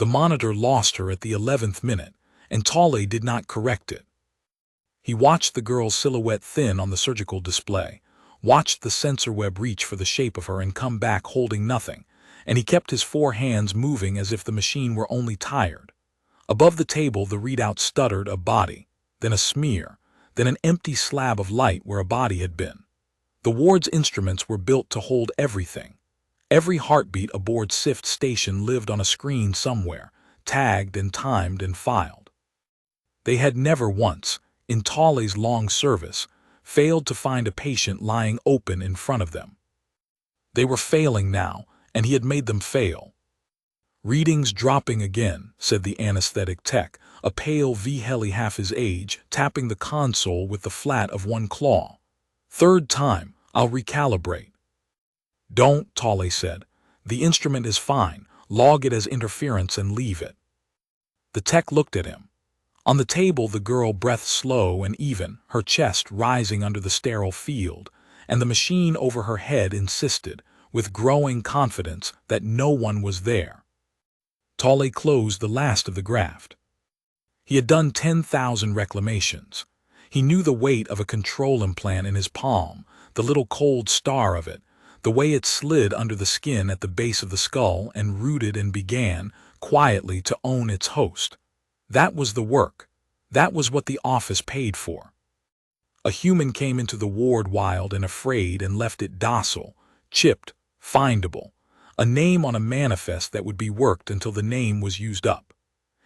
The monitor lost her at the 11th minute, and Tolle did not correct it. He watched the girl's silhouette thin on the surgical display, watched the sensor web reach for the shape of her and come back holding nothing, and he kept his 4 hands moving as if the machine were only tired. Above the table, the readout stuttered: a body, then a smear, then an empty slab of light where a body had been. The ward's instruments were built to hold everything. Every heartbeat aboard SIFT station lived on a screen somewhere, tagged and timed and filed. They had never once, in Tolle's long service, failed to find a patient lying open in front of them. They were failing now, and he had made them fail. "Readings dropping again," said the anesthetic tech, a pale Viheli half his age, tapping the console with the flat of one claw. "Third time, I'll recalibrate." "Don't," Tolle said. "The instrument is fine. Log it as interference and leave it." The tech looked at him. On the table, the girl breathed slow and even, her chest rising under the sterile field, and the machine over her head insisted, with growing confidence, that no one was there. Tolle closed the last of the graft. He had done 10,000 reclamations. He knew the weight of a control implant in his palm, the little cold star of it, the way it slid under the skin at the base of the skull and rooted and began, quietly, to own its host. That was the work. That was what the office paid for. A human came into the ward wild and afraid and left it docile, chipped, findable, a name on a manifest that would be worked until the name was used up.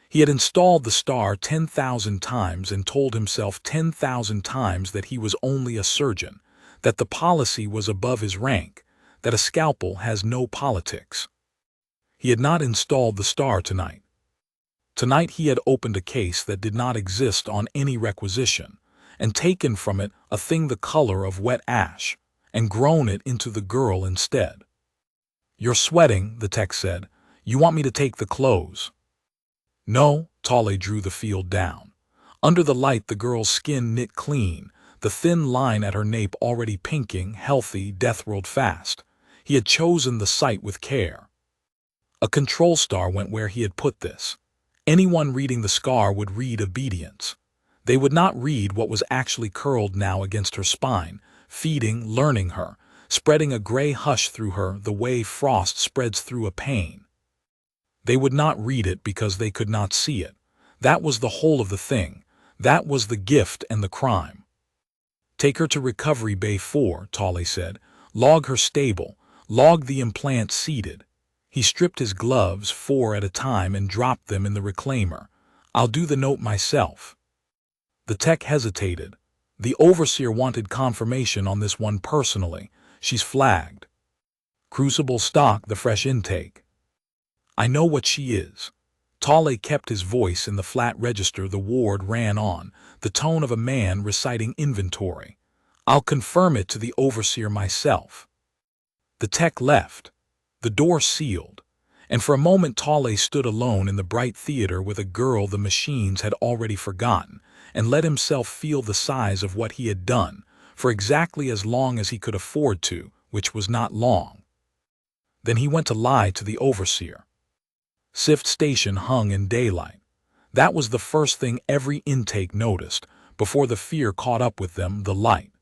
He had installed the star 10,000 times and told himself 10,000 times that he was only a surgeon, that the policy was above his rank, that a scalpel has no politics. He had not installed the star tonight. Tonight he had opened a case that did not exist on any requisition, and taken from it a thing the color of wet ash, and grown it into the girl instead. "You're sweating," the tech said. "You want me to take the clothes?" "No," Tolle drew the field down. Under the light, the girl's skin knit clean, the thin line at her nape already pinking, healthy, deathworld fast. He had chosen the site with care. A control star went where he had put this. Anyone reading the scar would read obedience. They would not read what was actually curled now against her spine, feeding, learning her, spreading a gray hush through her the way frost spreads through a pane. They would not read it because they could not see it. That was the whole of the thing. That was the gift and the crime. "Take her to Recovery Bay 4, Tolle said. "Log her stable. Log the implant seated." He stripped his gloves 4 at a time and dropped them in the reclaimer. "I'll do the note myself." The tech hesitated. The overseer wanted confirmation on this one personally. "She's flagged. Crucible stock, the fresh intake." "I know what she is." Tolle kept his voice in the flat register the ward ran on, the tone of a man reciting inventory. "I'll confirm it to the overseer myself." The tech left. The door sealed, and for a moment Tolle stood alone in the bright theater with a girl the machines had already forgotten, and let himself feel the size of what he had done, for exactly as long as he could afford to, which was not long. Then he went to lie to the overseer. SIFT station hung in daylight. That was the first thing every intake noticed, before the fear caught up with them, the light.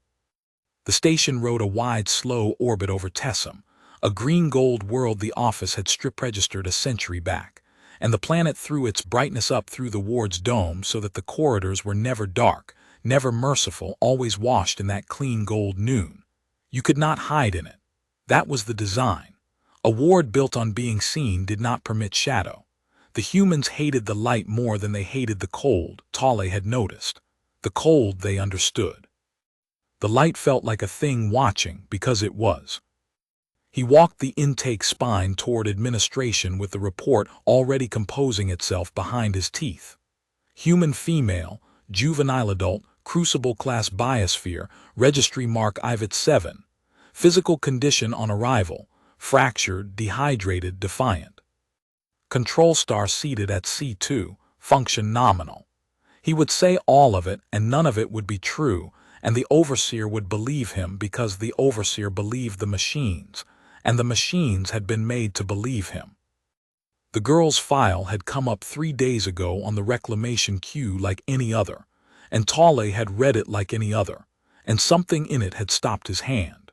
The station rode a wide, slow orbit over Tessum, a green-gold world the office had strip-registered a century back, and the planet threw its brightness up through the ward's dome so that the corridors were never dark, never merciful, always washed in that clean gold noon. You could not hide in it. That was the design. A ward built on being seen did not permit shadow. The humans hated the light more than they hated the cold, Tolle had noticed. The cold they understood. The light felt like a thing watching because it was. He walked the intake spine toward administration with the report already composing itself behind his teeth. Human female, juvenile adult, crucible class biosphere, registry mark IVAT 7. Physical condition on arrival, fractured, dehydrated, defiant. Control star seated at C2, function nominal. He would say all of it and none of it would be true, and the overseer would believe him because the overseer believed the machines, and the machines had been made to believe him. The girl's file had come up 3 days ago on the reclamation queue like any other, and Tale had read it like any other, and something in it had stopped his hand.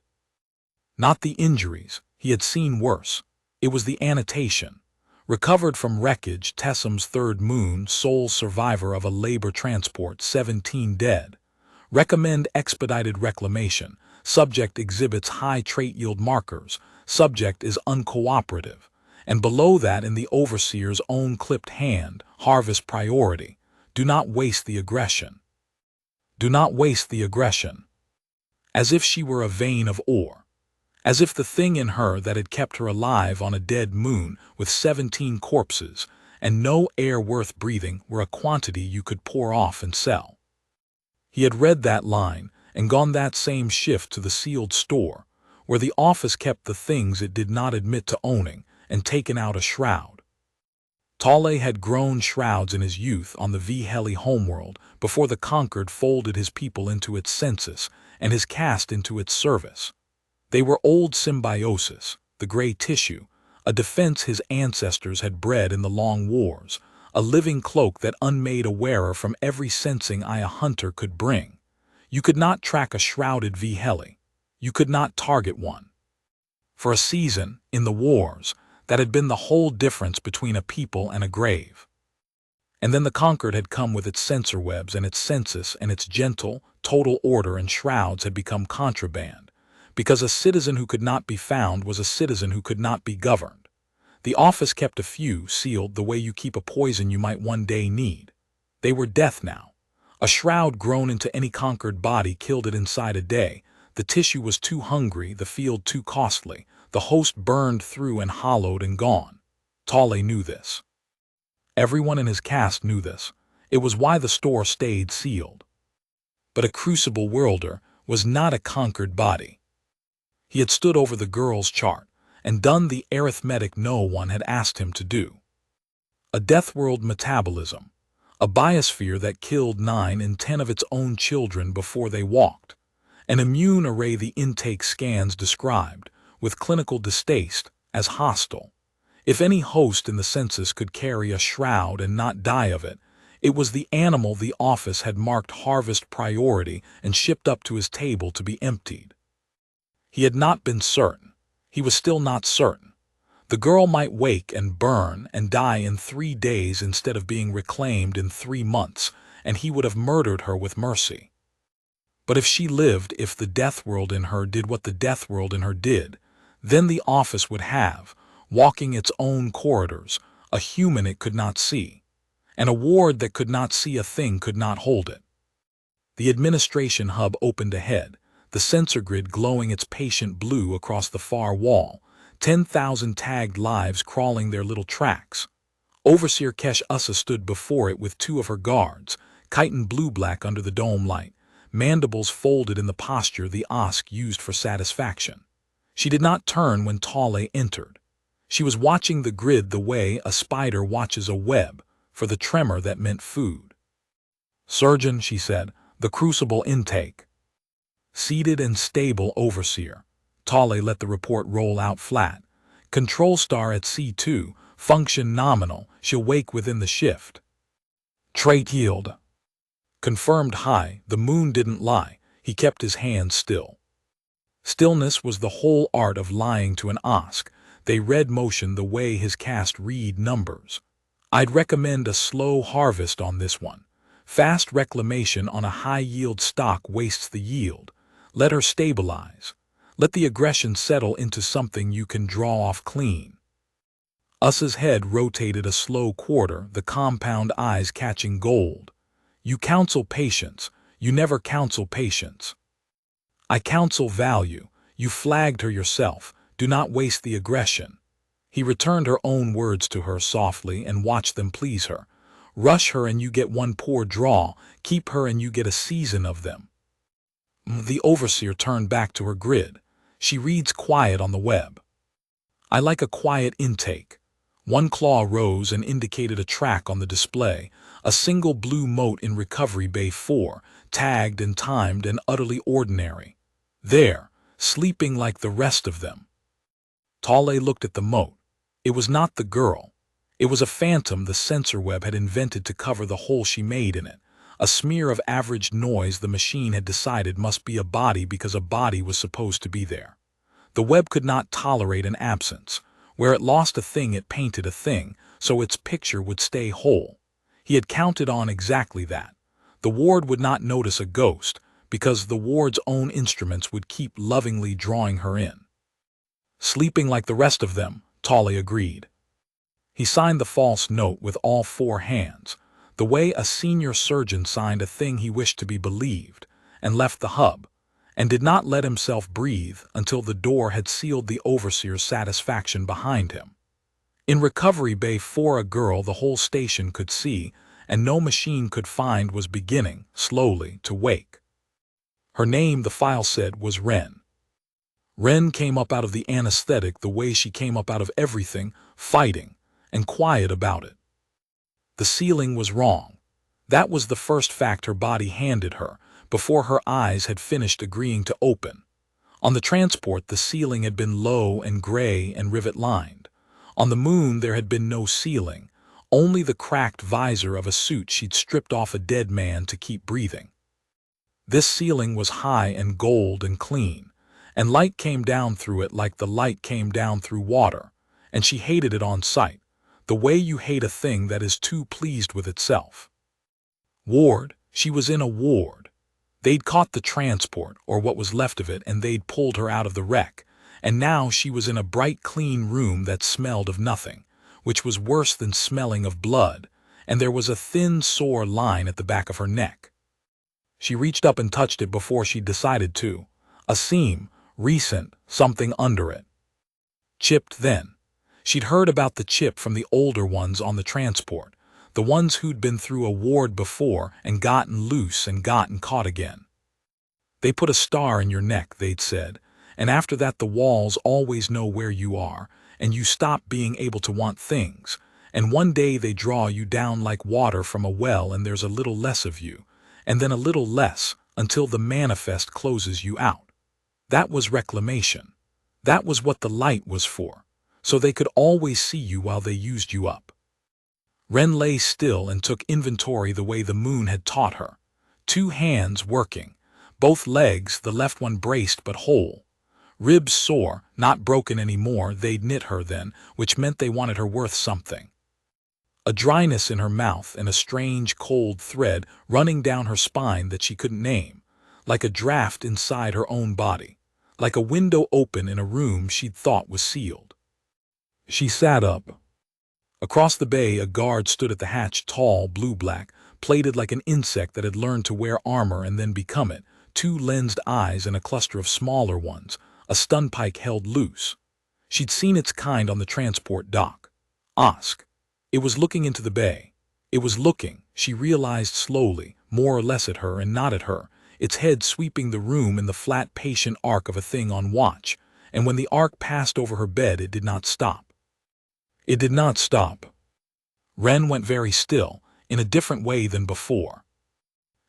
Not the injuries, he had seen worse. It was the annotation. Recovered from wreckage, Tessam's third moon, sole survivor of a labor transport, 17 dead. Recommend expedited reclamation. Subject exhibits high trait yield markers. Subject is uncooperative. And below that, in the overseer's own clipped hand, harvest priority. Do not waste the aggression. Do not waste the aggression. As if she were a vein of ore. As if the thing in her that had kept her alive on a dead moon with 17 corpses and no air worth breathing were a quantity you could pour off and sell. He had read that line and gone that same shift to the sealed store, where the office kept the things it did not admit to owning, and taken out a shroud. Tale had grown shrouds in his youth on the V-Heli homeworld before the Conquered folded his people into its census and his caste into its service. They were old symbiosis, the gray tissue, a defense his ancestors had bred in the long wars, a living cloak that unmade a wearer from every sensing eye a hunter could bring. You could not track a shrouded V-Heli. You could not target one. For a season, in the wars, that had been the whole difference between a people and a grave. And then the Conquered had come with its sensor webs and its census and its gentle, total order, and shrouds had become contraband. Because a citizen who could not be found was a citizen who could not be governed. The office kept a few sealed the way you keep a poison you might one day need. They were death now. A shroud grown into any Conquered body killed it inside a day. The tissue was too hungry, the field too costly, the host burned through and hollowed and gone. Tale knew this. Everyone in his caste knew this. It was why the store stayed sealed. But a crucible worlder was not a Conquered body. He had stood over the girl's chart and done the arithmetic no one had asked him to do. A deathworld metabolism, a biosphere that killed 9 in 10 of its own children before they walked, an immune array the intake scans described, with clinical distaste, as hostile. If any host in the census could carry a shroud and not die of it, it was the animal the office had marked harvest priority and shipped up to his table to be emptied. He had not been certain. He was still not certain. The girl might wake and burn and die in 3 days instead of being reclaimed in 3 months, and he would have murdered her with mercy. But if she lived, if the deathworld in her did what the deathworld in her did, then the office would have, walking its own corridors, a human it could not see, and a ward that could not see a thing could not hold it. The administration hub opened ahead, the sensor grid glowing its patient blue across the far wall, 10,000 tagged lives crawling their little tracks. Overseer Kesh Ussa stood before it with 2 of her guards, chitin blue-black under the dome light, mandibles folded in the posture the Osk used for satisfaction. She did not turn when Tale entered. She was watching the grid the way a spider watches a web, for the tremor that meant food. "Surgeon," she said, "the crucible intake." Seated and stable overseer. Tale let the report roll out flat. "Control star at C2, function nominal, she'll wake within the shift." "Trait yield." Confirmed high, the moon didn't lie, he kept his hands still. Stillness was the whole art of lying to an Osk. They read motion the way his caste read numbers. "I'd recommend a slow harvest on this one. Fast reclamation on a high-yield stock wastes the yield. Let her stabilize. Let the aggression settle into something you can draw off clean." Ussa's head rotated a slow quarter, the compound eyes catching gold. "You counsel patience. You never counsel patience." "I counsel value. You flagged her yourself. Do not waste the aggression." He returned her own words to her softly and watched them please her. "Rush her and you get 1 poor draw. Keep her and you get a season of them." The overseer turned back to her grid. "She reads quiet on the web." "I like a quiet intake." 1 claw rose and indicated a track on the display, a single blue mote in Recovery Bay 4, tagged and timed and utterly ordinary. There, sleeping like the rest of them. Tale looked at the mote. It was not the girl. It was a phantom the sensor web had invented to cover the hole she made in it, a smear of average noise the machine had decided must be a body because a body was supposed to be there. The web could not tolerate an absence. Where it lost a thing it painted a thing, so its picture would stay whole. He had counted on exactly that. The ward would not notice a ghost, because the ward's own instruments would keep lovingly drawing her in. Sleeping like the rest of them, Tolly agreed. He signed the false note with all four hands, the way a senior surgeon signed a thing he wished to be believed, and left the hub, and did not let himself breathe until the door had sealed the overseer's satisfaction behind him. In Recovery Bay 4 a girl the whole station could see, and no machine could find was beginning, slowly, to wake. Her name, the file said, was Wren. Wren came up out of the anesthetic the way she came up out of everything, fighting, and quiet about it. The ceiling was wrong. That was the first fact her body handed her, before her eyes had finished agreeing to open. On the transport the ceiling had been low and gray and rivet-lined. On the moon there had been no ceiling, only the cracked visor of a suit she'd stripped off a dead man to keep breathing. This ceiling was high and gold and clean, and light came down through it like the light came down through water, and she hated it on sight, the way you hate a thing that is too pleased with itself. Ward, she was in a ward. They'd caught the transport, or what was left of it, and they'd pulled her out of the wreck, and now she was in a bright clean room that smelled of nothing, which was worse than smelling of blood, and there was a thin sore line at the back of her neck. She reached up and touched it before she decided to. A seam, recent, something under it. Chipped then. She'd heard about the chip from the older ones on the transport, the ones who'd been through a ward before and gotten loose and gotten caught again. They put a star in your neck, they'd said, and after that the walls always know where you are, and you stop being able to want things, and one day they draw you down like water from a well and there's a little less of you, and then a little less, until the manifest closes you out. That was reclamation. That was what the light was for, so they could always see you while they used you up. Wren lay still and took inventory the way the moon had taught her. 2 hands working, both legs, the left one braced but whole. Ribs sore, not broken anymore, they'd knit her then, which meant they wanted her worth something. A dryness in her mouth and a strange cold thread running down her spine that she couldn't name, like a draft inside her own body, like a window open in a room she'd thought was sealed. She sat up. Across the bay a guard stood at the hatch, tall, blue-black, plated like an insect that had learned to wear armor and then become it, 2 lensed eyes and a cluster of smaller ones, a stun pike held loose. She'd seen its kind on the transport dock. Osk. It was looking into the bay. It was looking, she realized slowly, more or less at her and not at her, its head sweeping the room in the flat patient arc of a thing on watch, and when the arc passed over her bed it did not stop. It did not stop. Wren went very still, in a different way than before.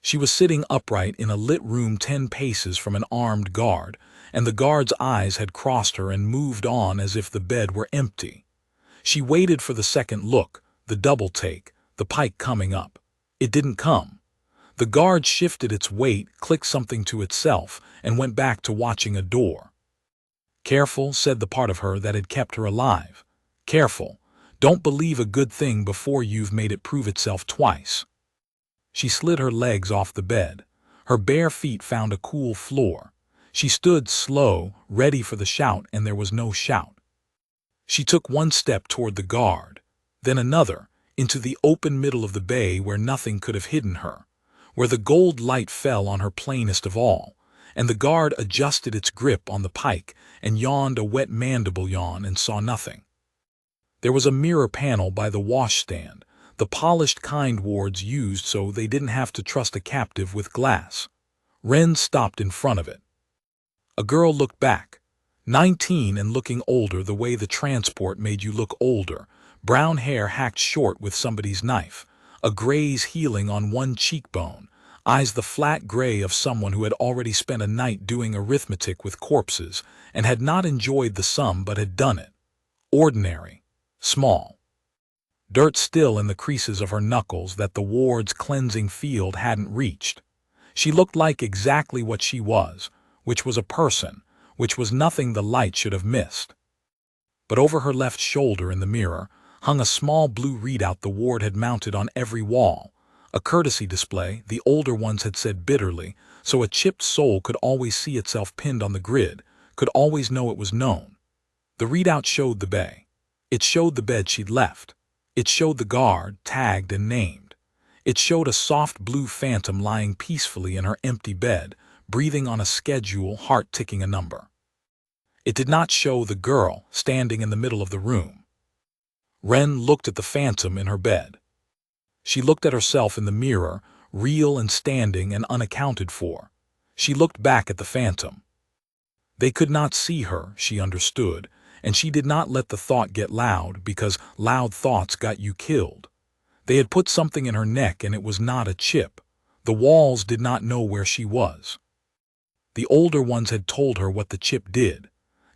She was sitting upright in a lit room 10 paces from an armed guard, and the guard's eyes had crossed her and moved on as if the bed were empty. She waited for the second look, the double take, the pike coming up. It didn't come. The guard shifted its weight, clicked something to itself, and went back to watching a door. Careful, said the part of her that had kept her alive. Careful. Don't believe a good thing before you've made it prove itself twice. She slid her legs off the bed. Her bare feet found a cool floor. She stood slow, ready for the shout, and there was no shout. She took 1 step toward the guard, then another, into the open middle of the bay where nothing could have hidden her, where the gold light fell on her plainest of all, and the guard adjusted its grip on the pike and yawned a wet mandible yawn and saw nothing. There was a mirror panel by the washstand, the polished kind wards used so they didn't have to trust a captive with glass. Wren stopped in front of it. A girl looked back, 19 and looking older the way the transport made you look older, brown hair hacked short with somebody's knife, a graze healing on 1 cheekbone, eyes the flat gray of someone who had already spent a night doing arithmetic with corpses and had not enjoyed the sum but had done it. Ordinary. Small. dirt still in the creases of her knuckles that the ward's cleansing field hadn't reached. She looked like exactly what she was, which was a person, which was nothing the light should have missed. But over her left shoulder in the mirror hung a small blue readout the ward had mounted on every wall, a courtesy display, the older ones had said bitterly, so a chipped soul could always see itself pinned on the grid, could always know it was known. The readout showed the bay. It showed the bed she'd left. It showed the guard, tagged and named. It showed a soft blue phantom lying peacefully in her empty bed, breathing on a schedule, heart ticking a number. It did not show the girl standing in the middle of the room. Ren looked at the phantom in her bed. She looked at herself in the mirror, real and standing and unaccounted for. She looked back at the phantom. They could not see her, she understood, and she did not let the thought get loud because loud thoughts got you killed. They had put something in her neck and it was not a chip. The walls did not know where she was. The older ones had told her what the chip did.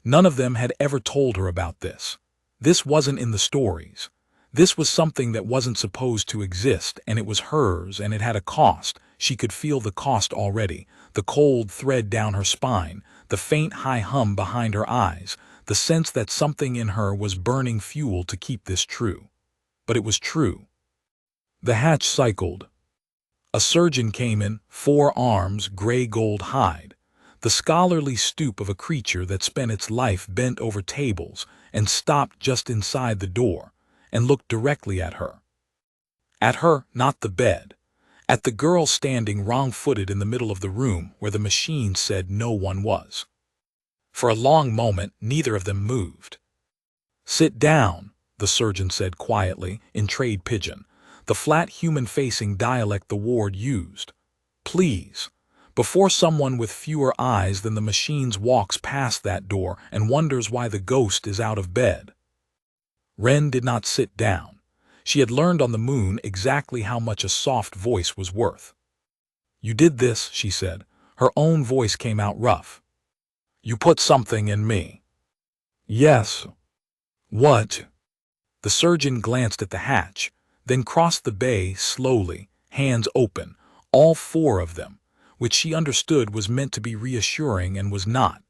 None of them had ever told her about this. This wasn't in the stories. This was something that wasn't supposed to exist, and it was hers, and it had a cost. She could feel the cost already, the cold thread down her spine, the faint high hum behind her eyes, the sense that something in her was burning fuel to keep this true. But it was true. The hatch cycled. A surgeon came in, 4 arms, gray-gold hide, the scholarly stoop of a creature that spent its life bent over tables, and stopped just inside the door, and looked directly at her. At her, not the bed. At the girl standing wrong-footed in the middle of the room where the machine said no one was. For a long moment, neither of them moved. "Sit down," the surgeon said quietly, in trade pidgin, the flat human-facing dialect the ward used. "Please," before someone with fewer eyes than the machines walks past that door and wonders why the ghost is out of bed. Ren did not sit down. She had learned on the moon exactly how much a soft voice was worth. "You did this," she said. Her own voice came out rough. "You put something in me." "Yes." "What?" The surgeon glanced at the hatch, then crossed the bay slowly, hands open, all 4 of them, which she understood was meant to be reassuring and was not,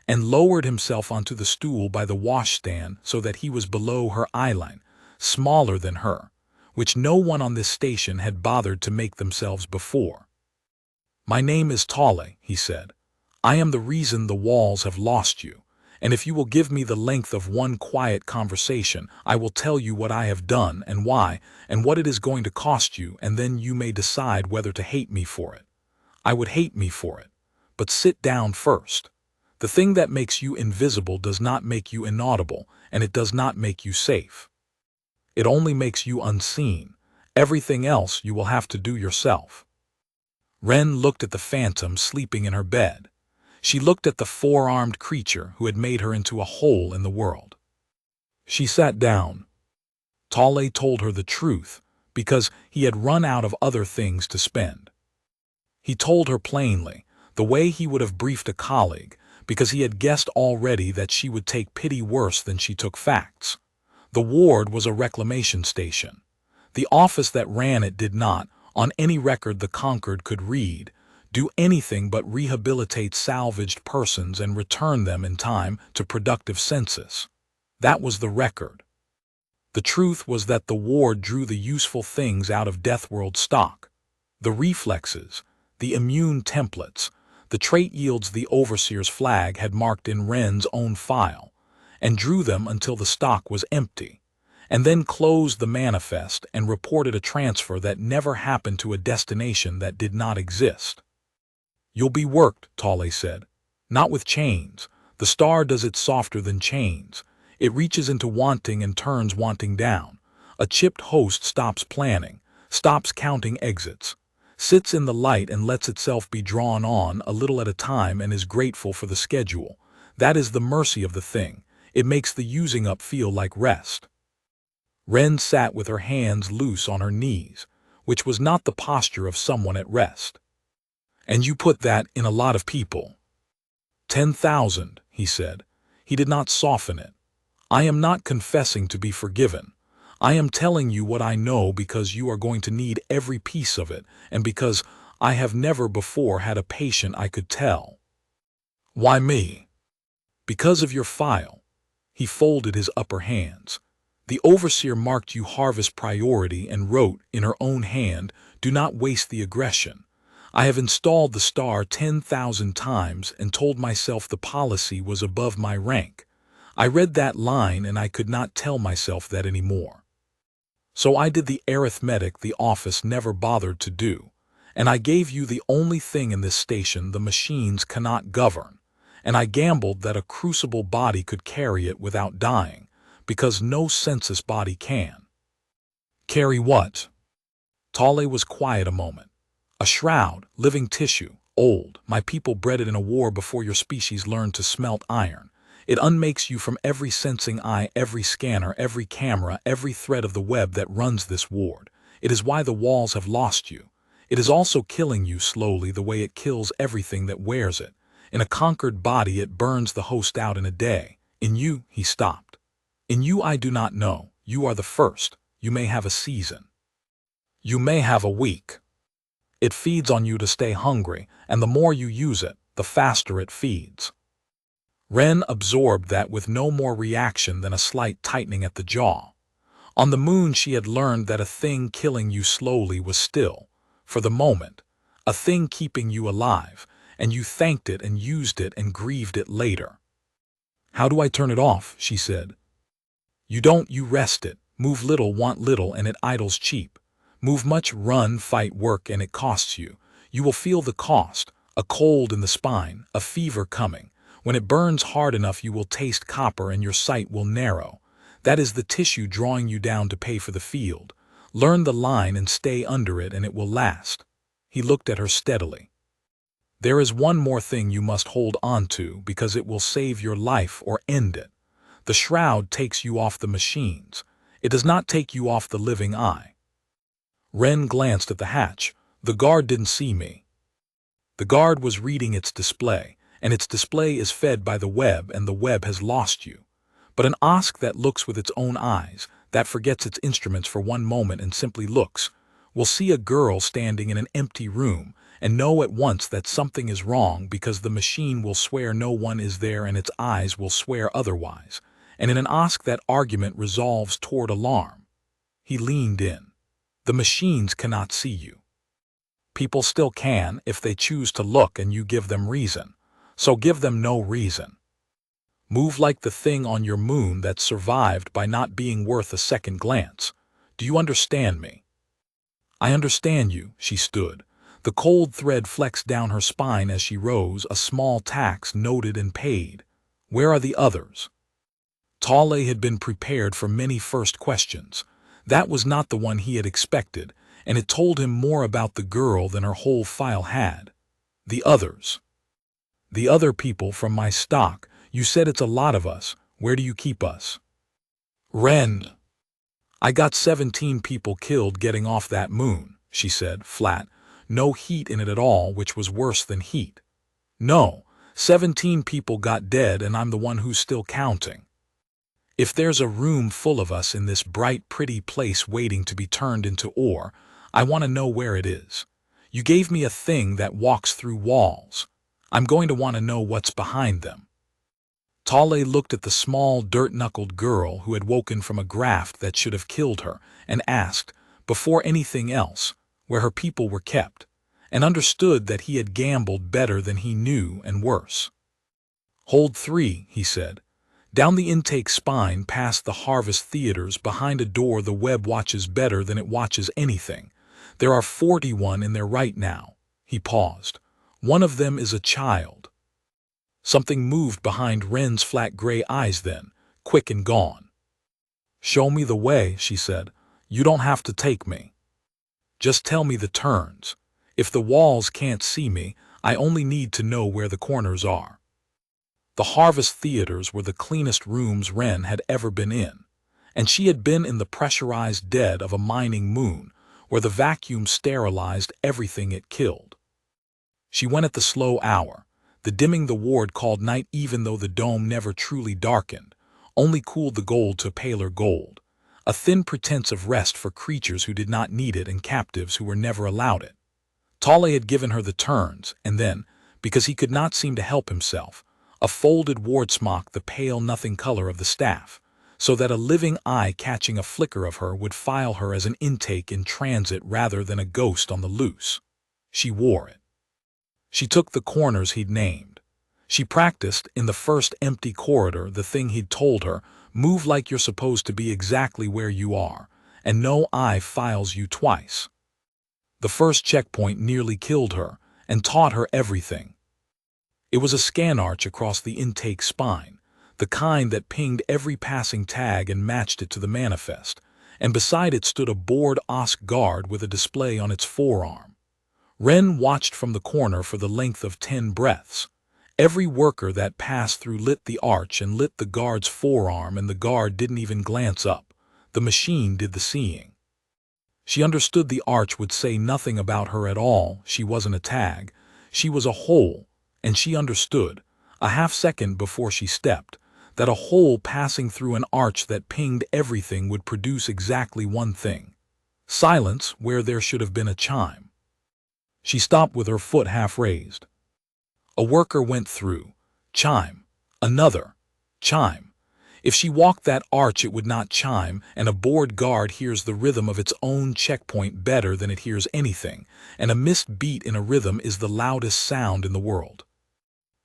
and lowered himself onto the stool by the washstand so that he was below her eyeline, smaller than her, which no one on this station had bothered to make themselves before. "My name is Tale," he said. "I am the reason the walls have lost you, and if you will give me the length of one quiet conversation, I will tell you what I have done and why, and what it is going to cost you, and then you may decide whether to hate me for it. I would hate me for it. But sit down first. The thing that makes you invisible does not make you inaudible, and it does not make you safe. It only makes you unseen. Everything else you will have to do yourself." Ren looked at the phantom sleeping in her bed. She looked at the 4-armed creature who had made her into a hole in the world. She sat down. Tale told her the truth, because he had run out of other things to spend. He told her plainly, the way he would have briefed a colleague, because he had guessed already that she would take pity worse than she took facts. The ward was a reclamation station. The office that ran it did not, on any record the Conquered could read, do anything but rehabilitate salvaged persons and return them in time to productive census. That was the record. The truth was that the ward drew the useful things out of Deathworld stock. The reflexes, the immune templates, the trait yields the Overseer's flag had marked in Ren's own file, and drew them until the stock was empty, and then closed the manifest and reported a transfer that never happened to a destination that did not exist. "You'll be worked," Tale said. "Not with chains. The star does it softer than chains. It reaches into wanting and turns wanting down. A chipped host stops planning, stops counting exits, sits in the light and lets itself be drawn on a little at a time and is grateful for the schedule. That is the mercy of the thing. It makes the using up feel like rest." Ren sat with her hands loose on her knees, which was not the posture of someone at rest. "And you put that in a lot of people." 10,000, he said. He did not soften it. "I am not confessing to be forgiven. I am telling you what I know because you are going to need every piece of it, and because I have never before had a patient I could tell. Why me? Because of your file. He folded his upper hands. The overseer marked you harvest priority and wrote in her own hand, "Do not waste the aggression." I have installed the star 10,000 times and told myself the policy was above my rank. I read that line and I could not tell myself that anymore. So I did the arithmetic the office never bothered to do, and I gave you the only thing in this station the machines cannot govern, and I gambled that a crucible body could carry it without dying, because no census body can. Carry what? Tale was quiet a moment. A shroud, living tissue, old. My people bred it in a war before your species learned to smelt iron. It unmakes you from every sensing eye, every scanner, every camera, every thread of the web that runs this ward. It is why the walls have lost you. It is also killing you slowly the way it kills everything that wears it. In a conquered body it burns the host out in a day. In you, he stopped. In you I do not know. You are the first. You may have a season. You may have a week. It feeds on you to stay hungry, and the more you use it, the faster it feeds. Ren absorbed that with no more reaction than a slight tightening at the jaw. On the moon she had learned that a thing killing you slowly was still, for the moment, a thing keeping you alive, and you thanked it and used it and grieved it later. How do I turn it off? She said. You don't, you rest it. Move little, want little, and it idles cheap. Move much, run, fight, work, and it costs you. You will feel the cost, a cold in the spine, a fever coming. When it burns hard enough you will taste copper and your sight will narrow. That is the tissue drawing you down to pay for the field. Learn the line and stay under it and it will last. He looked at her steadily. There is one more thing you must hold on to because it will save your life or end it. The shroud takes you off the machines. It does not take you off the living eye. Ren glanced at the hatch. The guard didn't see me. The guard was reading its display, and its display is fed by the web, and the web has lost you. But an Osk that looks with its own eyes, that forgets its instruments for one moment and simply looks, will see a girl standing in an empty room and know at once that something is wrong because the machine will swear no one is there and its eyes will swear otherwise. And in an Osk that argument resolves toward alarm. He leaned in. The machines cannot see you. People still can if they choose to look and you give them reason. So give them no reason. Move like the thing on your moon that survived by not being worth a second glance. Do you understand me? I understand you, she stood. The cold thread flexed down her spine as she rose, a small tax noted and paid. Where are the others? Tale had been prepared for many first questions. That was not the one he had expected, and it told him more about the girl than her whole file had. The others. The other people from my stock. You said it's a lot of us. Where do you keep us? Ren. I got 17 people killed getting off that moon, she said, flat. No heat in it at all, which was worse than heat. No, 17 people got dead and I'm the one who's still counting. If there's a room full of us in this bright, pretty place waiting to be turned into ore, I want to know where it is. You gave me a thing that walks through walls. I'm going to want to know what's behind them. Tale looked at the small, dirt-knuckled girl who had woken from a graft that should have killed her and asked, before anything else, where her people were kept, and understood that he had gambled better than he knew and worse. Hold 3, he said. Down the intake spine past the harvest theaters behind a door the web watches better than it watches anything. There are 41 in there right now. He paused. One of them is a child. Something moved behind Ren's flat gray eyes then, quick and gone. Show me the way, she said. You don't have to take me. Just tell me the turns. If the walls can't see me, I only need to know where the corners are. The harvest theaters were the cleanest rooms Ren had ever been in, and she had been in the pressurized dead of a mining moon, where the vacuum sterilized everything it killed. She went at the slow hour, the dimming the ward called night even though the dome never truly darkened, only cooled the gold to paler gold. a thin pretense of rest for creatures who did not need it and captives who were never allowed it. Tale had given her the turns, and then, because he could not seem to help himself, a folded ward smock the pale nothing color of the staff, so that a living eye catching a flicker of her would file her as an intake in transit rather than a ghost on the loose. She wore it. She took the corners he'd named. She practiced, in the first empty corridor, the thing he'd told her: move like you're supposed to be exactly where you are, and no eye files you twice. The first checkpoint nearly killed her, and taught her everything. It was a scan arch across the intake spine, the kind that pinged every passing tag and matched it to the manifest, and beside it stood a bored OSC guard with a display on its forearm. Ren watched from the corner for the length of 10 breaths. Every worker that passed through lit the arch and lit the guard's forearm, and the guard didn't even glance up. The machine did the seeing. She understood the arch would say nothing about her at all. She wasn't a tag. She was a hole, and she understood, a half-second before she stepped, that a hole passing through an arch that pinged everything would produce exactly one thing: silence where there should have been a chime. She stopped with her foot half raised. A worker went through. Chime. Another. Chime. If she walked that arch it would not chime, and a bored guard hears the rhythm of its own checkpoint better than it hears anything, and a missed beat in a rhythm is the loudest sound in the world.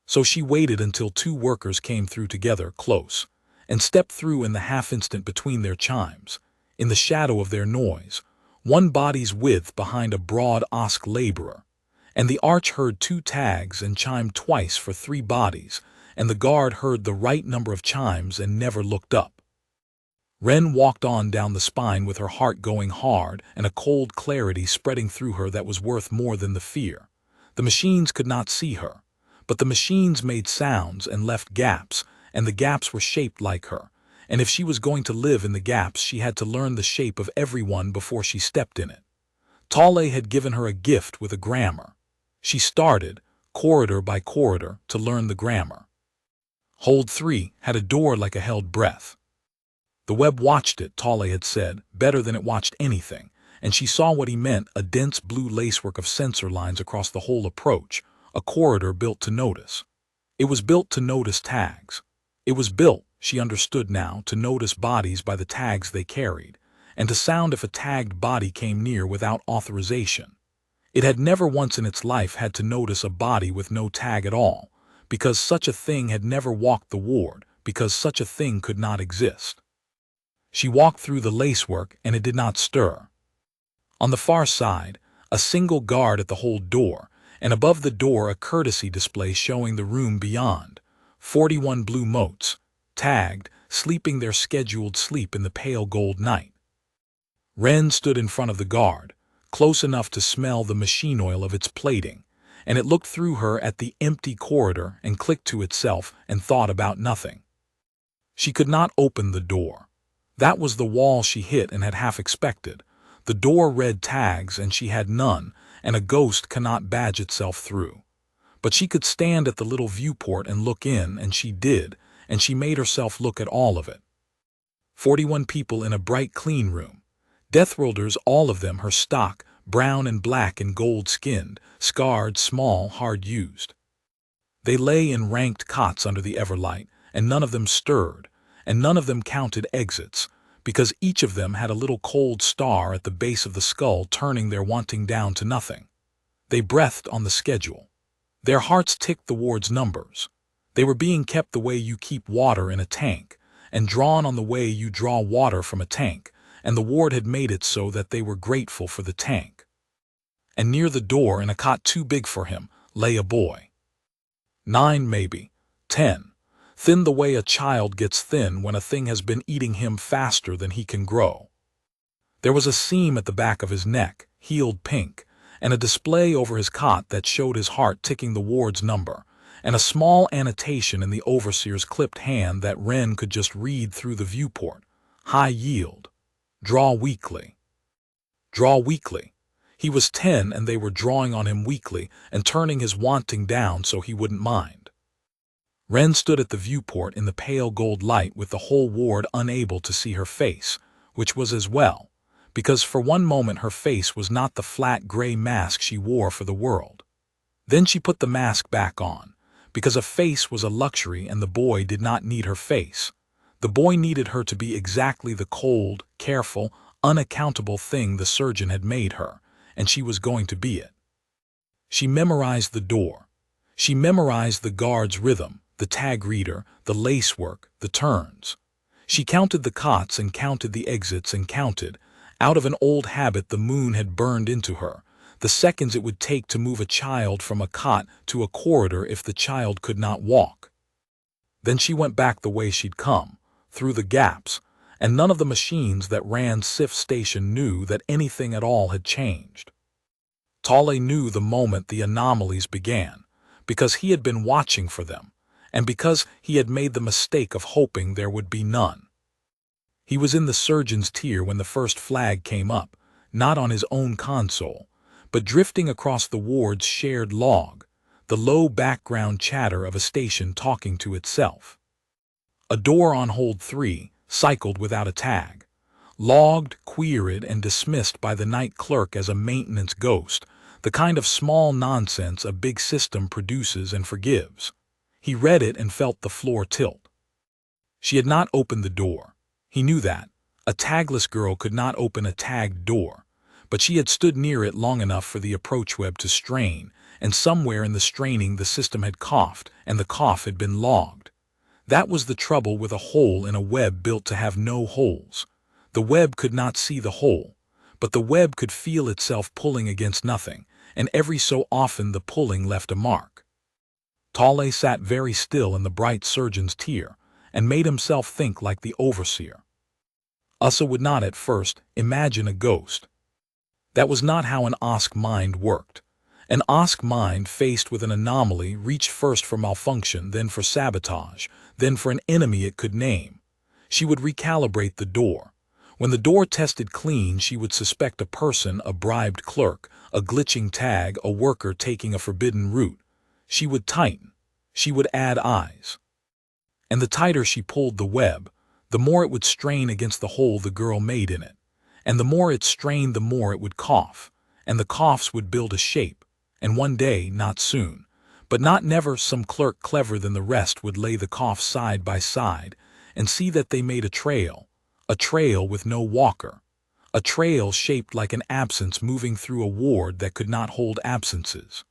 So she waited until 2 workers came through together, close, and stepped through in the half-instant between their chimes, in the shadow of their noise, one body's width behind a broad OSC laborer, and the arch heard 2 tags and chimed twice for 3 bodies, and the guard heard the right number of chimes and never looked up. Ren walked on down the spine with her heart going hard and a cold clarity spreading through her that was worth more than the fear. The machines could not see her, but the machines made sounds and left gaps, and the gaps were shaped like her, and if she was going to live in the gaps she had to learn the shape of everyone before she stepped in it. Tale had given her a gift with a grammar. She started, corridor by corridor, to learn the grammar. Hold 3 had a door like a held breath. The web watched it, Tale had said, better than it watched anything, and she saw what he meant: a dense blue lacework of sensor lines across the whole approach, a corridor built to notice. It was built to notice tags. It was built, she understood now, to notice bodies by the tags they carried, and to sound if a tagged body came near without authorization. It had never once in its life had to notice a body with no tag at all, because such a thing had never walked the ward, because such a thing could not exist. She walked through the lacework, and it did not stir. On the far side, a single guard at the hold door, and above the door a courtesy display showing the room beyond. 41 blue motes, tagged, sleeping their scheduled sleep in the pale gold night. Ren stood in front of the guard, close enough to smell the machine oil of its plating, and it looked through her at the empty corridor and clicked to itself and thought about nothing. She could not open the door. That was the wall she hit and had half expected. The door read tags and she had none, and a ghost cannot badge itself through. But she could stand at the little viewport and look in, and she did, and she made herself look at all of it. 41 people in a bright clean room. Deathworlders, all of them her stock, brown and black and gold-skinned, scarred, small, hard-used. They lay in ranked cots under the everlight, and none of them stirred, and none of them counted exits, because each of them had a little cold star at the base of the skull turning their wanting down to nothing. They breathed on the schedule. Their hearts ticked the ward's numbers. They were being kept the way you keep water in a tank, and drawn on the way you draw water from a tank, and the ward had made it so that they were grateful for the tank. And near the door, in a cot too big for him, lay a boy. 9 maybe, 10. Thin the way a child gets thin when a thing has been eating him faster than he can grow. There was a seam at the back of his neck, healed pink, and a display over his cot that showed his heart ticking the ward's number, and a small annotation in the overseer's clipped hand that Ren could just read through the viewport. High yield. Draw weekly. Draw weekly. He was 10 and they were drawing on him weekly and turning his wanting down so he wouldn't mind. Ren stood at the viewport in the pale gold light with the whole ward unable to see her face, which was as well, because for one moment her face was not the flat gray mask she wore for the world. Then she put the mask back on, because a face was a luxury and the boy did not need her face. The boy needed her to be exactly the cold, careful, unaccountable thing the surgeon had made her, and she was going to be it. She memorized the door. She memorized the guard's rhythm, the tag reader, the lacework, the turns. She counted the cots and counted the exits and counted, out of an old habit the moon had burned into her, the seconds it would take to move a child from a cot to a corridor if the child could not walk. Then she went back the way she'd come, through the gaps, and none of the machines that ran SIF station knew that anything at all had changed. Tolle knew the moment the anomalies began, because he had been watching for them, and because he had made the mistake of hoping there would be none. He was in the surgeon's tier when the first flag came up, not on his own console, but drifting across the ward's shared log, the low background chatter of a station talking to itself. A door on hold 3 cycled without a tag, logged, queried, and dismissed by the night clerk as a maintenance ghost, the kind of small nonsense a big system produces and forgives. He read it and felt the floor tilt. She had not opened the door. He knew that. A tagless girl could not open a tagged door, but she had stood near it long enough for the approach web to strain, and somewhere in the straining the system had coughed, and the cough had been logged. That was the trouble with a hole in a web built to have no holes. The web could not see the hole, but the web could feel itself pulling against nothing, and every so often the pulling left a mark. Tolle sat very still in the bright surgeon's tier, and made himself think like the overseer. Ussa would not at first imagine a ghost. That was not how an OSC mind worked. An OSC mind faced with an anomaly reached first for malfunction, then for sabotage, then for an enemy it could name. She would recalibrate the door. When the door tested clean, she would suspect a person, a bribed clerk, a glitching tag, a worker taking a forbidden route. She would tighten. She would add eyes. And the tighter she pulled the web, the more it would strain against the hole the girl made in it. And the more it strained, the more it would cough. And the coughs would build a shape. And one day, not soon, but not never, some clerk clever than the rest would lay the coughs side by side and see that they made a trail with no walker, a trail shaped like an absence moving through a ward that could not hold absences.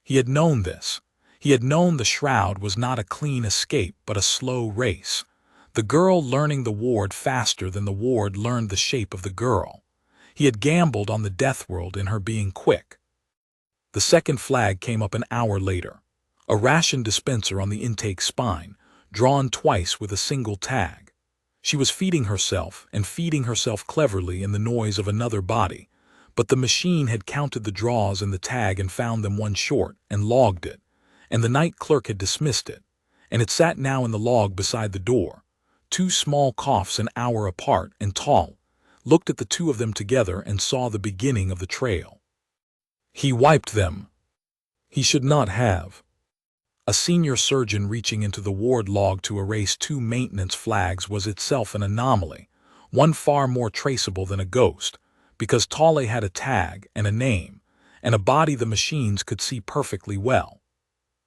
He had known this. He had known the Shroud was not a clean escape but a slow race, the girl learning the ward faster than the ward learned the shape of the girl. He had gambled on the deathworld in her being quick. The second flag came up an hour later, a ration dispenser on the intake spine, drawn twice with a single tag. She was feeding herself, and feeding herself cleverly in the noise of another body, but the machine had counted the draws in the tag and found them one short, and logged it, and the night clerk had dismissed it, and it sat now in the log beside the door, 2 small coughs an hour apart, and Tolle looked at the 2 of them together and saw the beginning of the trail. He wiped them. He should not have. A senior surgeon reaching into the ward log to erase 2 maintenance flags was itself an anomaly, one far more traceable than a ghost, because Tolle had a tag and a name, and a body the machines could see perfectly well.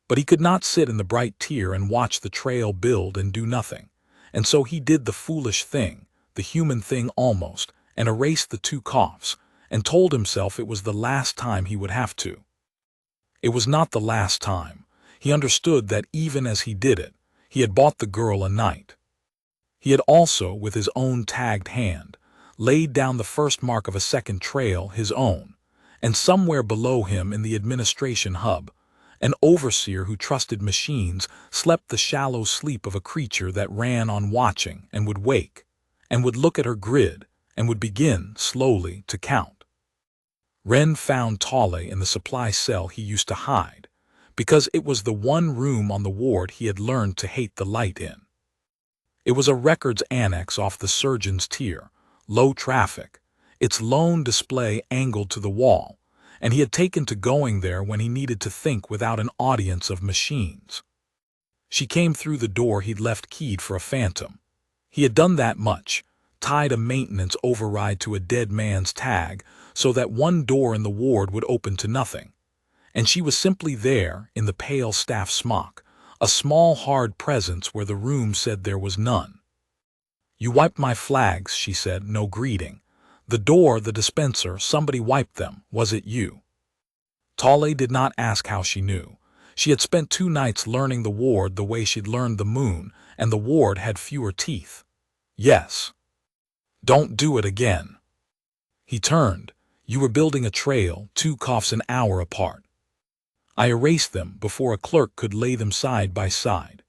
But he could not sit in the bright tier and watch the trail build and do nothing, and so he did the foolish thing, the human thing almost, and erased the 2 coughs, and told himself it was the last time he would have to. It was not the last time. He understood that even as he did it, he had bought the girl a night. He had also, with his own tagged hand, laid down the first mark of a second trail, his own, and somewhere below him in the administration hub, an overseer who trusted machines slept the shallow sleep of a creature that ran on watching and would wake, and would look at her grid, and would begin, slowly, to count. Wren found Tolle in the supply cell he used to hide, because it was the one room on the ward he had learned to hate the light in. It was a records annex off the surgeon's tier, low traffic, its lone display angled to the wall, and he had taken to going there when he needed to think without an audience of machines. She came through the door he'd left keyed for a phantom. He had done that much. tied a maintenance override to a dead man's tag so that one door in the ward would open to nothing. And she was simply there in the pale staff smock, a small hard presence where the room said there was none. "You wiped my flags," she said, no greeting. "The door, the dispenser, somebody wiped them. Was it you?" Tale did not ask how she knew. She had spent 2 nights learning the ward the way she'd learned the moon, and the ward had fewer teeth. "Yes." "Don't do it again." He turned. "You were building a trail, 2 coughs an hour apart. I erased them before a clerk could lay them side by side.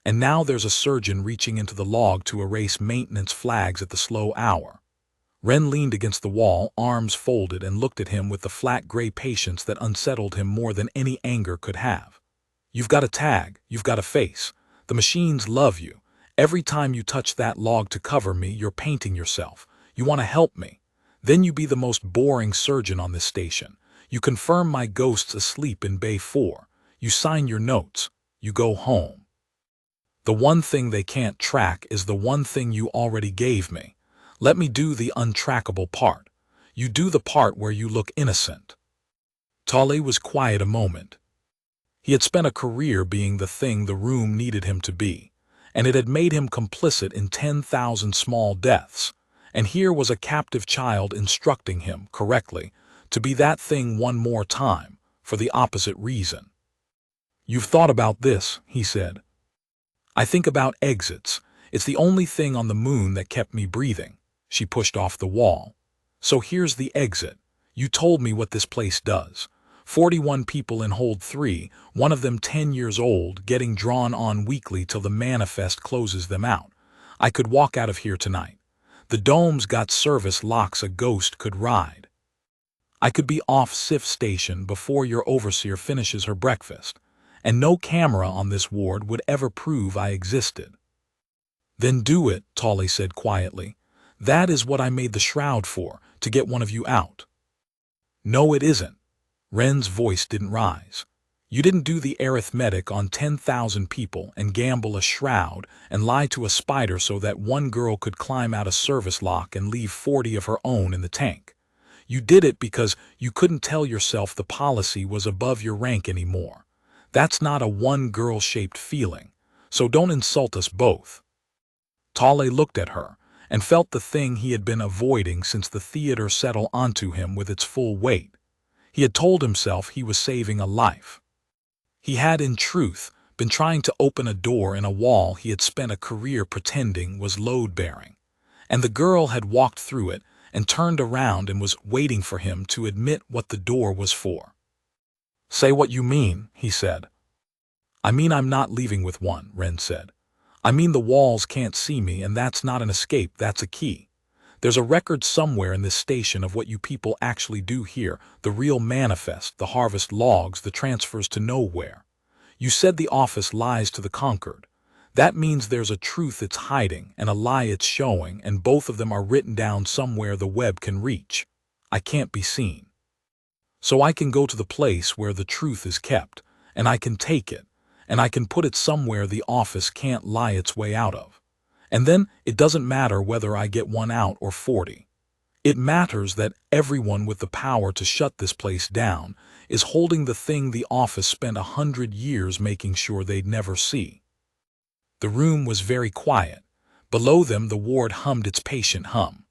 And now there's a surgeon reaching into the log to erase maintenance flags at the slow hour." Ren leaned against the wall, arms folded, and looked at him with the flat gray patience that unsettled him more than any anger could have. "You've got a tag, you've got a face. The machines love you. Every time you touch that log to cover me, you're painting yourself. You want to help me. Then you be the most boring surgeon on this station. You confirm my ghost's asleep in Bay 4. You sign your notes. You go home. The one thing they can't track is the one thing you already gave me. Let me do the untrackable part. You do the part where you look innocent." Tale was quiet a moment. He had spent a career being the thing the room needed him to be, and it had made him complicit in 10,000 small deaths, and here was a captive child instructing him, correctly, to be that thing one more time, for the opposite reason. "You've thought about this," he said. "I think about exits. It's the only thing on the moon that kept me breathing." She pushed off the wall. "So here's the exit. You told me what this place does. 41 people in hold 3, one of them 10 years old, getting drawn on weekly till the manifest closes them out. I could walk out of here tonight. The dome's got service locks a ghost could ride. I could be off SIF station before your overseer finishes her breakfast, and no camera on this ward would ever prove I existed." "Then do it," Tale said quietly. "That is what I made the Shroud for, to get one of you out." "No, it isn't." Ren's voice didn't rise. "You didn't do the arithmetic on 10,000 people and gamble a Shroud and lie to a spider so that one girl could climb out a service lock and leave 40 of her own in the tank. You did it because you couldn't tell yourself the policy was above your rank anymore. That's not a one-girl-shaped feeling, so don't insult us both." Tale looked at her and felt the thing he had been avoiding since the theater settled onto him with its full weight. He had told himself he was saving a life. He had, in truth, been trying to open a door in a wall he had spent a career pretending was load-bearing. And the girl had walked through it and turned around and was waiting for him to admit what the door was for. "Say what you mean," he said. "I mean I'm not leaving with one," Ren said. "I mean the walls can't see me, and that's not an escape, that's a key. There's a record somewhere in this station of what you people actually do here, the real manifest, the harvest logs, the transfers to nowhere. You said the office lies to the conquered. That means there's a truth it's hiding and a lie it's showing, and both of them are written down somewhere the web can reach. I can't be seen. So I can go to the place where the truth is kept, and I can take it, and I can put it somewhere the office can't lie its way out of. And then it doesn't matter whether I get 1 out or 40. It matters that everyone with the power to shut this place down is holding the thing the office spent 100 years making sure they'd never see." The room was very quiet. Below them the ward hummed its patient hum.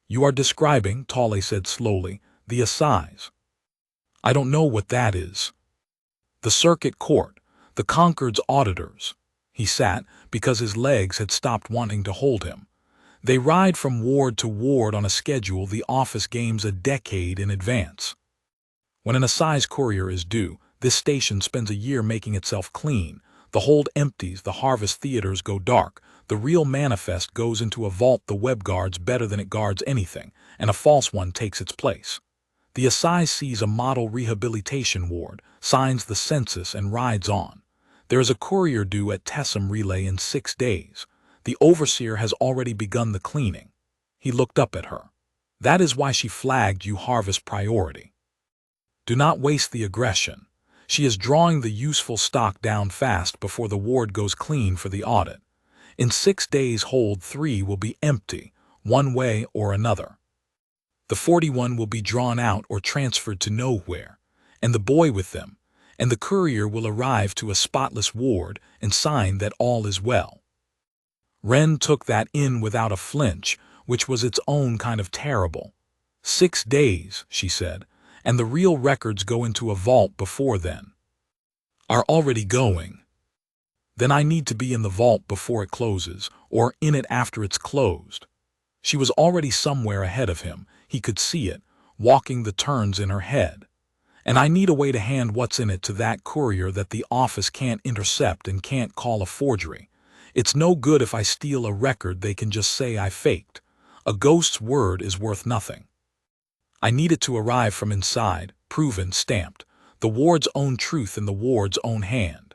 "You are describing," Tale said slowly, "the assize." "I don't know what that is." "The circuit court, the Concord's auditors." He sat because his legs had stopped wanting to hold him. "They ride from ward to ward on a schedule the office games a decade in advance. When an assize courier is due, this station spends a year making itself clean. The hold empties, the harvest theaters go dark, the real manifest goes into a vault the web guards better than it guards anything, and a false one takes its place. The assize sees a model rehabilitation ward, signs the census, and rides on. There is a courier due at Tessum Relay in 6 days. The overseer has already begun the cleaning." He looked up at her. "That is why she flagged you harvest priority. Do not waste the aggression. She is drawing the useful stock down fast before the ward goes clean for the audit. In 6 days hold 3 will be empty, one way or another. The 41 will be drawn out or transferred to nowhere, and the boy with them, and the courier will arrive to a spotless ward and sign that all is well. Wren took that in without a flinch, which was its own kind of terrible. 6 days, she said, and the real records go into a vault before then. Are already going. Then I need to be in the vault before it closes, or in it after it's closed. She was already somewhere ahead of him, he could see it, walking the turns in her head. And I need a way to hand what's in it to that courier that the office can't intercept and can't call a forgery. It's no good if I steal a record they can just say I faked. A ghost's word is worth nothing. I need it to arrive from inside, proven, stamped, the ward's own truth in the ward's own hand.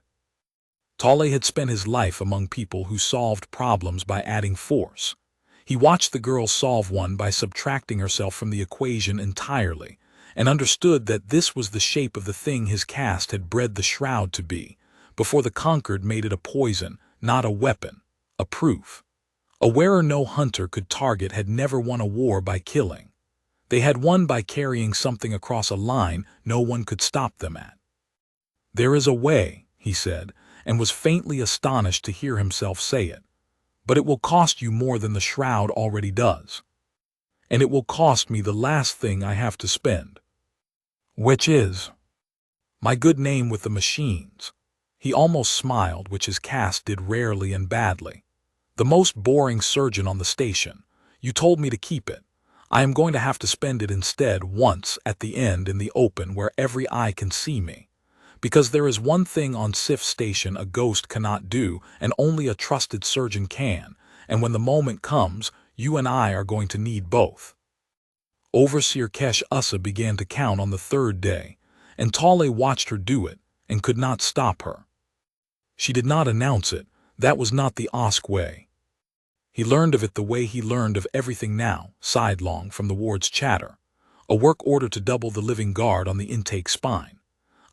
Tolle had spent his life among people who solved problems by adding force. He watched the girl solve one by subtracting herself from the equation entirely, and understood that this was the shape of the thing his caste had bred the Shroud to be, before the conquered made it a poison, not a weapon, a proof. A wearer no hunter could target had never won a war by killing. They had won by carrying something across a line no one could stop them at. There is a way, he said, and was faintly astonished to hear himself say it. But it will cost you more than the Shroud already does. And it will cost me the last thing I have to spend. Which is my good name with the machines. He almost smiled, which his caste did rarely and badly. The most boring surgeon on the station. You told me to keep it. I am going to have to spend it instead once at the end in the open where every eye can see me. Because there is one thing on SIF station a ghost cannot do and only a trusted surgeon can, and when the moment comes, you and I are going to need both. Overseer Kesh Ussa began to count on the 3rd day, and Tolle watched her do it and could not stop her. She did not announce it. That was not the Osk way. He learned of it the way he learned of everything now, sidelong from the ward's chatter. A work order to double the living guard on the intake spine.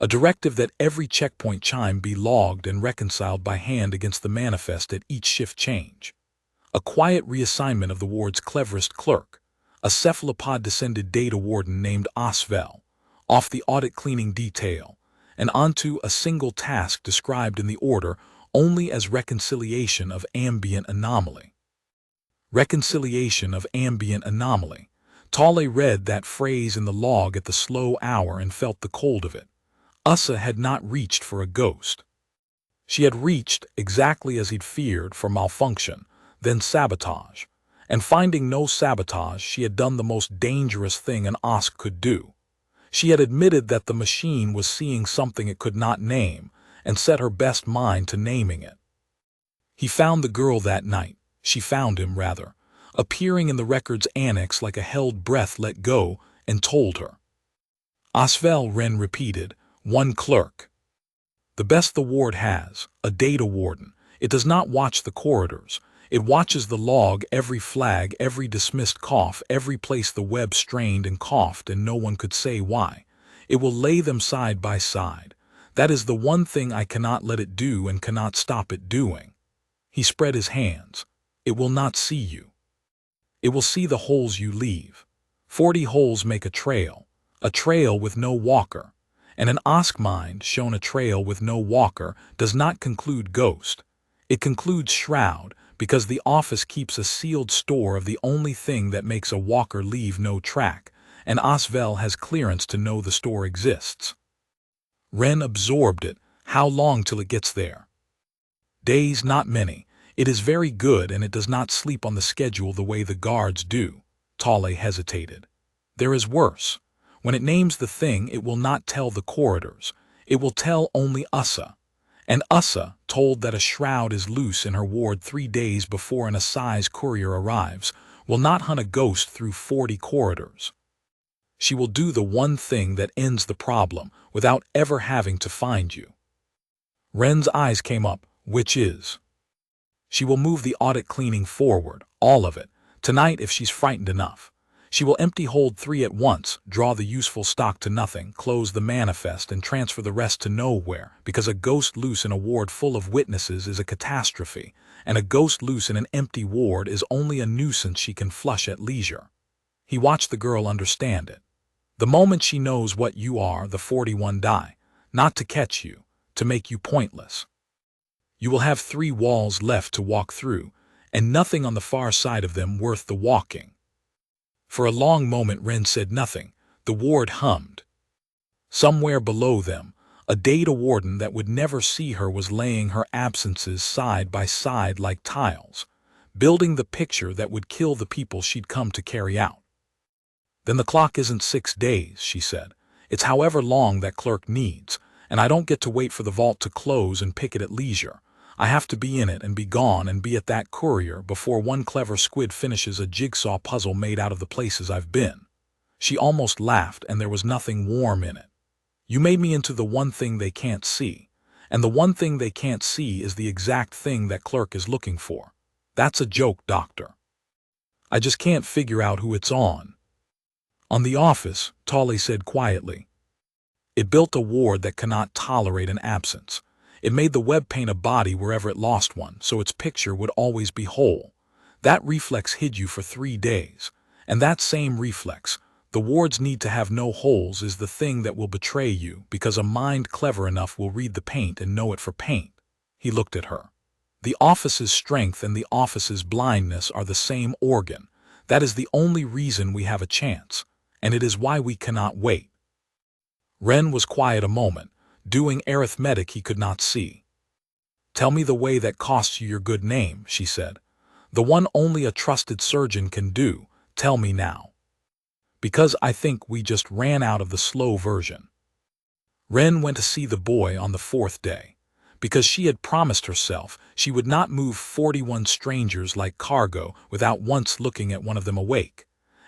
A directive that every checkpoint chime be logged and reconciled by hand against the manifest at each shift change. A quiet reassignment of the ward's cleverest clerk, a cephalopod-descended data warden named Osvel, off the audit cleaning detail, and onto a single task described in the order only as reconciliation of ambient anomaly. Reconciliation of ambient anomaly. Tolle read that phrase in the log at the slow hour and felt the cold of it. Ussa had not reached for a ghost. She had reached, exactly as he'd feared, for malfunction, then sabotage. And finding no sabotage, she had done the most dangerous thing an Osk could do. She had admitted that the machine was seeing something it could not name, and set her best mind to naming it. He found the girl that night. She found him, rather, appearing in the record's annex like a held breath let go, and told her. Osvel, Wren repeated. One clerk. The best the ward has, a data warden. It does not watch the corridors. It watches the log, every flag, every dismissed cough, every place the web strained and coughed and no one could say why. It will lay them side by side. That is the one thing I cannot let it do and cannot stop it doing. He spread his hands. It will not see you. It will see the holes you leave. 40 holes make a trail with no walker. And an Osk mind shown a trail with no walker does not conclude ghost. It concludes Shroud, because the office keeps a sealed store of the only thing that makes a walker leave no track, and Osvel has clearance to know the store exists. Wren absorbed it. How long till it gets there? Days, not many. It is very good, and it does not sleep on the schedule the way the guards do. Tolle hesitated. There is worse. When it names the thing, it will not tell the corridors. It will tell only Ussa. And Ussa, told that a Shroud is loose in her ward 3 days before an assize courier arrives, will not hunt a ghost through 40 corridors. She will do the one thing that ends the problem without ever having to find you. Wren's eyes came up, which is. She will move the audit cleaning forward, all of it, tonight if she's frightened enough. She will empty hold 3 at once, draw the useful stock to nothing, close the manifest, and transfer the rest to nowhere, because a ghost loose in a ward full of witnesses is a catastrophe, and a ghost loose in an empty ward is only a nuisance she can flush at leisure. He watched the girl understand it. The moment she knows what you are, the 41 die, not to catch you, to make you pointless. You will have 3 walls left to walk through, and nothing on the far side of them worth the walking. For a long moment Ren said nothing. The ward hummed. Somewhere below them, a data warden that would never see her was laying her absences side by side like tiles, building the picture that would kill the people she'd come to carry out. Then the clock isn't 6 days, she said. It's however long that clerk needs, and I don't get to wait for the vault to close and pick it at leisure. I have to be in it and be gone and be at that courier before one clever squid finishes a jigsaw puzzle made out of the places I've been. She almost laughed, and there was nothing warm in it. You made me into the one thing they can't see, and the one thing they can't see is the exact thing that clerk is looking for. That's a joke, Doctor. I just can't figure out who it's on. On the office, Tolly said quietly. It built a ward that cannot tolerate an absence. It made the web paint a body wherever it lost one, so its picture would always be whole. That reflex hid you for 3 days, and that same reflex, the wards need to have no holes, is the thing that will betray you, because a mind clever enough will read the paint and know it for paint. He looked at her. The office's strength and the office's blindness are the same organ. That is the only reason we have a chance, and it is why we cannot wait. Ren was quiet a moment, doing arithmetic he could not see. Tell me the way that costs you your good name, she said. The one only a trusted surgeon can do. Tell me now. Because I think we just ran out of the slow version. Ren went to see the boy on the 4th day. Because she had promised herself she would not move 41 strangers like cargo without once looking at one of them awake.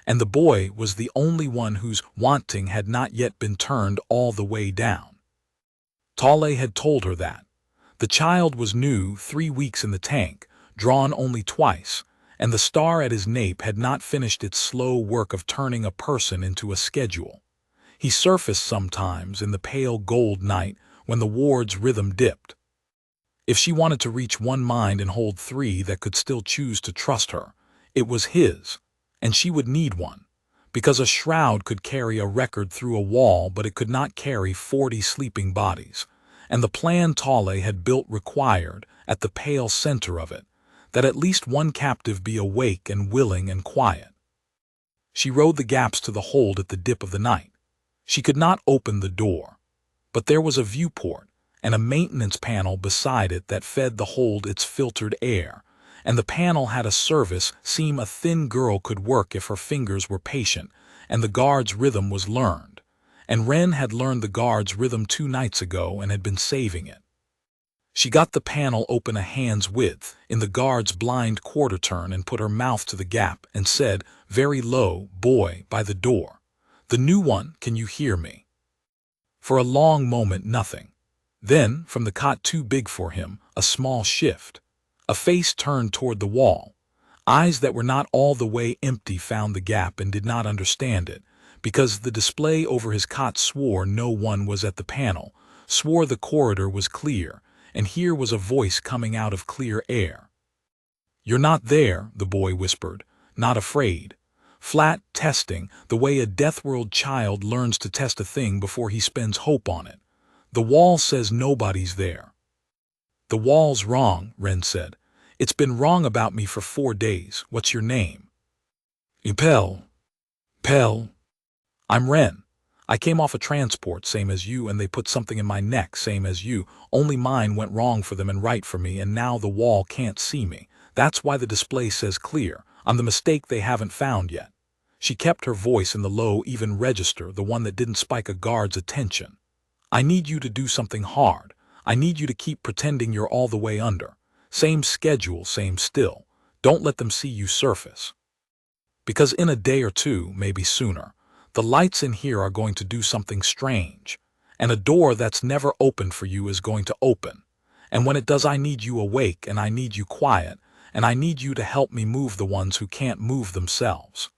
And the boy was the only one whose wanting had not yet been turned all the way down. Tolly had told her that. The child was new, 3 weeks in the tank, drawn only twice, and the star at his nape had not finished its slow work of turning a person into a schedule. He surfaced sometimes in the pale gold night when the ward's rhythm dipped. If she wanted to reach one mind and hold 3 that could still choose to trust her, it was his, and she would need one, because a shroud could carry a record through a wall, but it could not carry 40 sleeping bodies, and the plan Tolly had built required, at the pale center of it, that at least one captive be awake and willing and quiet. She rode the gaps to the hold at the dip of the night. She could not open the door, but there was a viewport and a maintenance panel beside it that fed the hold its filtered air, and the panel had a service seam a thin girl could work if her fingers were patient, and the guard's rhythm was learned. And Ren had learned the guard's rhythm 2 nights ago and had been saving it. She got the panel open a hand's width in the guard's blind quarter turn and put her mouth to the gap and said, very low, "Boy, by the door. The new one, can you hear me?" For a long moment nothing. Then, from the cot too big for him, a small shift. A face turned toward the wall. Eyes that were not all the way empty found the gap and did not understand it, because the display over his cot swore no one was at the panel, swore the corridor was clear, and here was a voice coming out of clear air. "You're not there," the boy whispered, not afraid. Flat testing, the way a deathworld child learns to test a thing before he spends hope on it. "The wall says nobody's there." "The wall's wrong," Ren said. "It's been wrong about me for 4 days. What's your name?" "Pell. I'm Ren. I came off a transport, same as you, and they put something in my neck, same as you, only mine went wrong for them and right for me, and now the wall can't see me. That's why the display says clear. I'm the mistake they haven't found yet." She kept her voice in the low, even register, the one that didn't spike a guard's attention. "I need you to do something hard. I need you to keep pretending you're all the way under. Same schedule, same still. Don't let them see you surface. Because in a day or 2, maybe sooner, the lights in here are going to do something strange, and a door that's never opened for you is going to open. And when it does, I need you awake, and I need you quiet, and I need you to help me move the ones who can't move themselves."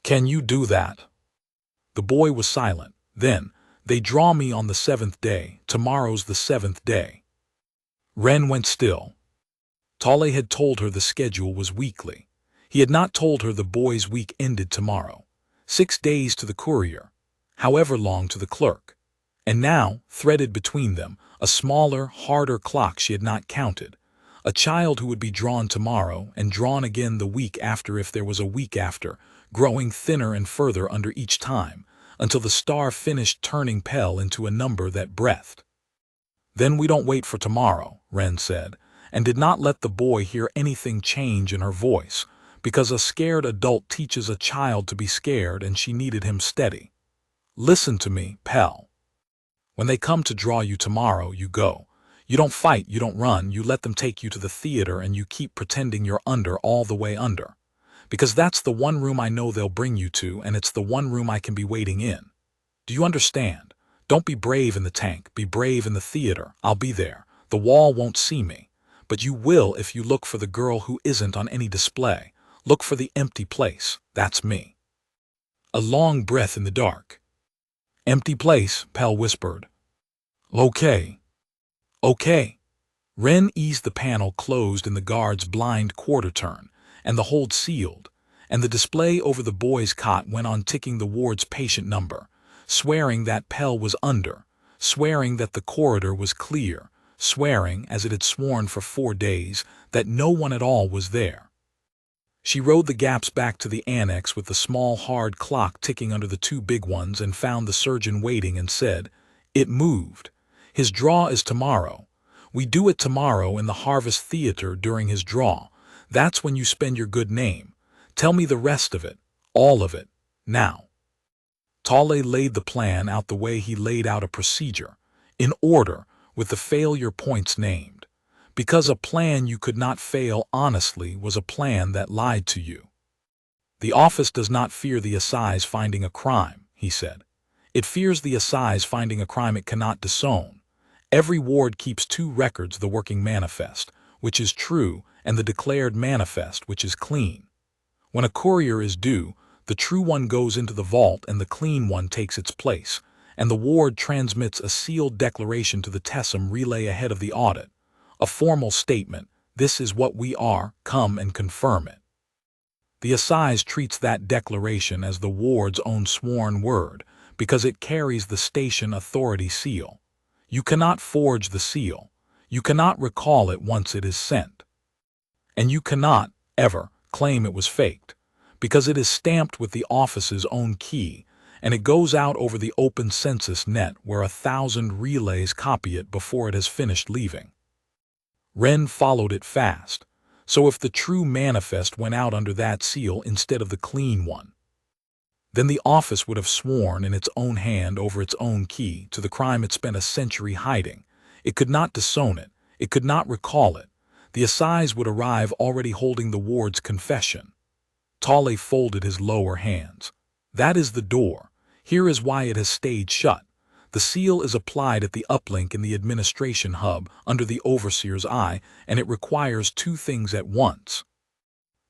Can you do that? The boy was silent. Then, they draw me on the 7th day. Tomorrow's the 7th day. Ren went still. Tale had told her the schedule was weekly. He had not told her the boy's week ended tomorrow. 6 days to the courier, however long to the clerk. And now, threaded between them, a smaller, harder clock she had not counted. A child who would be drawn tomorrow and drawn again the week after if there was a week after, growing thinner and further under each time, until the star finished turning pale into a number that breathed. Then we don't wait for tomorrow, Ren said, and did not let the boy hear anything change in her voice, because a scared adult teaches a child to be scared and she needed him steady. Listen to me, Pell. When they come to draw you tomorrow, you go. You don't fight, you don't run, you let them take you to the theater and you keep pretending you're under all the way under. Because that's the one room I know they'll bring you to, and it's the one room I can be waiting in. Do you understand? Don't be brave in the tank, be brave in the theater. I'll be there. The wall won't see me. But you will if you look for the girl who isn't on any display. Look for the empty place. That's me. A long breath in the dark. Empty place, Pell whispered. Okay. Okay. Ren eased the panel closed in the guard's blind quarter turn, and the hold sealed, and the display over the boy's cot went on ticking the ward's patient number, swearing that Pell was under, swearing that the corridor was clear, swearing, as it had sworn for 4 days, that no one at all was there. She rode the gaps back to the annex with the small hard clock ticking under the 2 big ones and found the surgeon waiting and said, "It moved. His draw is tomorrow. We do it tomorrow in the Harvest Theater during his draw. That's when you spend your good name. Tell me the rest of it, all of it, now." Tale laid the plan out the way he laid out a procedure, in order, with the failure points named. Because a plan you could not fail honestly was a plan that lied to you. The office does not fear the assize finding a crime, he said. It fears the assize finding a crime it cannot disown. Every ward keeps 2 records, the working manifest, which is true, and the declared manifest, which is clean. When a courier is due, the true one goes into the vault and the clean one takes its place, and the ward transmits a sealed declaration to the Tessum relay ahead of the audit. A formal statement, "This is what we are, come and confirm it." The assize treats that declaration as the ward's own sworn word, because it carries the station authority seal. You cannot forge the seal. You cannot recall it once it is sent. And you cannot, ever, claim it was faked, because it is stamped with the office's own key, and it goes out over the open census net where 1,000 relays copy it before it has finished leaving. Ren followed it fast, so if the true manifest went out under that seal instead of the clean one, then the office would have sworn in its own hand over its own key to the crime it spent a century hiding. It could not disown it. It could not recall it. The assize would arrive already holding the ward's confession. Tale folded his lower hands. That is the door. Here is why it has stayed shut. The seal is applied at the uplink in the administration hub under the overseer's eye, and it requires 2 things at once.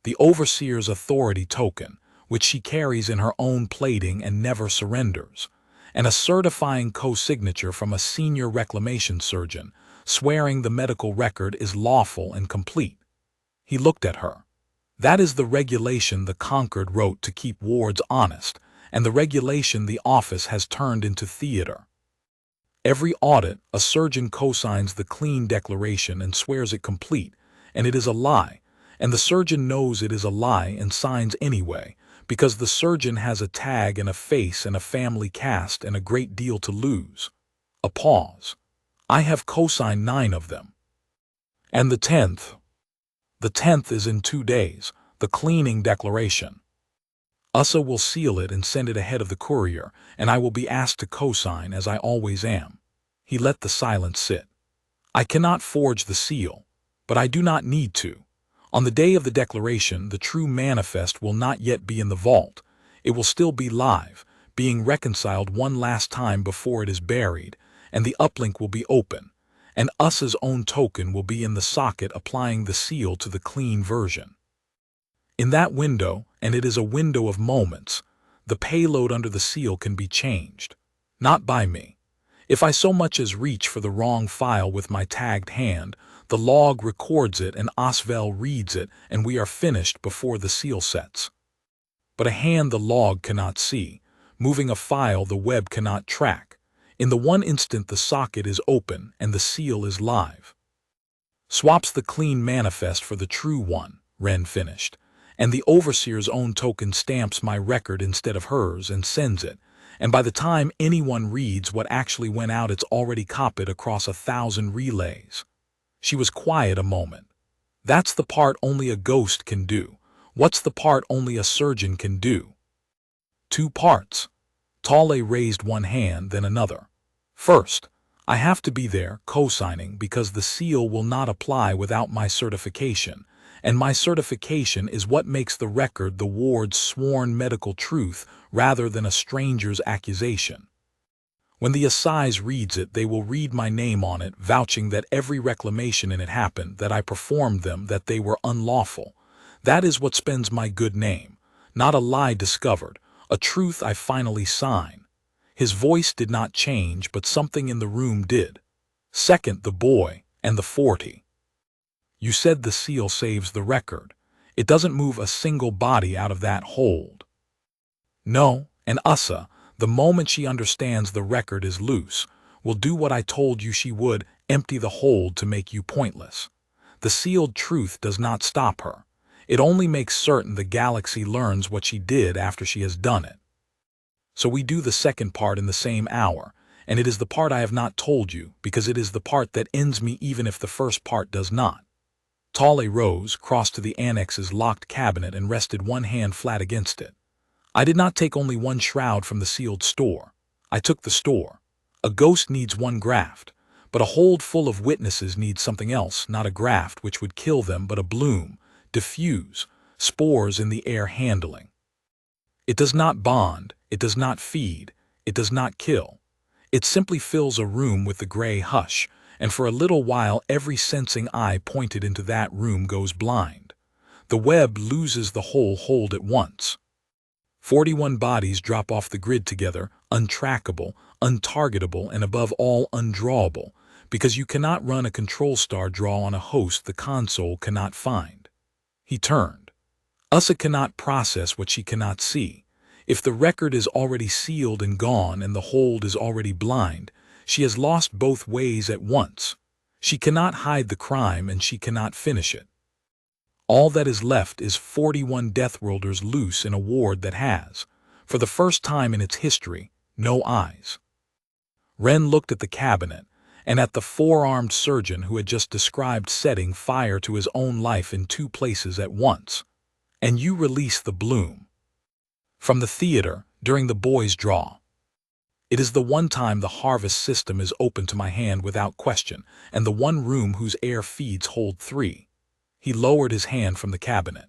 The overseer's authority token, which she carries in her own plating and never surrenders, and a certifying co-signature from a senior reclamation surgeon, swearing the medical record is lawful and complete. He looked at her. That is the regulation the Concord wrote to keep wards honest, and the regulation the office has turned into theater. Every audit, a surgeon co-signs the clean declaration and swears it complete, and it is a lie, and the surgeon knows it is a lie and signs anyway, because the surgeon has a tag and a face and a family cast and a great deal to lose. A pause. I have co-signed 9 of them. And the 10th? The 10th is in 2 days, the cleaning declaration. Ussa will seal it and send it ahead of the courier, and I will be asked to co-sign as I always am. He let the silence sit. I cannot forge the seal, but I do not need to. On the day of the declaration, the true manifest will not yet be in the vault. It will still be live, being reconciled one last time before it is buried, and the uplink will be open, and Ussa's own token will be in the socket applying the seal to the clean version. In that window, and it is a window of moments, the payload under the seal can be changed. Not by me. If I so much as reach for the wrong file with my tagged hand, the log records it and Oswell reads it, and we are finished before the seal sets. But a hand the log cannot see, moving a file the web cannot track. In the one instant the socket is open and the seal is live. Swaps the clean manifest for the true one, Wren finished, and the overseer's own token stamps my record instead of hers and sends it, and by the time anyone reads what actually went out it's already copied across 1,000 relays. She was quiet a moment. That's the part only a ghost can do. What's the part only a surgeon can do? 2 parts. Tolle raised one hand, then another. First, I have to be there, co-signing, because the seal will not apply without my certification, and my certification is what makes the record the ward's sworn medical truth rather than a stranger's accusation. When the assize reads it, they will read my name on it, vouching that every reclamation in it happened, that I performed them, that they were unlawful. That is what spends my good name, not a lie discovered, a truth I finally sign. His voice did not change, but something in the room did. Second, the boy, and the 40. You said the seal saves the record. It doesn't move a single body out of that hold. No, and Ussa, the moment she understands the record is loose, will do what I told you she would, empty the hold to make you pointless. The sealed truth does not stop her. It only makes certain the galaxy learns what she did after she has done it. So we do the second part in the same hour, and it is the part I have not told you, because it is the part that ends me even if the first part does not. Tolle rose, crossed to the annex's locked cabinet and rested one hand flat against it. I did not take only one shroud from the sealed store. I took the store. A ghost needs one graft, but a hold full of witnesses needs something else, not a graft which would kill them, but a bloom, diffuse, spores in the air handling. It does not bond, it does not feed, it does not kill. It simply fills a room with the gray hush, and for a little while every sensing eye pointed into that room goes blind. The web loses the whole hold at once. 41 bodies drop off the grid together, untrackable, untargetable, and above all undrawable, because you cannot run a control star draw on a host the console cannot find. He turned. Ussa cannot process what she cannot see. If the record is already sealed and gone and the hold is already blind, she has lost both ways at once. She cannot hide the crime and she cannot finish it. All that is left is 41 deathworlders loose in a ward that has, for the first time in its history, no eyes. Wren looked at the cabinet and at the 4-armed surgeon who had just described setting fire to his own life in 2 places at once. And you release the bloom. From the theater, during the boys' draw. It is the one time the harvest system is open to my hand without question, and the one room whose air feeds hold 3. He lowered his hand from the cabinet.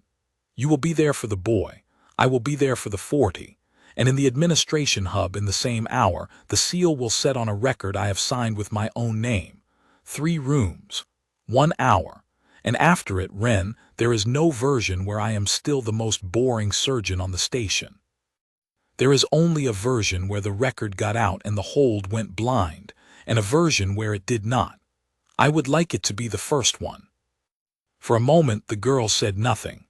You will be there for the boy. I will be there for the 40. And in the administration hub in the same hour, the seal will set on a record I have signed with my own name. 3 rooms. 1 hour. And after it, Wren, there is no version where I am still the most boring surgeon on the station. There is only a version where the record got out and the hold went blind, and a version where it did not. I would like it to be the first one. For a moment the girl said nothing.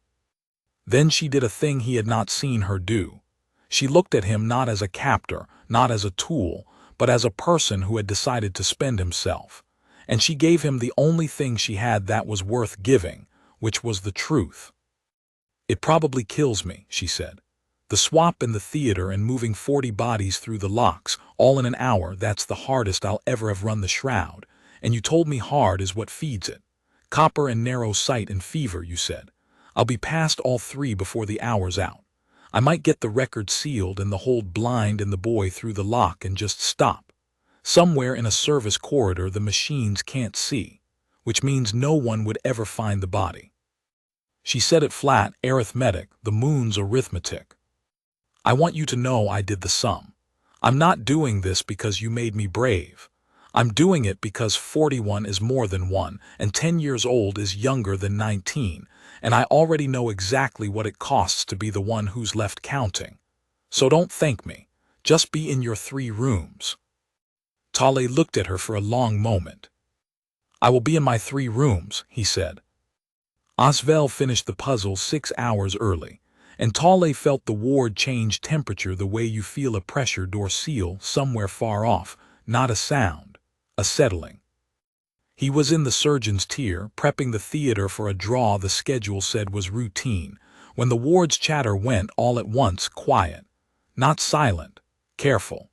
Then she did a thing he had not seen her do. She looked at him not as a captor, not as a tool, but as a person who had decided to spend himself. And she gave him the only thing she had that was worth giving, which was the truth. It probably kills me, she said. The swap in the theater and moving 40 bodies through the locks, all in an hour, that's the hardest I'll ever have run the Shroud. And you told me hard is what feeds it. Copper and narrow sight and fever, you said. I'll be past all 3 before the hour's out. I might get the record sealed and the hold blind and the boy through the lock and just stop. Somewhere in a service corridor the machines can't see, which means no one would ever find the body. She said it flat, arithmetic, the moon's arithmetic. I want you to know I did the sum. I'm not doing this because you made me brave. I'm doing it because 41 is more than 1, and 10 years old is younger than 19, and I already know exactly what it costs to be the one who's left counting. So don't thank me. Just be in your 3 rooms. Tale looked at her for a long moment. I will be in my 3 rooms, he said. Osvel finished the puzzle 6 hours early, and Tale felt the ward change temperature the way you feel a pressure door seal somewhere far off, not a sound, a settling. He was in the surgeon's tier, prepping the theater for a draw the schedule said was routine, when the ward's chatter went all at once quiet. Not silent, careful.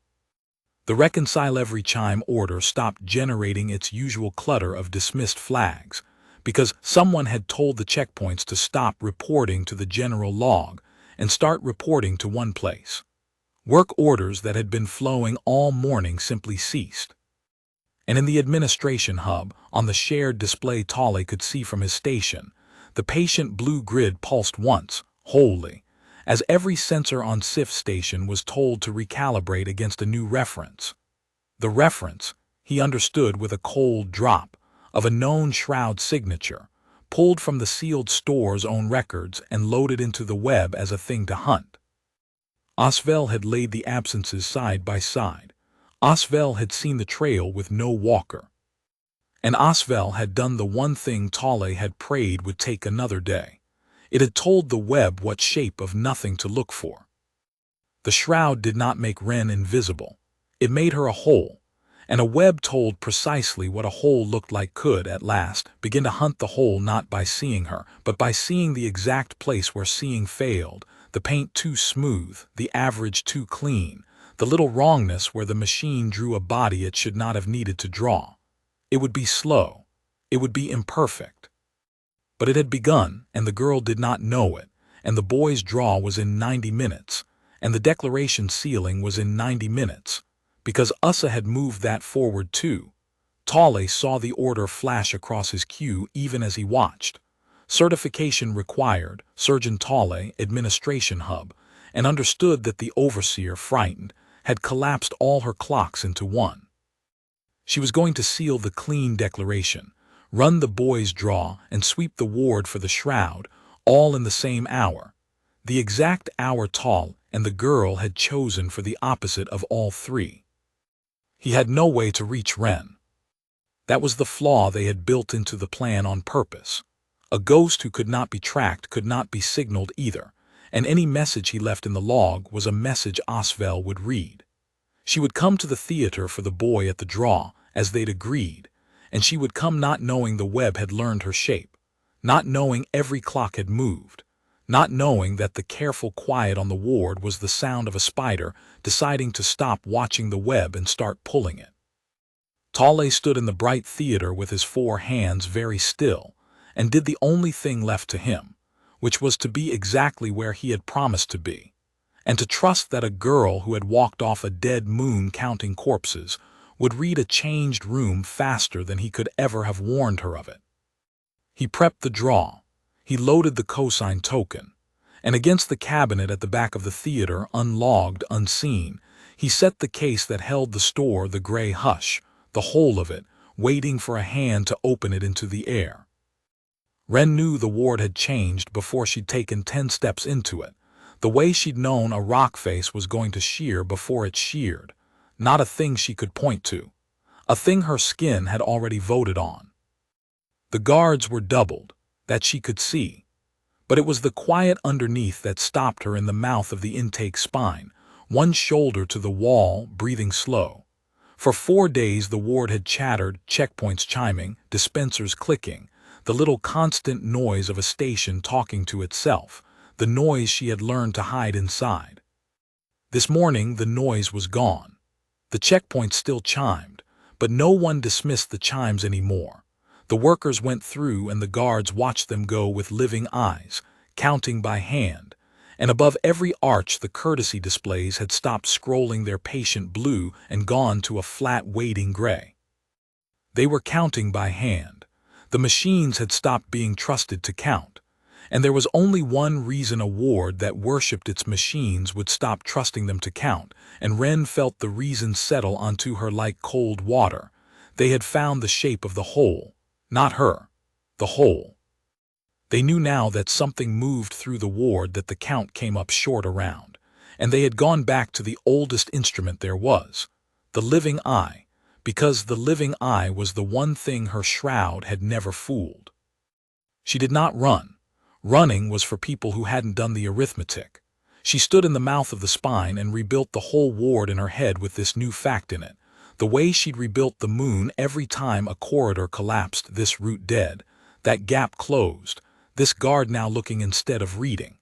The reconcile every chime order stopped generating its usual clutter of dismissed flags, because someone had told the checkpoints to stop reporting to the general log and start reporting to one place. Work orders that had been flowing all morning simply ceased. And in the administration hub, on the shared display Tale could see from his station, the patient blue grid pulsed once, wholly, as every sensor on SIF station was told to recalibrate against a new reference. The reference, he understood with a cold drop, of a known Shroud signature, pulled from the sealed store's own records and loaded into the web as a thing to hunt. Osvel had laid the absences side by side. Osvel had seen the trail with no walker. And Osvel had done the one thing Tale had prayed would take another day. It had told the web what shape of nothing to look for. The Shroud did not make Wren invisible. It made her a hole, and a web told precisely what a hole looked like could, at last, begin to hunt the hole not by seeing her, but by seeing the exact place where seeing failed, the paint too smooth, the average too clean, the little wrongness where the machine drew a body it should not have needed to draw. It would be slow. It would be imperfect. But it had begun, and the girl did not know it, and the boy's draw was in 90 minutes, and the declaration sealing was in 90 minutes, because USA had moved that forward too. Tale saw the order flash across his queue even as he watched. Certification required, Surgeon Tale, administration hub, and understood that the overseer, frightened, had collapsed all her clocks into one. She was going to seal the clean declaration, run the boy's draw, and sweep the ward for the Shroud, all in the same hour. The exact hour Tale and the girl had chosen for the opposite of all 3. He had no way to reach Wren. That was the flaw they had built into the plan on purpose. A ghost who could not be tracked could not be signaled either, and any message he left in the log was a message Osvel would read. She would come to the theater for the boy at the draw, as they'd agreed, and she would come not knowing the web had learned her shape, not knowing every clock had moved, not knowing that the careful quiet on the ward was the sound of a spider deciding to stop watching the web and start pulling it. Tale stood in the bright theater with his 4 hands very still, and did the only thing left to him, which was to be exactly where he had promised to be, and to trust that a girl who had walked off a dead moon counting corpses would read a changed room faster than he could ever have warned her of it. He prepped the draw. He loaded the cosine token, and against the cabinet at the back of the theater, unlogged, unseen, he set the case that held the store, the gray hush, the whole of it, waiting for a hand to open it into the air. Wren knew the ward had changed before she'd taken 10 steps into it, the way she'd known a rock face was going to shear before it sheared, not a thing she could point to, a thing her skin had already voted on. The guards were doubled, that she could see, but it was the quiet underneath that stopped her in the mouth of the intake spine, one shoulder to the wall, breathing slow. For 4 days the ward had chattered, checkpoints chiming, dispensers clicking, the little constant noise of a station talking to itself, the noise she had learned to hide inside. This morning the noise was gone. The checkpoints still chimed, but no one dismissed the chimes anymore. The workers went through and the guards watched them go with living eyes, counting by hand, and above every arch the courtesy displays had stopped scrolling their patient blue and gone to a flat waiting gray. They were counting by hand. The machines had stopped being trusted to count, and there was only one reason a ward that worshipped its machines would stop trusting them to count, and Wren felt the reason settle onto her like cold water. They had found the shape of the hole. Not her, the hole. They knew now that something moved through the ward that the count came up short around, and they had gone back to the oldest instrument there was, the living eye, because the living eye was the one thing her shroud had never fooled. She did not run. Running was for people who hadn't done the arithmetic. She stood in the mouth of the spine and rebuilt the whole ward in her head with this new fact in it, the way she'd rebuilt the moon every time a corridor collapsed, this route dead, that gap closed, this guard now looking instead of reading.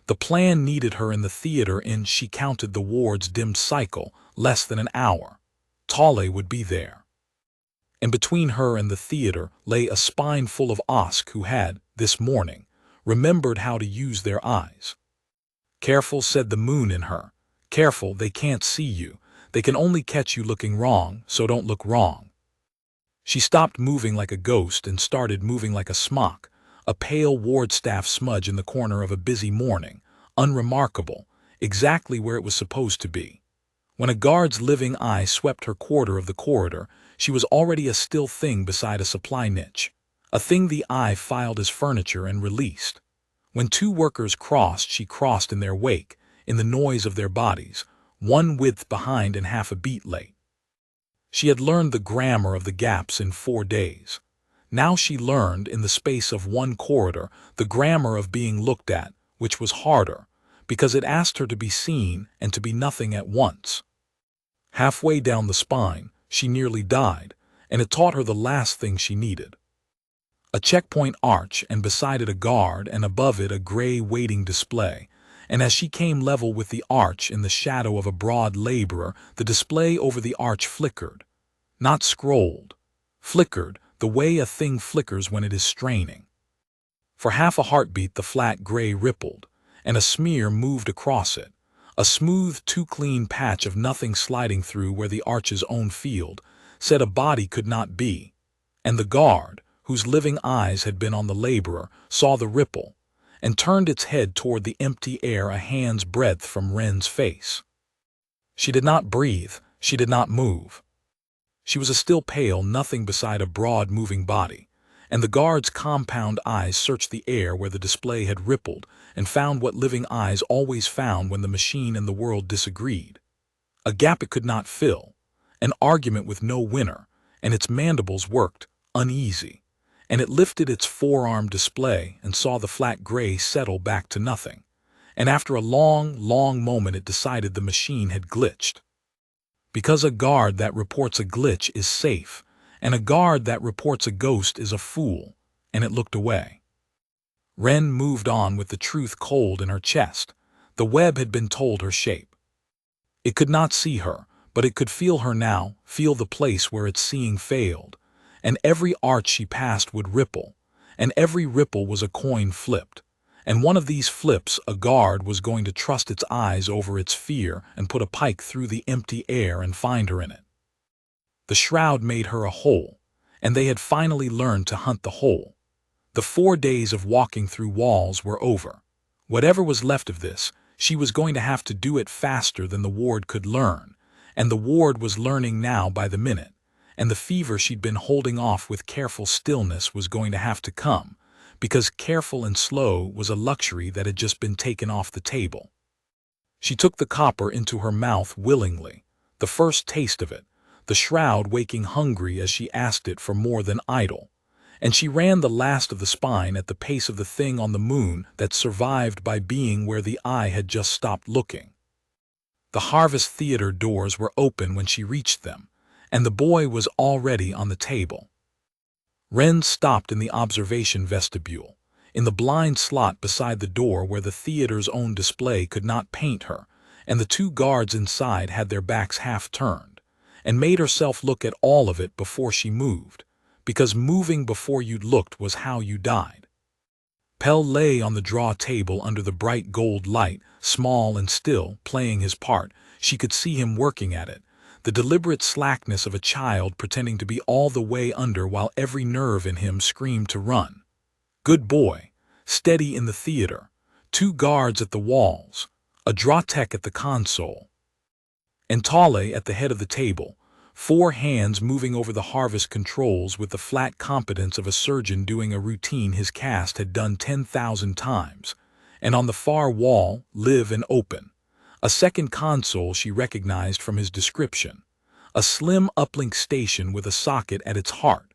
The plan needed her in the theater in, she counted the ward's dimmed cycle, less than an hour. Tale would be there. And between her and the theater lay a spine full of Osk who had, this morning, remembered how to use their eyes. Careful, said the moon in her. Careful, they can't see you. They can only catch you looking wrong, so don't look wrong. She stopped moving like a ghost and started moving like a smock, a pale ward staff smudge in the corner of a busy morning, unremarkable, exactly where it was supposed to be. When a guard's living eye swept her quarter of the corridor, she was already a still thing beside a supply niche, a thing the eye filed as furniture and released. When two workers crossed, she crossed in their wake, in the noise of their bodies, one width behind and half a beat late. She had learned the grammar of the gaps in 4 days. Now she learned, in the space of one corridor, the grammar of being looked at, which was harder, because it asked her to be seen and to be nothing at once. Halfway down the spine, she nearly died, and it taught her the last thing she needed. A checkpoint arch, and beside it a guard, and above it a gray waiting display, and as she came level with the arch in the shadow of a broad laborer, the display over the arch flickered. Not scrolled. Flickered, the way a thing flickers when it is straining. For half a heartbeat the flat gray rippled, and a smear moved across it, a smooth, too clean patch of nothing sliding through where the arch's own field said a body could not be, and the guard, whose living eyes had been on the laborer, saw the ripple, and turned its head toward the empty air a hand's breadth from Ren's face. She did not breathe, she did not move. She was a still pale nothing beside a broad moving body, and the guard's compound eyes searched the air where the display had rippled and found what living eyes always found when the machine and the world disagreed. A gap it could not fill, an argument with no winner, and its mandibles worked, uneasy. And it lifted its forearm display and saw the flat gray settle back to nothing. And after a long, long moment it decided the machine had glitched. Because a guard that reports a glitch is safe, and a guard that reports a ghost is a fool, and it looked away. Ren moved on with the truth cold in her chest. The web had been told her shape. It could not see her, but it could feel her now, feel the place where its seeing failed. And every arch she passed would ripple, and every ripple was a coin flipped, and one of these flips a guard was going to trust its eyes over its fear and put a pike through the empty air and find her in it. The shroud made her a hole, and they had finally learned to hunt the hole. The 4 days of walking through walls were over. Whatever was left of this, she was going to have to do it faster than the ward could learn, and the ward was learning now by the minute. And the fever she'd been holding off with careful stillness was going to have to come, because careful and slow was a luxury that had just been taken off the table. She took the copper into her mouth willingly, the first taste of it, the shroud waking hungry as she asked it for more than idle, and she ran the last of the spine at the pace of the thing on the moon that survived by being where the eye had just stopped looking. The Harvest Theater doors were open when she reached them, and the boy was already on the table. Ren stopped in the observation vestibule, in the blind slot beside the door where the theater's own display could not paint her, and the 2 guards inside had their backs half turned, and made herself look at all of it before she moved, because moving before you'd looked was how you died. Pell lay on the draw table under the bright gold light, small and still, playing his part. She could see him working at it, the deliberate slackness of a child pretending to be all the way under while every nerve in him screamed to run. Good boy, steady in the theater, 2 guards at the walls, a draw tech at the console. And Tale at the head of the table, 4 hands moving over the harvest controls with the flat competence of a surgeon doing a routine his cast had done 10,000 times. And on the far wall, live and open. A second console she recognized from his description. A slim uplink station with a socket at its heart.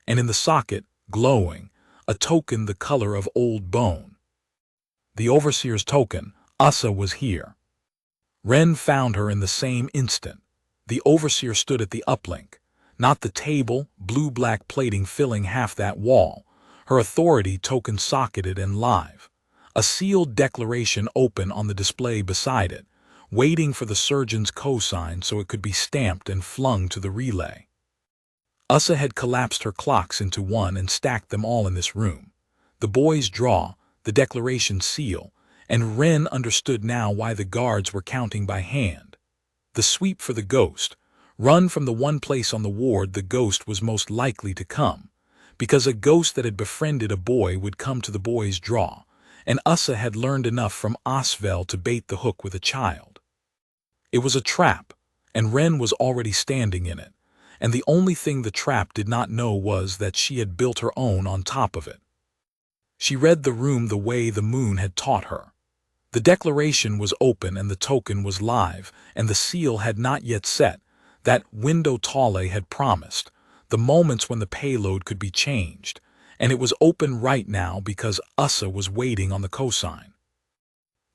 And in the socket, glowing, a token the color of old bone. The Overseer's token. Usa was here. Ren found her in the same instant. The Overseer stood at the uplink. Not the table, blue-black plating filling half that wall. Her authority token socketed and live. A sealed declaration open on the display beside it, waiting for the surgeon's cosign so it could be stamped and flung to the relay. Usa had collapsed her clocks into one and stacked them all in this room. The boy's draw, the declaration seal, and Ren understood now why the guards were counting by hand. The sweep for the ghost, run from the one place on the ward the ghost was most likely to come, because a ghost that had befriended a boy would come to the boy's draw, and Usa had learned enough from Osvel to bait the hook with a child. It was a trap, and Ren was already standing in it, and the only thing the trap did not know was that she had built her own on top of it. She read the room the way the moon had taught her. The declaration was open and the token was live, and the seal had not yet set, that window Tale had promised, the moments when the payload could be changed, and it was open right now because Usa was waiting on the cosign.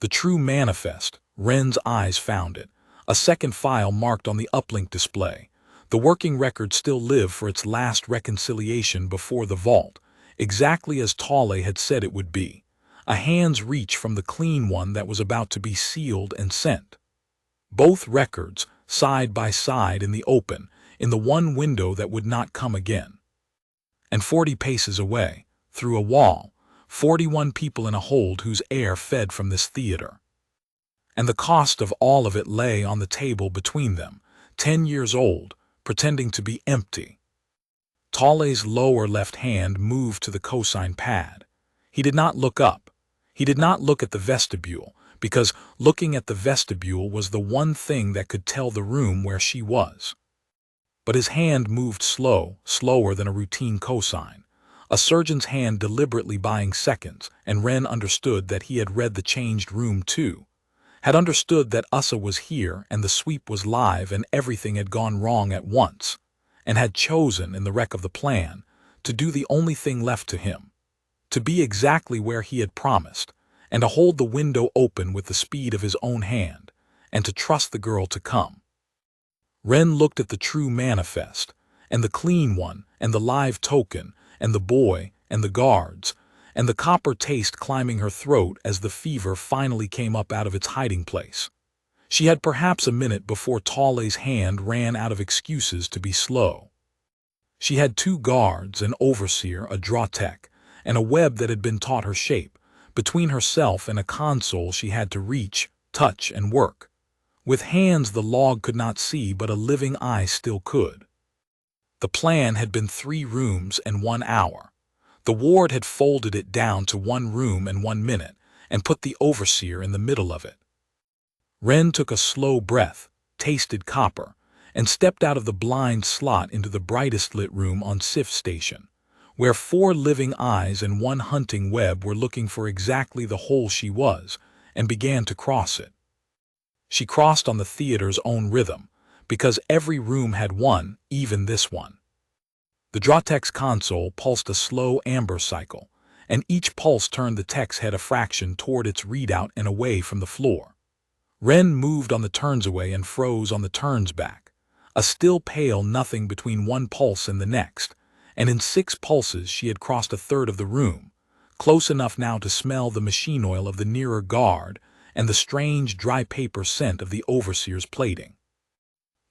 The true manifest, Ren's eyes found it, a second file marked on the uplink display. The working record still lived for its last reconciliation before the vault, exactly as Tale had said it would be. A hand's reach from the clean one that was about to be sealed and sent. Both records, side by side in the open, in the one window that would not come again. And 40 paces away, through a wall, 41 people in a hold whose air fed from this theater. And the cost of all of it lay on the table between them, 10 years old, pretending to be empty. Tale's lower left hand moved to the cosign pad. He did not look up. He did not look at the vestibule, because looking at the vestibule was the one thing that could tell the room where she was. But his hand moved slower than a routine cosign, a surgeon's hand deliberately buying seconds, and Ren understood that he had read the changed room too, had understood that Usa was here and the sweep was live and everything had gone wrong at once, and had chosen, in the wreck of the plan, to do the only thing left to him. To be exactly where he had promised, and to hold the window open with the speed of his own hand, and to trust the girl to come. Ren looked at the true manifest, and the clean one, and the live token, and the boy, and the guards, and the copper taste climbing her throat as the fever finally came up out of its hiding place. She had perhaps a minute before Tale's hand ran out of excuses to be slow. She had 2 guards, an overseer, a draw tech, and a web that had been taught her shape, between herself and a console she had to reach, touch, and work. With hands the log could not see, but a living eye still could. The plan had been 3 rooms and 1 hour. The ward had folded it down to 1 room and 1 minute, and put the overseer in the middle of it. Ren took a slow breath, tasted copper, and stepped out of the blind slot into the brightest lit room on SIF station, where 4 living eyes and 1 hunting web were looking for exactly the hole she was, and began to cross it. She crossed on the theater's own rhythm, because every room had one, even this one. The Drawtex console pulsed a slow amber cycle, and each pulse turned the tech's head a fraction toward its readout and away from the floor. Ren moved on the turns away and froze on the turns back, a still pale nothing between one pulse and the next, and in 6 pulses she had crossed a third of the room, close enough now to smell the machine oil of the nearer guard and the strange dry paper scent of the overseer's plating.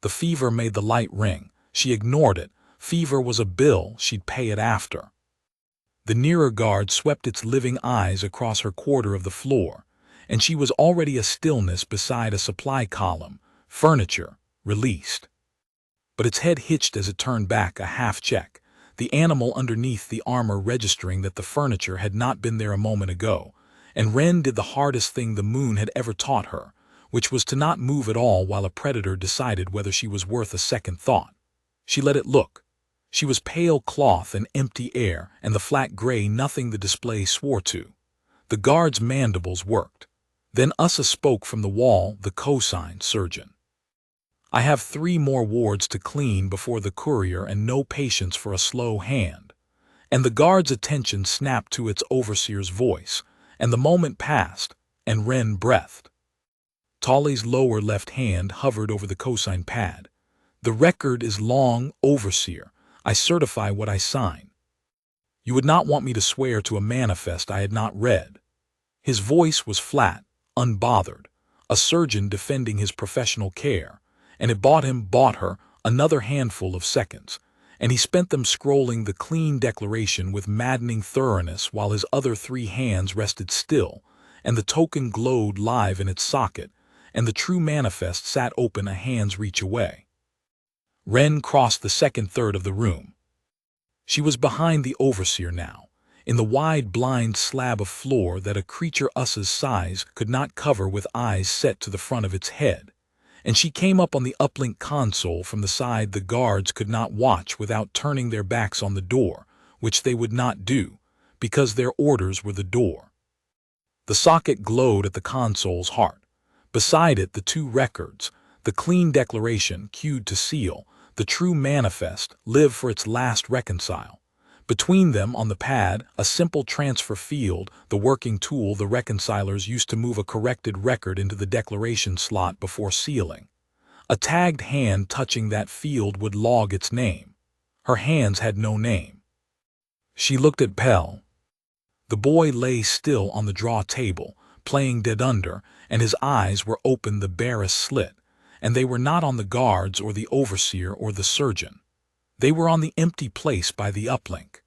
The fever made the light ring. She ignored it. Fever was a bill, she'd pay it after. The nearer guard swept its living eyes across her quarter of the floor, and she was already a stillness beside a supply column, furniture, released. But its head hitched as it turned back a half check, the animal underneath the armor registering that the furniture had not been there a moment ago, and Ren did the hardest thing the moon had ever taught her, which was to not move at all while a predator decided whether she was worth a second thought. She let it look. She was pale cloth and empty air, and the flat gray nothing the display swore to. The guard's mandibles worked. Then Ussa spoke from the wall, the cosine surgeon. I have 3 more wards to clean before the courier and no patience for a slow hand. And the guard's attention snapped to its overseer's voice, and the moment passed, and Ren breathed. Tolly's lower left hand hovered over the cosine pad. The record is long, overseer. I certify what I sign. You would not want me to swear to a manifest I had not read. His voice was flat, unbothered, a surgeon defending his professional care, and it bought her another handful of seconds, and he spent them scrolling the clean declaration with maddening thoroughness while his other 3 hands rested still, and the token glowed live in its socket, and the true manifest sat open a hand's reach away. Ren crossed the second third of the room. She was behind the overseer now, in the wide blind slab of floor that a creature Ussa's size could not cover with eyes set to the front of its head, and she came up on the uplink console from the side the guards could not watch without turning their backs on the door, which they would not do, because their orders were the door. The socket glowed at the console's heart. Beside it the 2 records, the clean declaration cued to seal, the true manifest, live for its last reconcile. Between them on the pad, a simple transfer field, the working tool the reconcilers used to move a corrected record into the declaration slot before sealing. A tagged hand touching that field would log its name. Her hands had no name. She looked at Pell. The boy lay still on the draw table, playing dead under, and his eyes were open the barest slit, and they were not on the guards or the overseer or the surgeon. They were on the empty place by the uplink.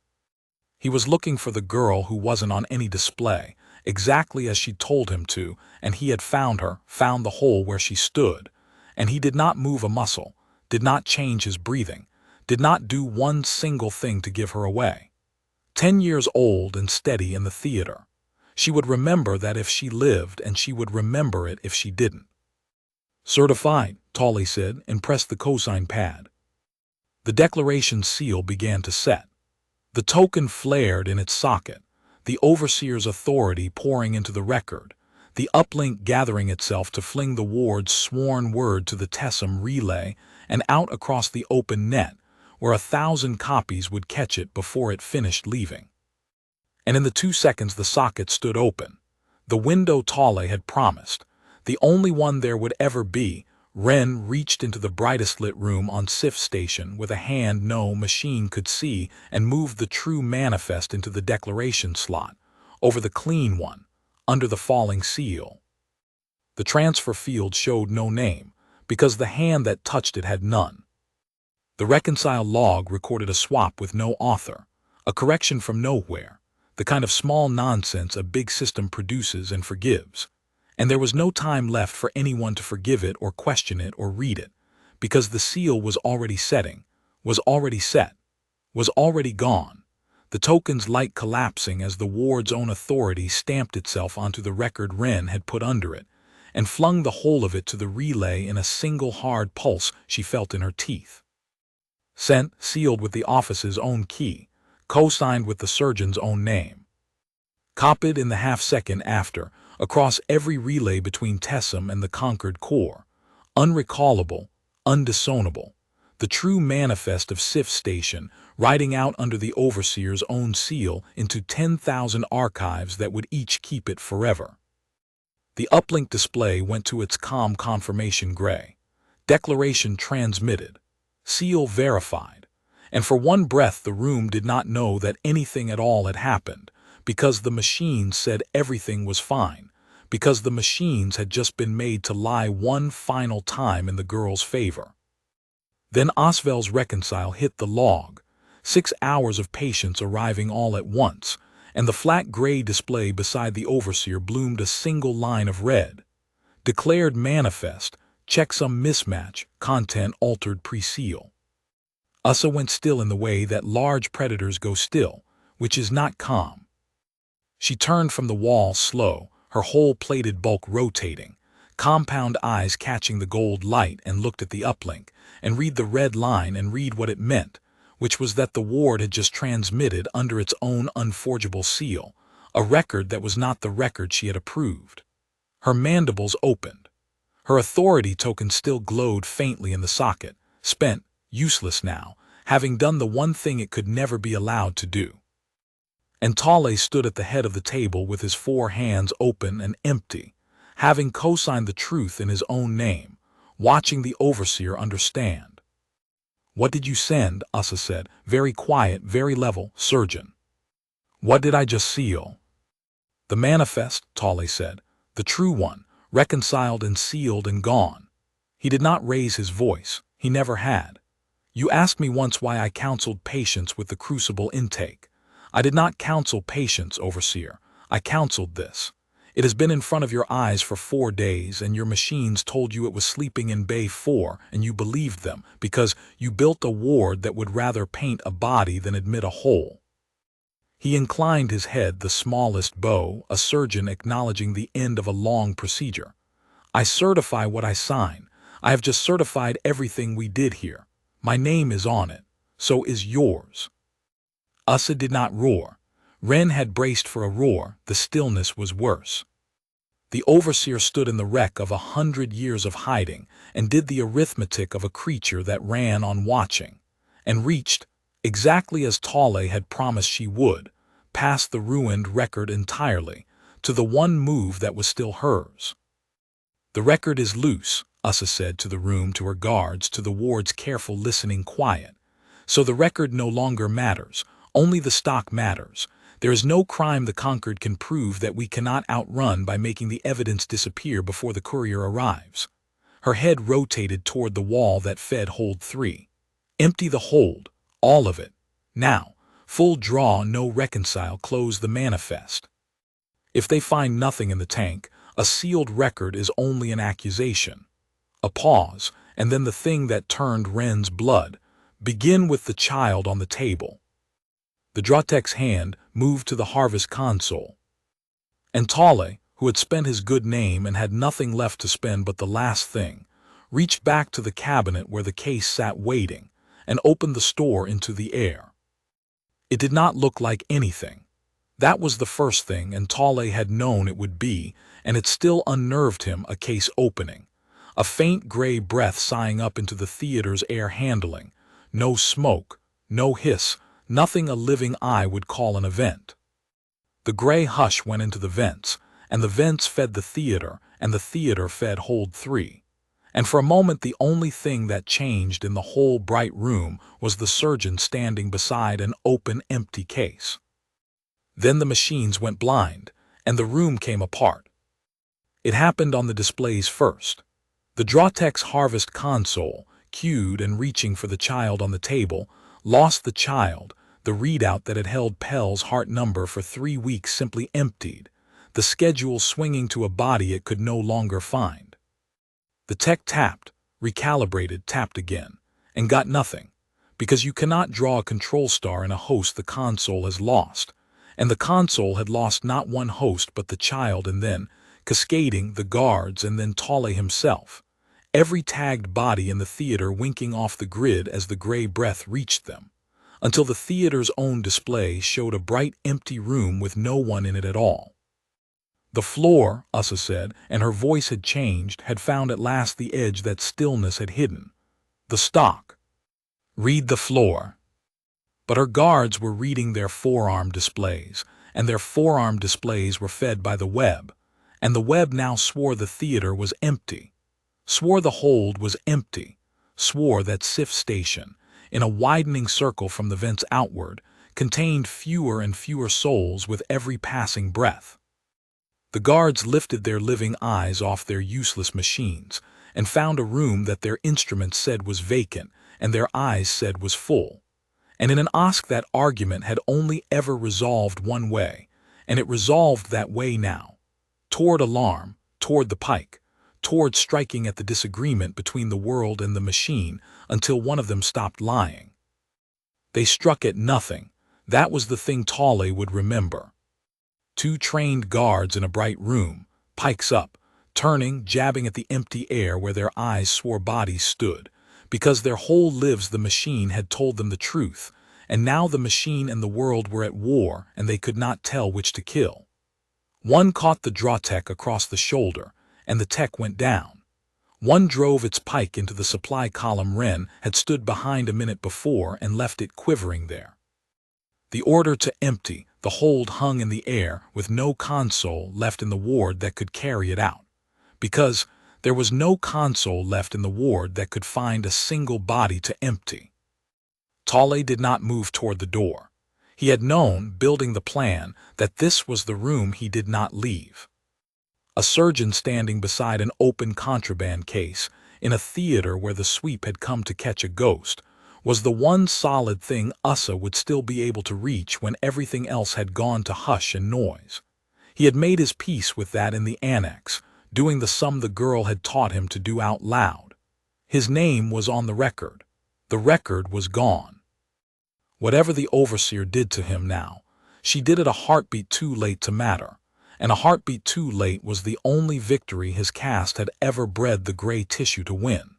He was looking for the girl who wasn't on any display, exactly as she'd told him to, and he had found her, found the hole where she stood, and he did not move a muscle, did not change his breathing, did not do one single thing to give her away. 10 years old and steady in the theater. She would remember that if she lived, and she would remember it if she didn't. Certified, Tolly said, and pressed the cosine pad. The declaration seal began to set. The token flared in its socket, the overseer's authority pouring into the record, the uplink gathering itself to fling the ward's sworn word to the Tessum relay and out across the open net, where 1,000 copies would catch it before it finished leaving. And in the 2 seconds the socket stood open. The window Tolle had promised, the only one there would ever be. Ren reached into the brightest lit room on SIF station with a hand no machine could see and moved the true manifest into the declaration slot, over the clean one, under the falling seal. The transfer field showed no name, because the hand that touched it had none. The reconcile log recorded a swap with no author, a correction from nowhere, the kind of small nonsense a big system produces and forgives. And there was no time left for anyone to forgive it or question it or read it, because the seal was already setting, was already set, was already gone, the token's light collapsing as the ward's own authority stamped itself onto the record Ren had put under it, and flung the whole of it to the relay in a single hard pulse she felt in her teeth. Sent, sealed with the office's own key, co-signed with the surgeon's own name. Copied in the half-second after, across every relay between Tessum and the conquered core, unrecallable, undiscernible, the true manifest of SIF station, riding out under the overseer's own seal into 10,000 archives that would each keep it forever. The uplink display went to its calm confirmation gray. Declaration transmitted. Seal verified. And for one breath the room did not know that anything at all had happened, because the machines said everything was fine, because the machines had just been made to lie one final time in the girl's favor. Then Oswell's reconcile hit the log, 6 hours of patience arriving all at once, and the flat gray display beside the overseer bloomed a single line of red. Declared manifest, checksum mismatch, content altered pre-seal. Ussa went still in the way that large predators go still, which is not calm. She turned from the wall slow, her whole plated bulk rotating, compound eyes catching the gold light, and looked at the uplink, and read the red line and read what it meant, which was that the ward had just transmitted under its own unforgeable seal, a record that was not the record she had approved. Her mandibles opened. Her authority token still glowed faintly in the socket, spent, useless now, having done the one thing it could never be allowed to do. And Tale stood at the head of the table with his 4 hands open and empty, having co-signed the truth in his own name, watching the overseer understand. "What did you send?" Asa said, very quiet, very level. "Surgeon." "What did I just seal?" "The manifest," Tale said, "the true one, reconciled and sealed and gone." He did not raise his voice. He never had. "You asked me once why I counseled patience with the crucible intake. I did not counsel patience, overseer. I counseled this. It has been in front of your eyes for 4 days, and your machines told you it was sleeping in Bay 4, and you believed them, because you built a ward that would rather paint a body than admit a hole." He inclined his head the smallest bow, a surgeon acknowledging the end of a long procedure. "I certify what I sign. I have just certified everything we did here. My name is on it. So is yours." Asa did not roar. Ren had braced for a roar. The stillness was worse. The overseer stood in the wreck of 100 years of hiding and did the arithmetic of a creature that ran on watching, and reached, exactly as Tale had promised she would, past the ruined record entirely, to the one move that was still hers. "The record is loose," Asa said to the room, to her guards, to the ward's careful listening quiet. "So the record no longer matters. Only the stock matters. There is no crime the conquered can prove that we cannot outrun by making the evidence disappear before the courier arrives." Her head rotated toward the wall that fed hold 3. "Empty the hold, all of it. Now, full draw, no reconcile, close the manifest. If they find nothing in the tank, a sealed record is only an accusation." A pause, and then the thing that turned Ren's blood. "Begin with the child on the table." The Dratek's hand moved to the harvest console. And Tale, who had spent his good name and had nothing left to spend but the last thing, reached back to the cabinet where the case sat waiting, and opened the store into the air. It did not look like anything. That was the first thing, and Tale had known it would be, and it still unnerved him, a case opening. A faint gray breath sighing up into the theater's air handling. No smoke, no hiss, nothing a living eye would call an event. The gray hush went into the vents, and the vents fed the theater, and the theater fed hold 3. And for a moment the only thing that changed in the whole bright room was the surgeon standing beside an open, empty case. Then the machines went blind, and the room came apart. It happened on the displays first. The Dratek's harvest console, cued and reaching for the child on the table, lost the child. The readout that had held Pell's heart number for 3 weeks simply emptied, the schedule swinging to a body it could no longer find. The tech tapped, recalibrated, tapped again, and got nothing, because you cannot draw a control star in a host the console has lost, and the console had lost not one host but the child, and then, cascading, the guards, and then Tale himself, every tagged body in the theater winking off the grid as the gray breath reached them, until the theater's own display showed a bright, empty room with no one in it at all. "The floor," Asa said, and her voice had changed, had found at last the edge that stillness had hidden. "The stock. Read the floor." But her guards were reading their forearm displays, and their forearm displays were fed by the web, and the web now swore the theater was empty, swore the hold was empty, swore that SIF station, in a widening circle from the vents outward, contained fewer and fewer souls with every passing breath. The guards lifted their living eyes off their useless machines and found a room that their instruments said was vacant and their eyes said was full. And in an ask that argument had only ever resolved one way, and it resolved that way now, toward alarm, toward the pike, toward striking at the disagreement between the world and the machine until one of them stopped lying. They struck at nothing. That was the thing Tale would remember. 2 trained guards in a bright room, pikes up, turning, jabbing at the empty air where their eyes swore bodies stood, because their whole lives the machine had told them the truth, and now the machine and the world were at war and they could not tell which to kill. One caught the draw tech across the shoulder, and the tech went down. One drove its pike into the supply column Ren had stood behind a minute before and left it quivering there. The order to empty the hold hung in the air with no console left in the ward that could carry it out, because there was no console left in the ward that could find a single body to empty. Tolle did not move toward the door. He had known, building the plan, that this was the room he did not leave. A surgeon standing beside an open contraband case, in a theater where the sweep had come to catch a ghost, was the one solid thing Ussa would still be able to reach when everything else had gone to hush and noise. He had made his peace with that in the annex, doing the sum the girl had taught him to do out loud. His name was on the record. The record was gone. Whatever the overseer did to him now, she did it a heartbeat too late to matter, and a heartbeat too late was the only victory his caste had ever bred the gray tissue to win.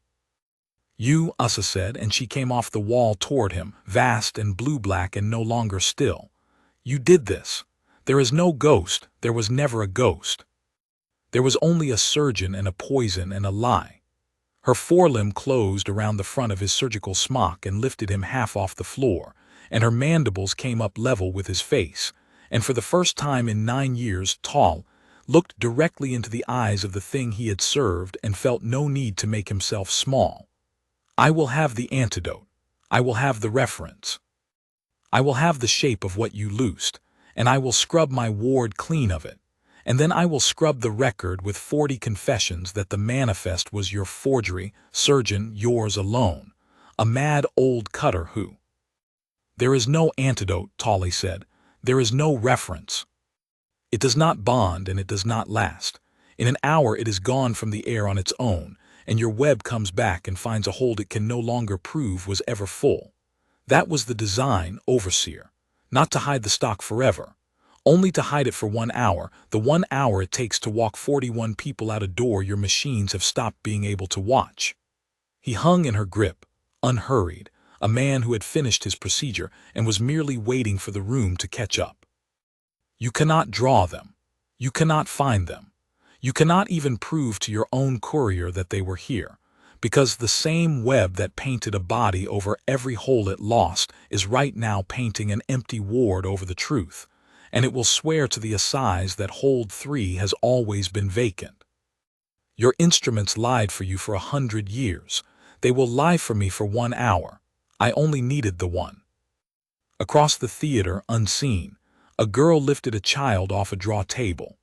"You," Ussa said, and she came off the wall toward him, vast and blue-black and no longer still. "You did this. There is no ghost, there was never a ghost. There was only a surgeon and a poison and a lie." Her forelimb closed around the front of his surgical smock and lifted him half off the floor, and her mandibles came up level with his face, and for the first time in 9 years Tolle looked directly into the eyes of the thing he had served and felt no need to make himself small. "I will have the antidote. I will have the reference. I will have the shape of what you loosed, and I will scrub my ward clean of it, and then I will scrub the record with 40 confessions that the manifest was your forgery, surgeon, yours alone, a mad old cutter who—" "There is no antidote," Tolle said. "There is no reference. It does not bond and it does not last. In an hour it is gone from the air on its own, and your web comes back and finds a hold it can no longer prove was ever full. That was the design, overseer. Not to hide the stock forever. Only to hide it for 1 hour, the 1 hour it takes to walk 41 people out a door your machines have stopped being able to watch." He hung in her grip, unhurried, a man who had finished his procedure and was merely waiting for the room to catch up. "You cannot draw them. You cannot find them. You cannot even prove to your own courier that they were here, because the same web that painted a body over every hole it lost is right now painting an empty ward over the truth, and it will swear to the assize that hold 3 has always been vacant. Your instruments lied for you for 100 years. They will lie for me for 1 hour. I only needed the one." Across the theater, unseen, a girl lifted a child off a draw table.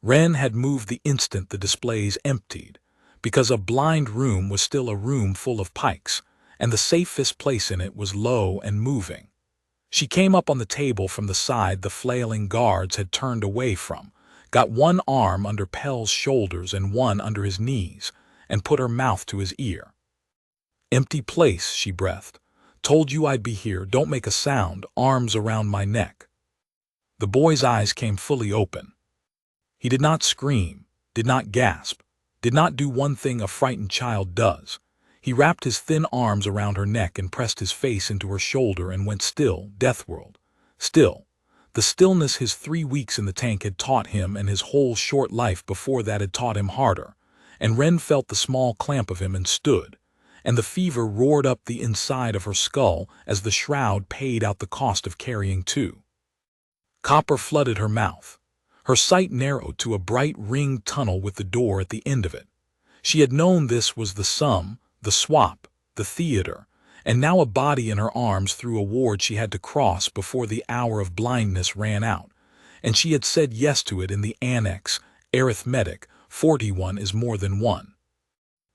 Ren had moved the instant the displays emptied, because a blind room was still a room full of pikes, and the safest place in it was low and moving. She came up on the table from the side the flailing guards had turned away from, got one arm under Pell's shoulders and one under his knees, and put her mouth to his ear. "Empty place," she breathed. "Told you I'd be here, don't make a sound, arms around my neck." The boy's eyes came fully open. He did not scream, did not gasp, did not do one thing a frightened child does. He wrapped his thin arms around her neck and pressed his face into her shoulder and went still, deathworld. Still. The stillness his 3 weeks in the tank had taught him and his whole short life before that had taught him harder, and Ren felt the small clamp of him and stood, and the fever roared up the inside of her skull as the shroud paid out the cost of carrying 2. Copper flooded her mouth. Her sight narrowed to a bright ringed tunnel with the door at the end of it. She had known this was the sum, the swap, the theater, and now a body in her arms through a ward she had to cross before the hour of blindness ran out, and she had said yes to it in the annex, arithmetic, 41 is more than 1.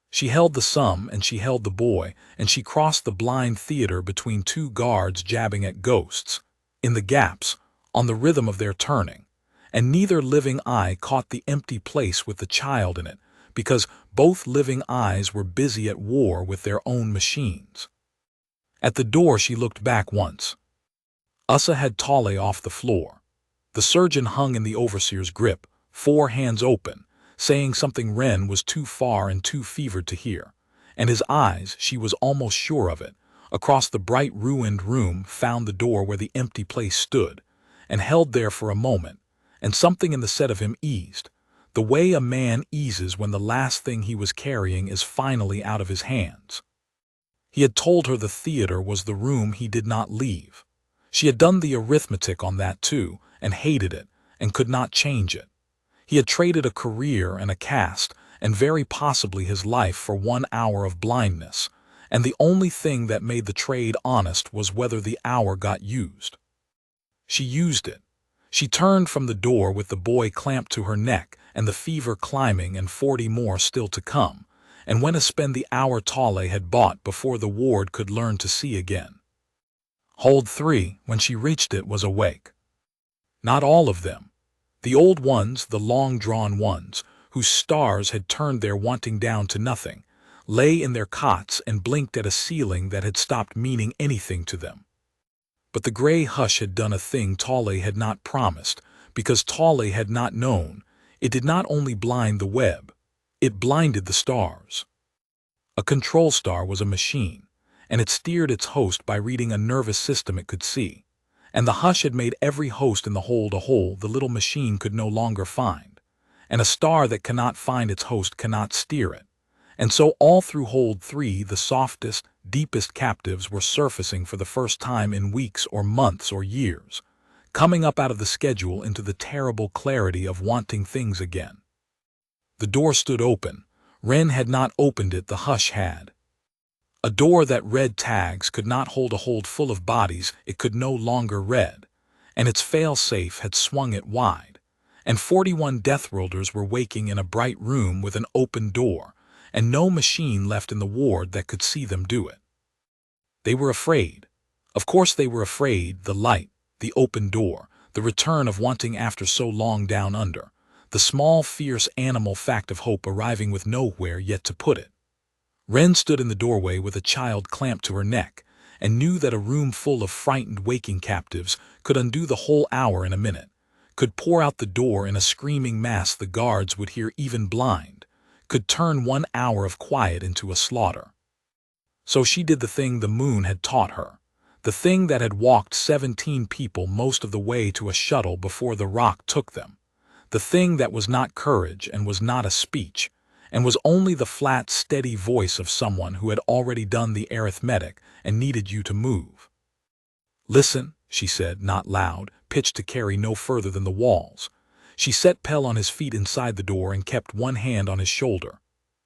She held the sum and she held the boy, and she crossed the blind theater between 2 guards jabbing at ghosts, in the gaps, on the rhythm of their turning, and neither living eye caught the empty place with the child in it, because both living eyes were busy at war with their own machines. At the door she looked back once. Ussa had Tolle off the floor. The surgeon hung in the overseer's grip, 4 hands open, saying something Ren was too far and too fevered to hear. And his eyes, she was almost sure of it, across the bright ruined room found the door where the empty place stood, and held there for a moment, and something in the set of him eased, the way a man eases when the last thing he was carrying is finally out of his hands. He had told her the theater was the room he did not leave. She had done the arithmetic on that too, and hated it, and could not change it. He had traded a career and a caste, and very possibly his life for 1 hour of blindness, and the only thing that made the trade honest was whether the hour got used. She used it. She turned from the door with the boy clamped to her neck and the fever climbing and 40 more still to come, and went to spend the hour Tale had bought before the ward could learn to see again. Hold 3, when she reached it, was awake. Not all of them. The old ones, the long-drawn ones, whose stars had turned their wanting down to nothing, lay in their cots and blinked at a ceiling that had stopped meaning anything to them. But the gray hush had done a thing Tale had not promised, because Tale had not known. It did not only blind the web, it blinded the stars. A control star was a machine, and it steered its host by reading a nervous system it could see. And the hush had made every host in the hold a hole the little machine could no longer find. And a star that cannot find its host cannot steer it. And so all through hold 3 the softest, deepest captives were surfacing for the first time in weeks or months or years, coming up out of the schedule into the terrible clarity of wanting things again. The door stood open. Ren had not opened it, the hush had. A door that read tags could not hold a hold full of bodies it could no longer read, and its fail-safe had swung it wide, and 41 deathworlders were waking in a bright room with an open door, and no machine left in the ward that could see them do it. They were afraid. Of course they were afraid, the light, the open door, the return of wanting after so long down under, the small fierce animal fact of hope arriving with nowhere yet to put it. Ren stood in the doorway with a child clamped to her neck, and knew that a room full of frightened waking captives could undo the whole hour in a minute, could pour out the door in a screaming mass the guards would hear even blind, could turn 1 hour of quiet into a slaughter. So she did the thing the moon had taught her, the thing that had walked 17 people most of the way to a shuttle before the rock took them, the thing that was not courage and was not a speech, and was only the flat, steady voice of someone who had already done the arithmetic and needed you to move. "Listen," she said, not loud, pitched to carry no further than the walls. She set Pell on his feet inside the door and kept one hand on his shoulder.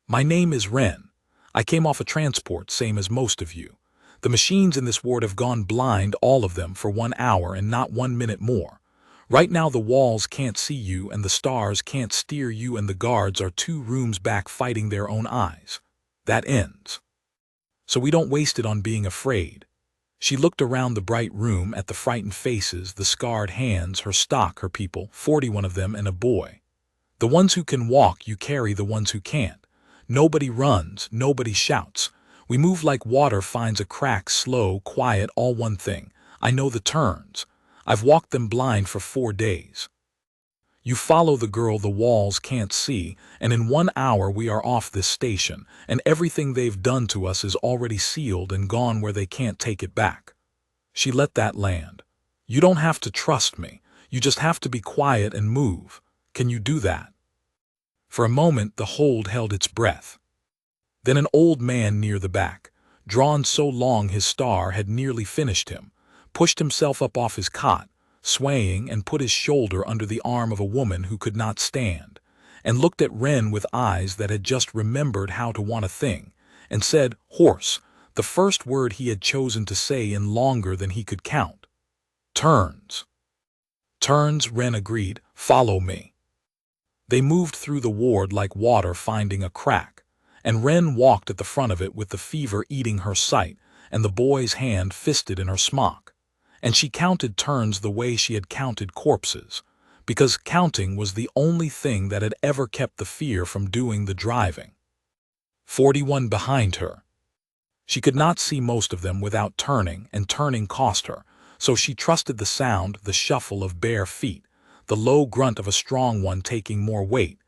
"My name is Ren. I came off a transport, same as most of you. The machines in this ward have gone blind, all of them, for 1 hour and not 1 minute more. Right now the walls can't see you and the stars can't steer you and the guards are 2 rooms back fighting their own eyes. That ends. So we don't waste it on being afraid." She looked around the bright room at the frightened faces, the scarred hands, her stock, her people, 41 of them and a boy. "The ones who can walk you carry, the ones who can't. Nobody runs, nobody shouts. We move like water finds a crack, slow, quiet, all one thing. I know the turns. I've walked them blind for 4 days. You follow the girl the walls can't see, and in 1 hour we are off this station, and everything they've done to us is already sealed and gone where they can't take it back." She let that land. "You don't have to trust me. You just have to be quiet and move. Can you do that?" For a moment the hold held its breath. Then an old man near the back, drawn so long his star had nearly finished him, pushed himself up off his cot, swaying, and put his shoulder under the arm of a woman who could not stand, and looked at Ren with eyes that had just remembered how to want a thing, and said, hoarse, the first word he had chosen to say in longer than he could count. "Turns." "Turns," Ren agreed. "Follow me." They moved through the ward like water finding a crack, and Ren walked at the front of it with the fever eating her sight and the boy's hand fisted in her smock. And she counted turns the way she had counted corpses, because counting was the only thing that had ever kept the fear from doing the driving. 41 behind her. She could not see most of them without turning, and turning cost her, so she trusted the sound, the shuffle of bare feet, the low grunt of a strong one taking more weight,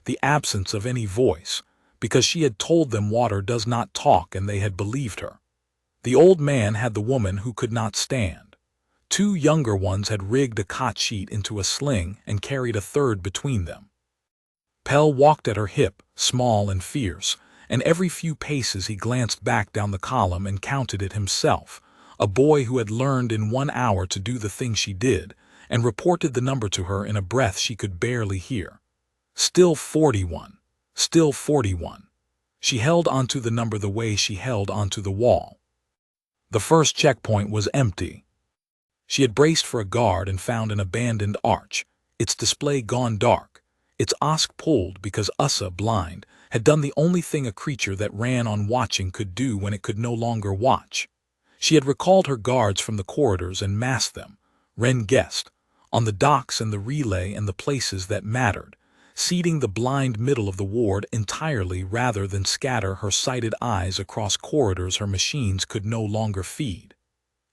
the absence of any voice, because she had told them water does not talk and they had believed her. The old man had the woman who could not stand. Two younger ones had rigged a cot sheet into a sling and carried a third between them. Pell walked at her hip, small and fierce, and every few paces he glanced back down the column and counted it himself, a boy who had learned in 1 hour to do the thing she did, and reported the number to her in a breath she could barely hear. Still 41. Still 41. She held onto the number the way she held onto the wall. The first checkpoint was empty. She had braced for a guard and found an abandoned arch, its display gone dark, its OSC pulled because Ussa, blind, had done the only thing a creature that ran on watching could do when it could no longer watch. She had recalled her guards from the corridors and massed them, Wren guessed, on the docks and the relay and the places that mattered, seating the blind middle of the ward entirely rather than scatter her sighted eyes across corridors her machines could no longer feed.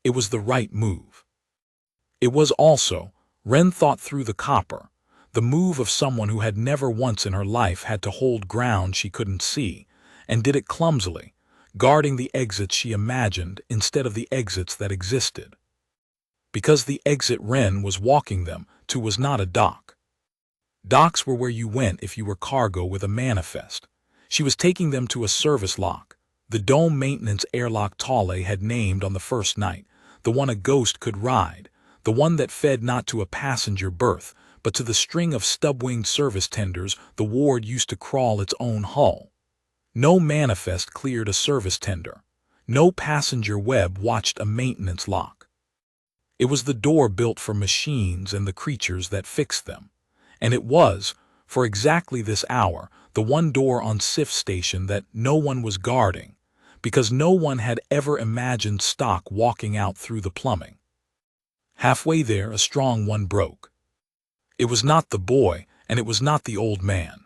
It was the right move. It was also, Wren thought through the copper, the move of someone who had never once in her life had to hold ground she couldn't see, and did it clumsily, guarding the exits she imagined instead of the exits that existed. Because the exit Wren was walking them to was not a dock. Docks were where you went if you were cargo with a manifest. She was taking them to a service lock, the dome maintenance airlock Tolle had named on the first night, the one a ghost could ride, the one that fed not to a passenger berth, but to the string of stub-winged service tenders the ward used to crawl its own hull. No manifest cleared a service tender. No passenger web watched a maintenance lock. It was the door built for machines and the creatures that fixed them. And it was, for exactly this hour, the one door on SIF station that no one was guarding, because no one had ever imagined stock walking out through the plumbing. Halfway there, a strong one broke. It was not the boy, and it was not the old man.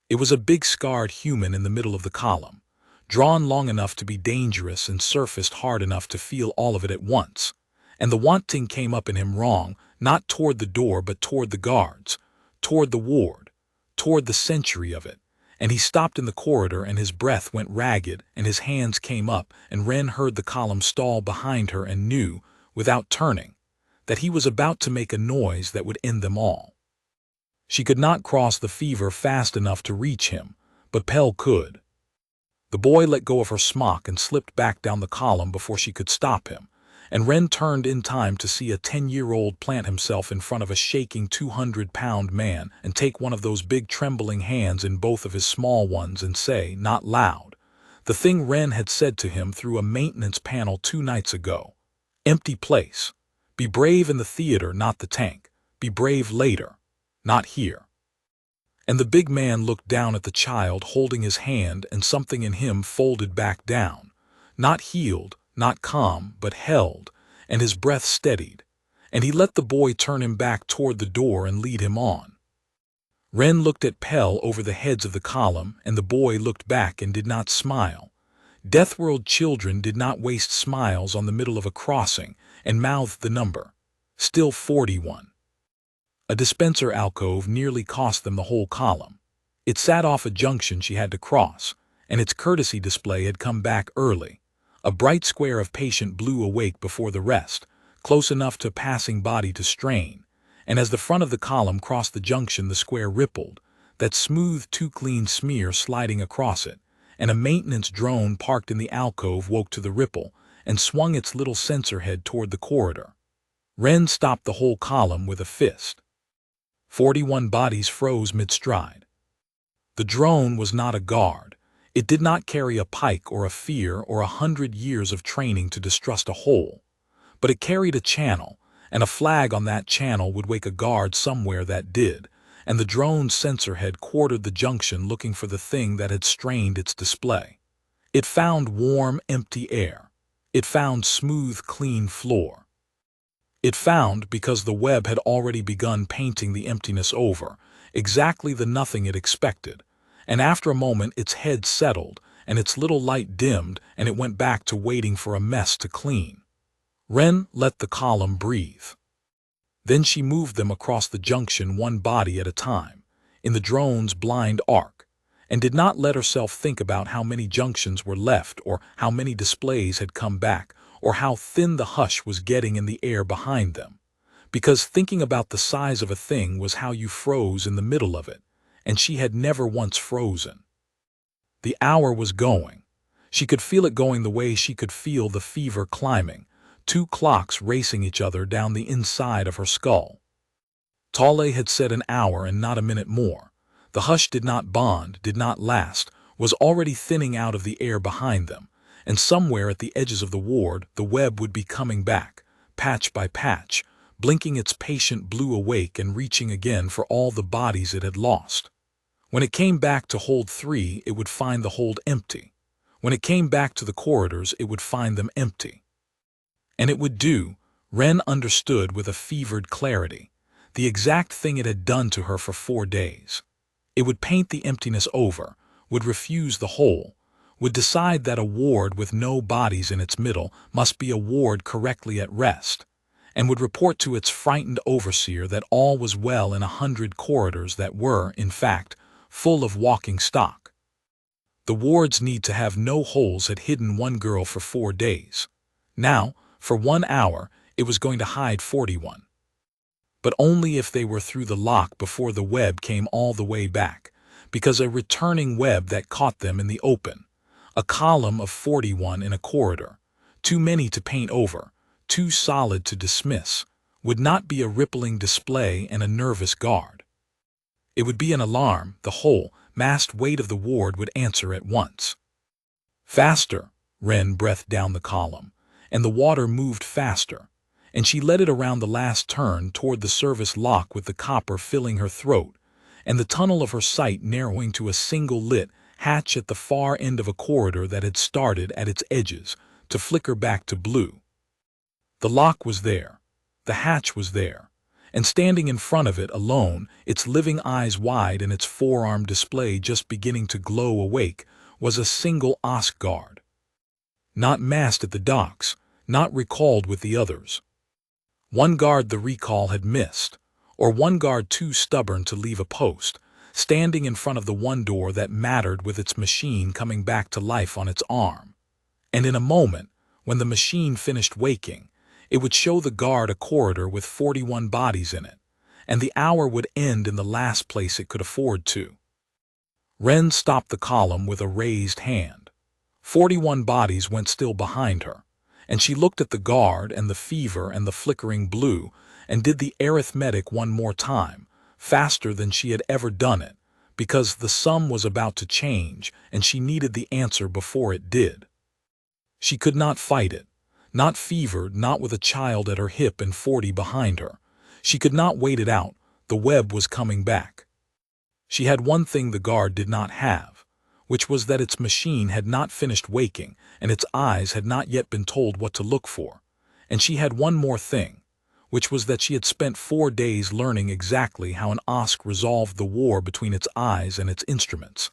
It was a big scarred human in the middle of the column, drawn long enough to be dangerous and surfaced hard enough to feel all of it at once. And the wanting came up in him wrong, not toward the door but toward the guards, toward the ward, toward the century of it, and he stopped in the corridor and his breath went ragged and his hands came up and Wren heard the column stall behind her and knew, without turning, that he was about to make a noise that would end them all. She could not cross the fever fast enough to reach him, but Pell could. The boy let go of her smock and slipped back down the column before she could stop him, and Wren turned in time to see a 10-year-old plant himself in front of a shaking 200-pound man and take one of those big trembling hands in both of his small ones and say, not loud, the thing Wren had said to him through a maintenance panel 2 nights ago. Empty place. Be brave in the theater, not the tank. Be brave later, not here. And the big man looked down at the child holding his hand and something in him folded back down, not healed, not calm, but held, and his breath steadied, and he let the boy turn him back toward the door and lead him on. Wren looked at Pell over the heads of the column, and the boy looked back and did not smile. Deathworld children did not waste smiles on the middle of a crossing, and mouthed the number. Still 41. A dispenser alcove nearly cost them the whole column. It sat off a junction she had to cross, and its courtesy display had come back early. A bright square of patient blue awake before the rest, close enough to passing body to strain, and as the front of the column crossed the junction the square rippled, that smooth too-clean smear sliding across it, and a maintenance drone parked in the alcove woke to the ripple and swung its little sensor head toward the corridor. Wren stopped the whole column with a fist. 41 bodies froze mid-stride. The drone was not a guard. It did not carry a pike or a fear or 100 years of training to distrust a hole, but it carried a channel, and a flag on that channel would wake a guard somewhere that did, and the drone's sensor head quartered the junction looking for the thing that had strained its display. It found warm, empty air. It found smooth, clean floor. It found, because the web had already begun painting the emptiness over, exactly the nothing it expected, and after a moment its head settled, and its little light dimmed, and it went back to waiting for a mess to clean. Wren let the column breathe. Then she moved them across the junction one body at a time, in the drone's blind arc, and did not let herself think about how many junctions were left or how many displays had come back or how thin the hush was getting in the air behind them. Because thinking about the size of a thing was how you froze in the middle of it, and she had never once frozen. The hour was going. She could feel it going the way she could feel the fever climbing, two clocks racing each other down the inside of her skull. Tale had said an hour and not a minute more. The hush did not bond, did not last, was already thinning out of the air behind them, and somewhere at the edges of the ward the web would be coming back, patch by patch, blinking its patient blue awake and reaching again for all the bodies it had lost. When it came back to hold 3, it would find the hold empty. When it came back to the corridors, it would find them empty. And it would do, Ren understood with a fevered clarity, the exact thing it had done to her for 4 days. It would paint the emptiness over, would refuse the whole, would decide that a ward with no bodies in its middle must be a ward correctly at rest, and would report to its frightened overseer that all was well in 100 corridors that were, in fact, full of walking stock. The wards need to have no holes had hidden one girl for 4 days. Now, for 1 hour, it was going to hide 41. But only if they were through the lock before the web came all the way back, because a returning web that caught them in the open, a column of 41 in a corridor, too many to paint over, too solid to dismiss, would not be a rippling display and a nervous guard. It would be an alarm. The whole, massed weight of the ward would answer at once. Faster, Ren breathed down the column, and the water moved faster, and she led it around the last turn toward the service lock with the copper filling her throat, and the tunnel of her sight narrowing to a single lit hatch at the far end of a corridor that had started at its edges to flicker back to blue. The lock was there. The hatch was there. And standing in front of it alone, its living eyes wide and its forearm display just beginning to glow awake, was a single OSC guard. Not massed at the docks, not recalled with the others. One guard the recall had missed, or one guard too stubborn to leave a post, standing in front of the one door that mattered with its machine coming back to life on its arm. And in a moment, when the machine finished waking, it would show the guard a corridor with 41 bodies in it, and the hour would end in the last place it could afford to. Ren stopped the column with a raised hand. 41 bodies went still behind her, and she looked at the guard and the fever and the flickering blue and did the arithmetic one more time, faster than she had ever done it, because the sum was about to change and she needed the answer before it did. She could not fight it. Not fevered, not with a child at her hip and 40 behind her. She could not wait it out. The web was coming back. She had one thing the guard did not have, which was that its machine had not finished waking and its eyes had not yet been told what to look for. And she had one more thing, which was that she had spent 4 days learning exactly how an OSC resolved the war between its eyes and its instruments.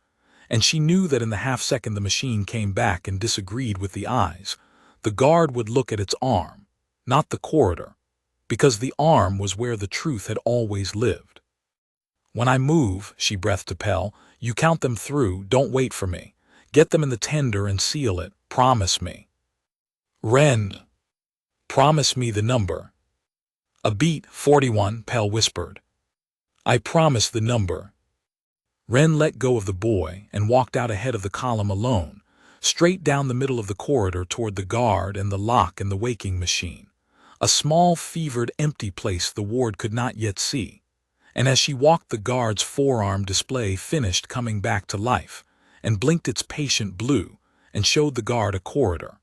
And she knew that in the half-second the machine came back and disagreed with the eyes, the guard would look at its arm, not the corridor, because the arm was where the truth had always lived. When I move, she breathed to Pell, you count them through, don't wait for me. Get them in the tender and seal it, promise me. Ren, promise me the number. A beat, 41, Pell whispered. I promise the number. Ren let go of the boy and walked out ahead of the column alone, straight down the middle of the corridor toward the guard and the lock and the waking machine, a small, fevered, empty place the ward could not yet see. And as she walked, the guard's forearm display finished coming back to life and blinked its patient blue and showed the guard a corridor.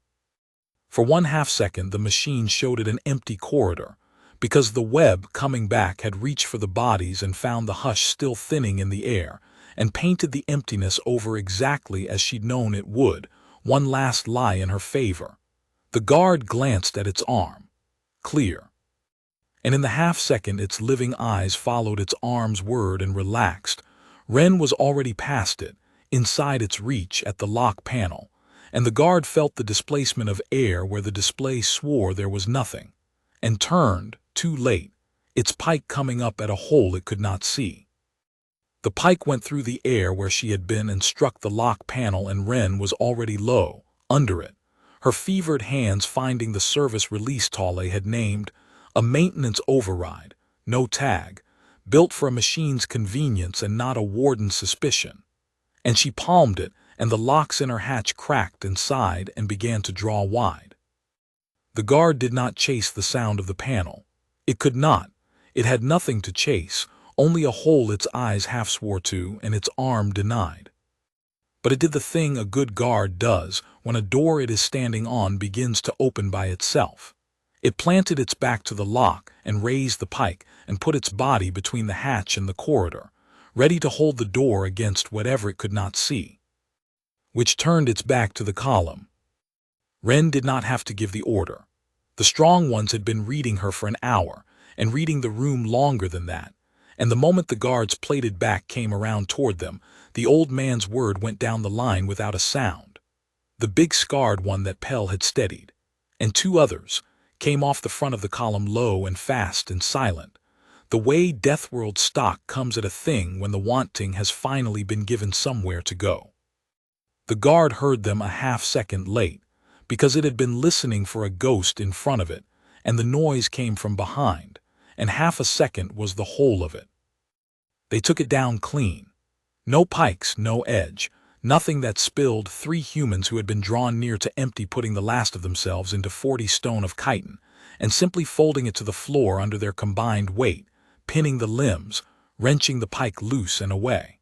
For 1/2 second the machine showed it an empty corridor, because the web coming back had reached for the bodies and found the hush still thinning in the air, and painted the emptiness over exactly as she'd known it would, one last lie in her favor. The guard glanced at its arm. Clear. And in the half-second its living eyes followed its arm's word and relaxed. Ren was already past it, inside its reach at the lock panel, and the guard felt the displacement of air where the display swore there was nothing, and turned, too late, its pike coming up at a hole it could not see. The pike went through the air where she had been and struck the lock panel, and Wren was already low, under it, her fevered hands finding the service release Tolle had named, a maintenance override, no tag, built for a machine's convenience and not a warden's suspicion. And she palmed it, and the locks in her hatch cracked and sighed and began to draw wide. The guard did not chase the sound of the panel. It could not. It had nothing to chase, only a hole its eyes half swore to and its arm denied. But it did the thing a good guard does when a door it is standing on begins to open by itself. It planted its back to the lock and raised the pike and put its body between the hatch and the corridor, ready to hold the door against whatever it could not see, which turned its back to the column. Wren did not have to give the order. The strong ones had been reading her for an hour, and reading the room longer than that, and the moment the guard's plated back came around toward them, the old man's word went down the line without a sound. The big scarred one that Pell had steadied, and two others, came off the front of the column low and fast and silent, the way deathworld stock comes at a thing when the wanting has finally been given somewhere to go. The guard heard them a half-second late, because it had been listening for a ghost in front of it, and the noise came from behind, and half a second was the whole of it. They took it down clean. No pikes, no edge, nothing that spilled. 3 humans who had been drawn near to empty, putting the last of themselves into 40 stone of chitin, and simply folding it to the floor under their combined weight, pinning the limbs, wrenching the pike loose and away.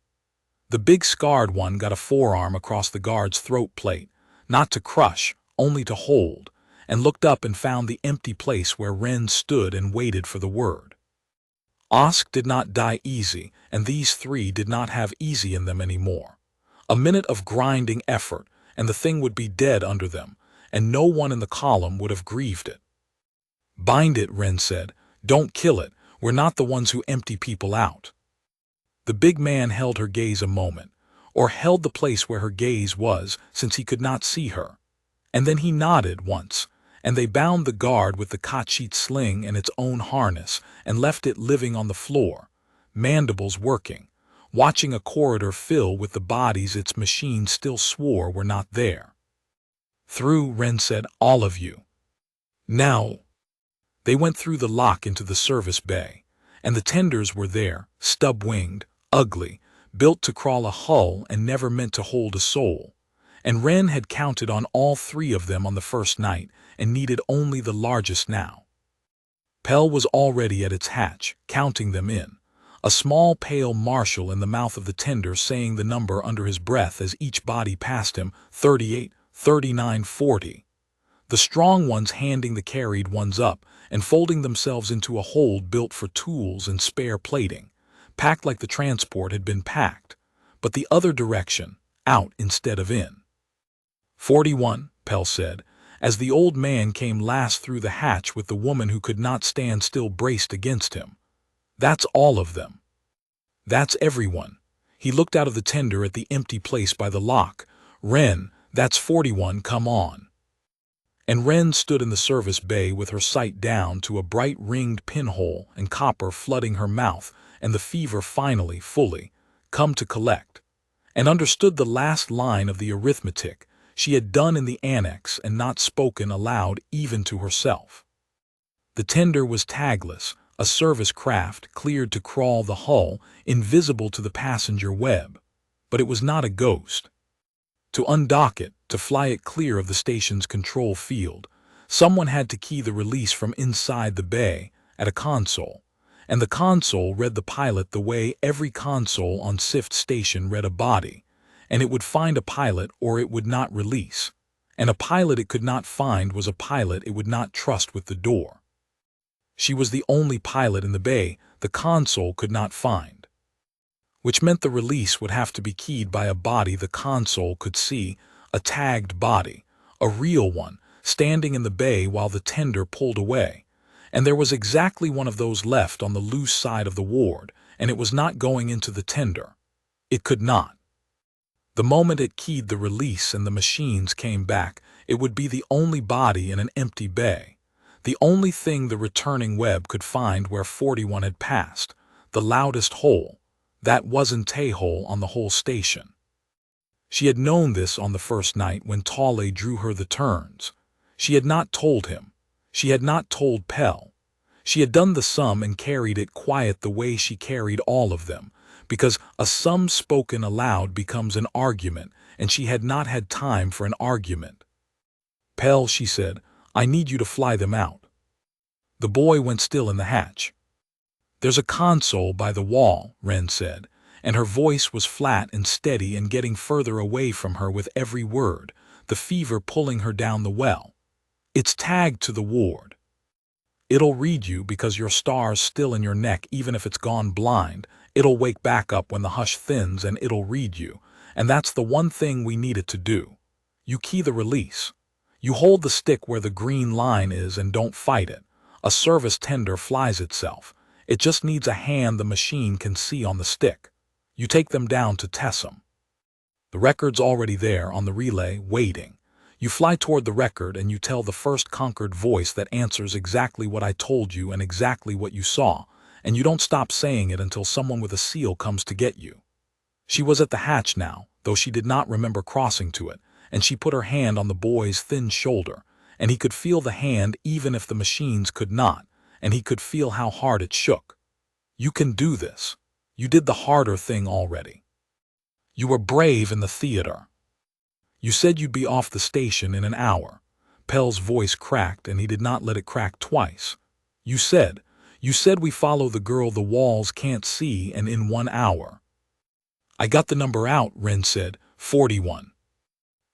The big scarred one got a forearm across the guard's throat plate, not to crush, only to hold, and looked up and found the empty place where Wren stood and waited for the word. Osk did not die easy, and these 3 did not have easy in them anymore. A minute of grinding effort, and the thing would be dead under them, and no one in the column would have grieved it. "Bind it," Wren said. "Don't kill it. We're not the ones who empty people out." The big man held her gaze a moment, or held the place where her gaze was, since he could not see her. And then he nodded once, and they bound the guard with the cot-sheet sling and its own harness and left it living on the floor, mandibles working, watching a corridor fill with the bodies its machine still swore were not there. "Through," Wren said, "all of you." "Now." They went through the lock into the service bay, and the tenders were there, stub-winged, ugly, built to crawl a hull and never meant to hold a soul. And Wren had counted on all 3 of them on the first night and needed only the largest now. Pell was already at its hatch, counting them in, a small pale marshal in the mouth of the tender saying the number under his breath as each body passed him, 38, 39, 40. The strong ones handing the carried ones up and folding themselves into a hold built for tools and spare plating, packed like the transport had been packed, but the other direction, out instead of in. 41, Pell said, as the old man came last through the hatch with the woman who could not stand still braced against him. "That's all of them. That's everyone." He looked out of the tender at the empty place by the lock. "Wren, that's 41, come on." And Wren stood in the service bay with her sight down to a bright ringed pinhole and copper flooding her mouth, and the fever finally, fully, come to collect, and understood the last line of the arithmetic she had done in the annex and not spoken aloud even to herself. The tender was tagless, a service craft cleared to crawl the hull, invisible to the passenger web, but it was not a ghost. To undock it, to fly it clear of the station's control field, someone had to key the release from inside the bay at a console, and the console read the pilot the way every console on SIFT station read a body, and it would find a pilot or it would not release, and a pilot it could not find was a pilot it would not trust with the door. She was the only pilot in the bay the console could not find, which meant the release would have to be keyed by a body the console could see, a tagged body, a real one, standing in the bay while the tender pulled away, and there was exactly one of those left on the loose side of the ward, and it was not going into the tender. It could not. The moment it keyed the release and the machines came back, it would be the only body in an empty bay, the only thing the returning web could find where 41 had passed, the loudest hole, That wasn't a hole on the whole station. She had known this on the first night when Tale drew her the turns. She had not told him. She had not told Pell. She had done the sum and carried it quiet the way she carried all of them, because a sum spoken aloud becomes an argument, and she had not had time for an argument. Pell, she said, I need you to fly them out. The boy went still in the hatch. There's a console by the wall, Wren said, and her voice was flat and steady and getting further away from her with every word, the fever pulling her down the well. It's tagged to the ward. It'll read you because your star's still in your neck even if it's gone blind. It'll wake back up when the hush thins and it'll read you, and that's the one thing we need it to do. You key the release. You hold the stick where the green line is and don't fight it. A service tender flies itself. It just needs a hand the machine can see on the stick. You take them down to Tessum. The record's already there on the relay, waiting. You fly toward the record and you tell the first conquered voice that answers exactly what I told you and exactly what you saw, and you don't stop saying it until someone with a seal comes to get you. She was at the hatch now, though she did not remember crossing to it, and she put her hand on the boy's thin shoulder, and he could feel the hand even if the machines could not, and he could feel how hard it shook. You can do this. You did the harder thing already. You were brave in the theater. You said you'd be off the station in an hour. Pell's voice cracked, and he did not let it crack twice. You said we follow the girl the walls can't see and in 1 hour. I got the number out, Wren said, 41.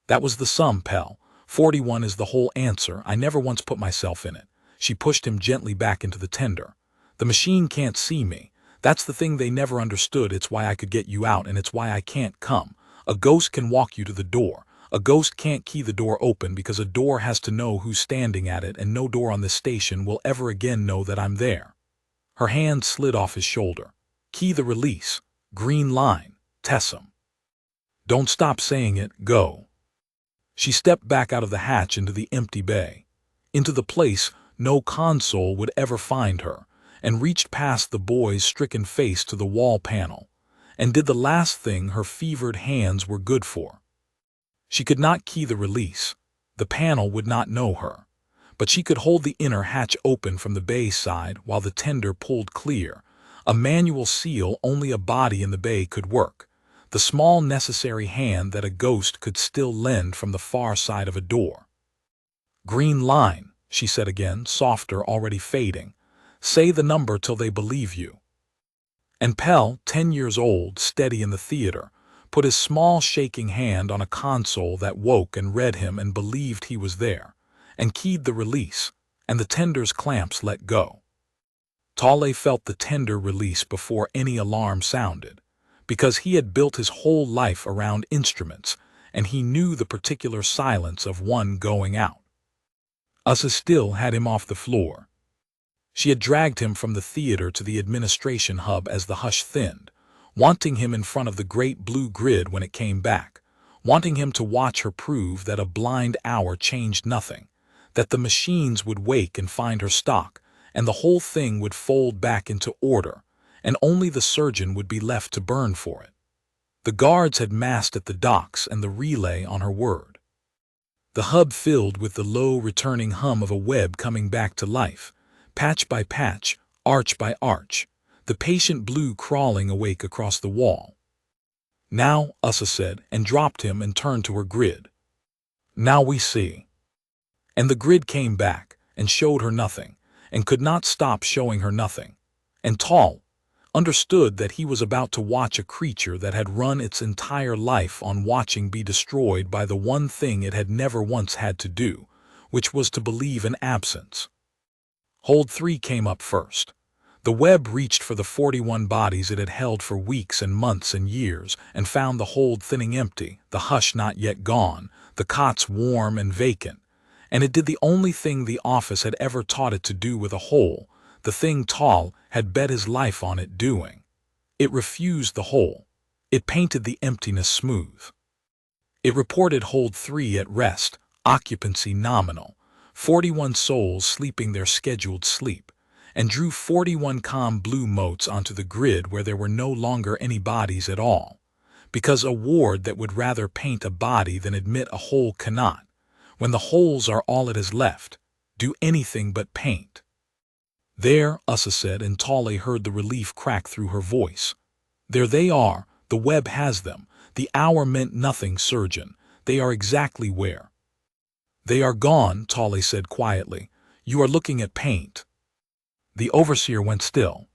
That was the sum, Pell. 41 is the whole answer. I never once put myself in it. She pushed him gently back into the tender. The machine can't see me. That's the thing they never understood. It's why I could get you out, and it's why I can't come. A ghost can walk you to the door. A ghost can't key the door open because a door has to know who's standing at it, and no door on this station will ever again know that I'm there. Her hand slid off his shoulder. Key the release. Green line. Tessum. Don't stop saying it. Go. She stepped back out of the hatch into the empty bay, into the place no console would ever find her, and reached past the boy's stricken face to the wall panel, and did the last thing her fevered hands were good for. She could not key the release. The panel would not know her, but she could hold the inner hatch open from the bay side while the tender pulled clear. A manual seal only a body in the bay could work, the small necessary hand that a ghost could still lend from the far side of a door. Green line, she said again, softer, already fading. Say the number till they believe you. And Pell, 10 years old, steady in the theater, put his small shaking hand on a console that woke and read him and believed he was there, and keyed the release, and the tender's clamps let go. Tale felt the tender release before any alarm sounded, because he had built his whole life around instruments, and he knew the particular silence of one going out. Ussa still had him off the floor. She had dragged him from the theater to the administration hub as the hush thinned, wanting him in front of the great blue grid when it came back, wanting him to watch her prove that a blind hour changed nothing, that the machines would wake and find her stock, and the whole thing would fold back into order, and only the surgeon would be left to burn for it. The guards had massed at the docks and the relay on her word. The hub filled with the low returning hum of a web coming back to life, patch by patch, arch by arch, the patient blue crawling awake across the wall. Now, Ussa said, and dropped him and turned to her grid. Now we see. And the grid came back and showed her nothing, and could not stop showing her nothing. And Tall understood that he was about to watch a creature that had run its entire life on watching be destroyed by the one thing it had never once had to do, which was to believe in absence. Hold 3 came up first. The web reached for the 41 bodies it had held for weeks and months and years, and found the hold thinning empty, the hush not yet gone, the cots warm and vacant. And it did the only thing the office had ever taught it to do with a hole, the thing Tall had bet his life on it doing. It refused the hole. It painted the emptiness smooth. It reported hold 3 at rest, occupancy nominal, 41 souls sleeping their scheduled sleep, and drew 41 calm blue motes onto the grid where there were no longer any bodies at all, because a ward that would rather paint a body than admit a hole cannot, when the holes are all it has left, do anything but paint. There, Ussa said, and Tale heard the relief crack through her voice. There they are, the web has them. The hour meant nothing, surgeon. They are exactly where. They are gone, Tale said quietly. You are looking at paint. The overseer went still.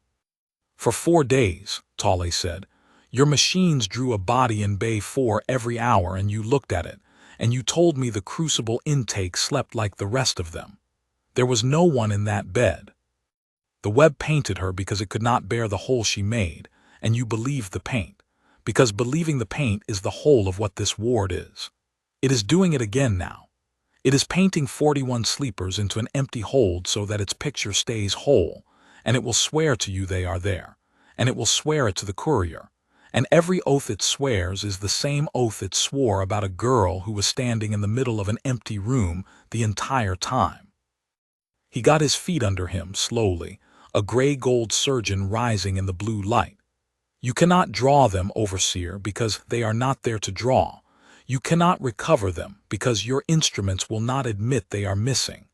For 4 days, Tale said. Your machines drew a body in Bay 4 every hour and you looked at it, and you told me the crucible intake slept like the rest of them. There was no one in that bed. The web painted her because it could not bear the hole she made, and you believed the paint, because believing the paint is the whole of what this ward is. It is doing it again now. It is painting 41 sleepers into an empty hold so that its picture stays whole, and it will swear to you they are there, and it will swear it to the courier, and every oath it swears is the same oath it swore about a girl who was standing in the middle of an empty room the entire time. He got his feet under him slowly, a gray-gold surgeon rising in the blue light. You cannot draw them, overseer, because they are not there to draw. You cannot recover them because your instruments will not admit they are missing.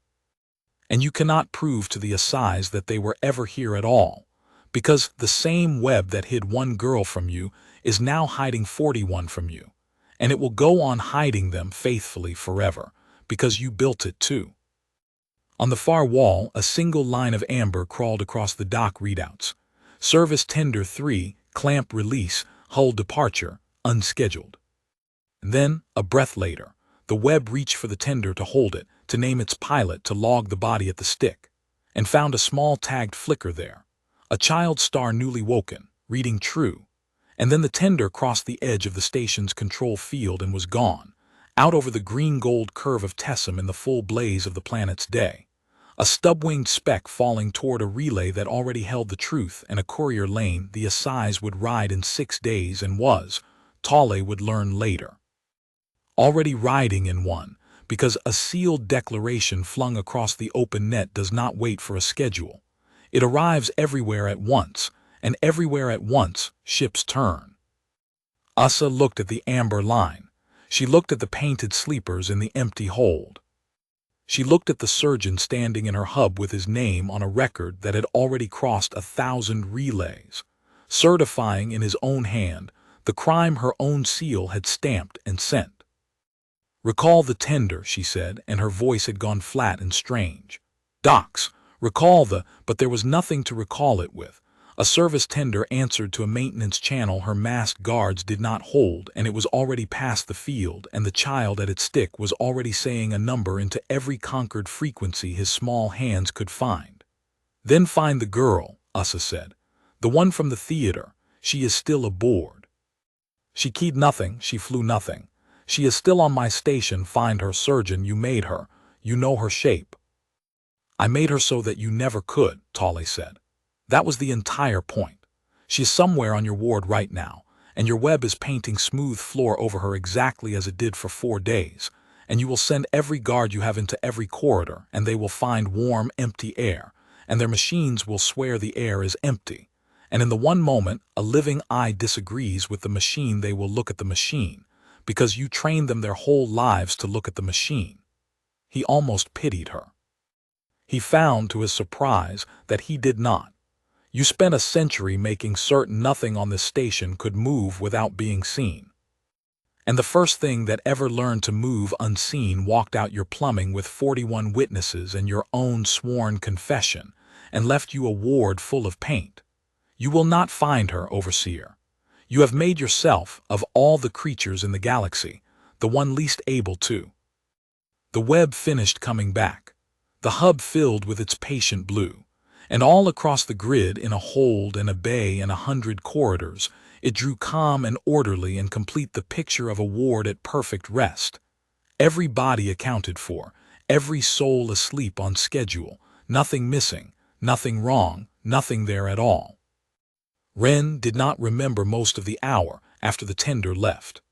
And you cannot prove to the assize that they were ever here at all, because the same web that hid one girl from you is now hiding 41 from you, and it will go on hiding them faithfully forever, because you built it too. On the far wall, a single line of amber crawled across the dock readouts. Service Tender 3, Clamp Release, Hull Departure, Unscheduled. And then, a breath later, the web reached for the tender to hold it, to name its pilot, to log the body at the stick, and found a small tagged flicker there, a child star newly woken, reading true. And then the tender crossed the edge of the station's control field and was gone, out over the green-gold curve of Tessum in the full blaze of the planet's day. A stub-winged speck falling toward a relay that already held the truth and a courier lane the assize would ride in 6 days and was, Tale would learn later, already riding in one, because a sealed declaration flung across the open net does not wait for a schedule. It arrives everywhere at once, and everywhere at once ships turn. Ussa looked at the amber line. She looked at the painted sleepers in the empty hold. She looked at the surgeon standing in her hub with his name on a record that had already crossed 1,000 relays, certifying in his own hand the crime her own seal had stamped and sent. Recall the tender, she said, and her voice had gone flat and strange. Docs, recall but there was nothing to recall it with. A service tender answered to a maintenance channel her masked guards did not hold, and it was already past the field, and the child at its stick was already saying a number into every conquered frequency his small hands could find. Then find the girl, Ussa said. The one from the theater. She is still aboard. She keyed nothing, she flew nothing. She is still on my station. Find her, surgeon. You made her. You know her shape. I made her so that you never could, Tale said. That was the entire point. She is somewhere on your ward right now, and your web is painting smooth floor over her exactly as it did for 4 days, and you will send every guard you have into every corridor, and they will find warm, empty air, and their machines will swear the air is empty. And in the one moment a living eye disagrees with the machine, they will look at the machine, because you trained them their whole lives to look at the machine. He almost pitied her. He found, to his surprise, that he did not. You spent a century making certain nothing on this station could move without being seen. And the first thing that ever learned to move unseen walked out your plumbing with 41 witnesses and your own sworn confession, and left you a ward full of paint. You will not find her, overseer. You have made yourself, of all the creatures in the galaxy, the one least able to. The web finished coming back, the hub filled with its patient blue, and all across the grid, in a hold and a bay and 100 corridors, it drew calm and orderly and complete the picture of a ward at perfect rest. Every body accounted for, every soul asleep on schedule, nothing missing, nothing wrong, nothing there at all. Wren did not remember most of the hour after the tender left.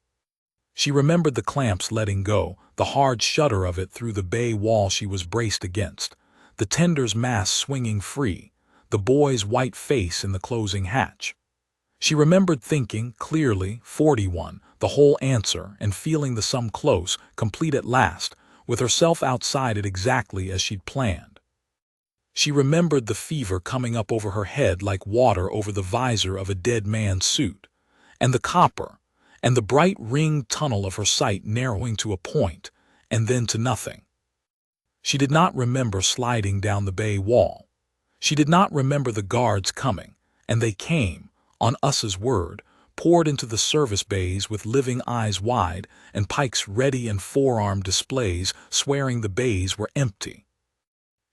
She remembered the clamps letting go, the hard shudder of it through the bay wall she was braced against, the tender's mass swinging free, the boy's white face in the closing hatch. She remembered thinking, clearly, 41, the whole answer, and feeling the sum close, complete at last, with herself outside it exactly as she'd planned. She remembered the fever coming up over her head like water over the visor of a dead man's suit, and the copper, and the bright ringed tunnel of her sight narrowing to a point, and then to nothing. She did not remember sliding down the bay wall. She did not remember the guards coming, and they came, on Us's word, poured into the service bays with living eyes wide and pikes ready and forearm displays swearing the bays were empty.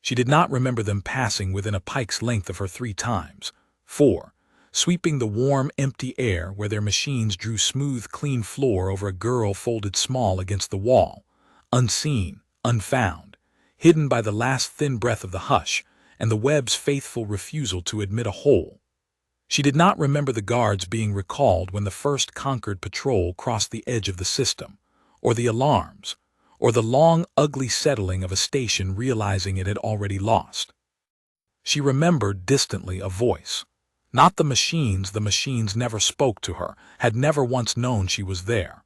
She did not remember them passing within a pike's length of her 3 times, 4, sweeping the warm, empty air where their machines drew smooth, clean floor over a girl folded small against the wall, unseen, unfound, hidden by the last thin breath of the hush and the web's faithful refusal to admit a hole. She did not remember the guards being recalled when the first conquered patrol crossed the edge of the system, or the alarms, or the long, ugly settling of a station realizing it had already lost. She remembered distantly a voice. Not the machines never spoke to her, had never once known she was there.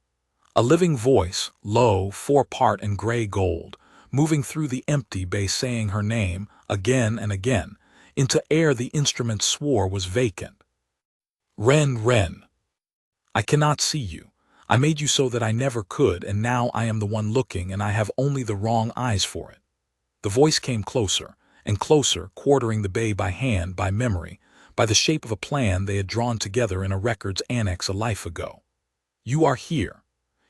A living voice, low, 4-part and gray gold, moving through the empty bay saying her name, again and again, into air the instrument swore was vacant. Ren, Ren. I cannot see you. I made you so that I never could, and now I am the one looking, and I have only the wrong eyes for it. The voice came closer, and closer, quartering the bay by hand, by memory, by the shape of a plan they had drawn together in a records annex a life ago. You are here.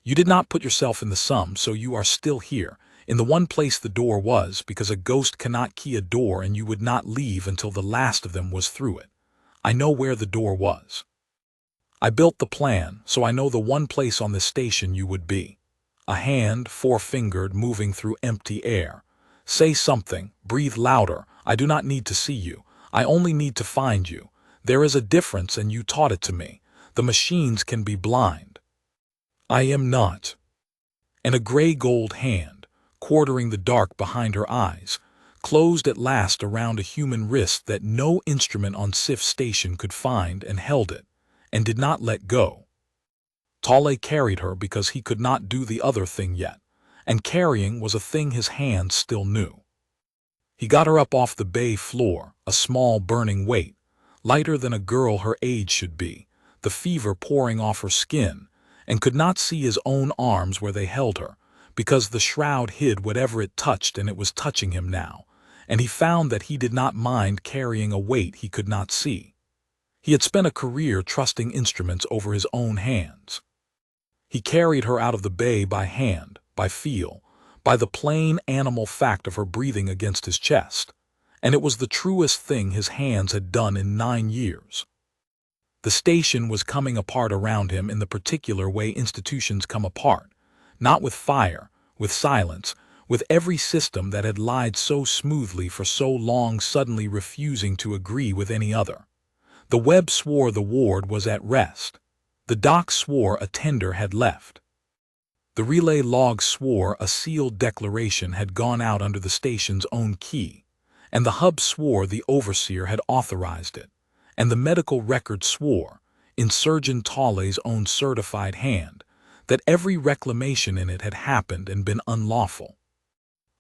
You did not put yourself in the sum, so you are still here, in the one place the door was, because a ghost cannot key a door and you would not leave until the last of them was through it. I know where the door was. I built the plan, so I know the one place on this station you would be. A hand, 4-fingered, moving through empty air. Say something, breathe louder. I do not need to see you. I only need to find you. There is a difference and you taught it to me. The machines can be blind. I am not. And a gray gold hand, quartering the dark behind her eyes, closed at last around a human wrist that no instrument on SIF station could find, and held it, and did not let go. Tale carried her because he could not do the other thing yet, and carrying was a thing his hands still knew. He got her up off the bay floor, a small burning weight, lighter than a girl her age should be, the fever pouring off her skin, and could not see his own arms where they held her, because the shroud hid whatever it touched, and it was touching him now, and he found that he did not mind carrying a weight he could not see. He had spent a career trusting instruments over his own hands. He carried her out of the bay by hand, by feel, by the plain animal fact of her breathing against his chest, and it was the truest thing his hands had done in 9 years. The station was coming apart around him in the particular way institutions come apart, not with fire, with silence, with every system that had lied so smoothly for so long suddenly refusing to agree with any other. The web swore the ward was at rest. The dock swore a tender had left. The relay log swore a sealed declaration had gone out under the station's own key, and the hub swore the overseer had authorized it, and the medical record swore, in Surgeon Tale's own certified hand, that every reclamation in it had happened and been unlawful.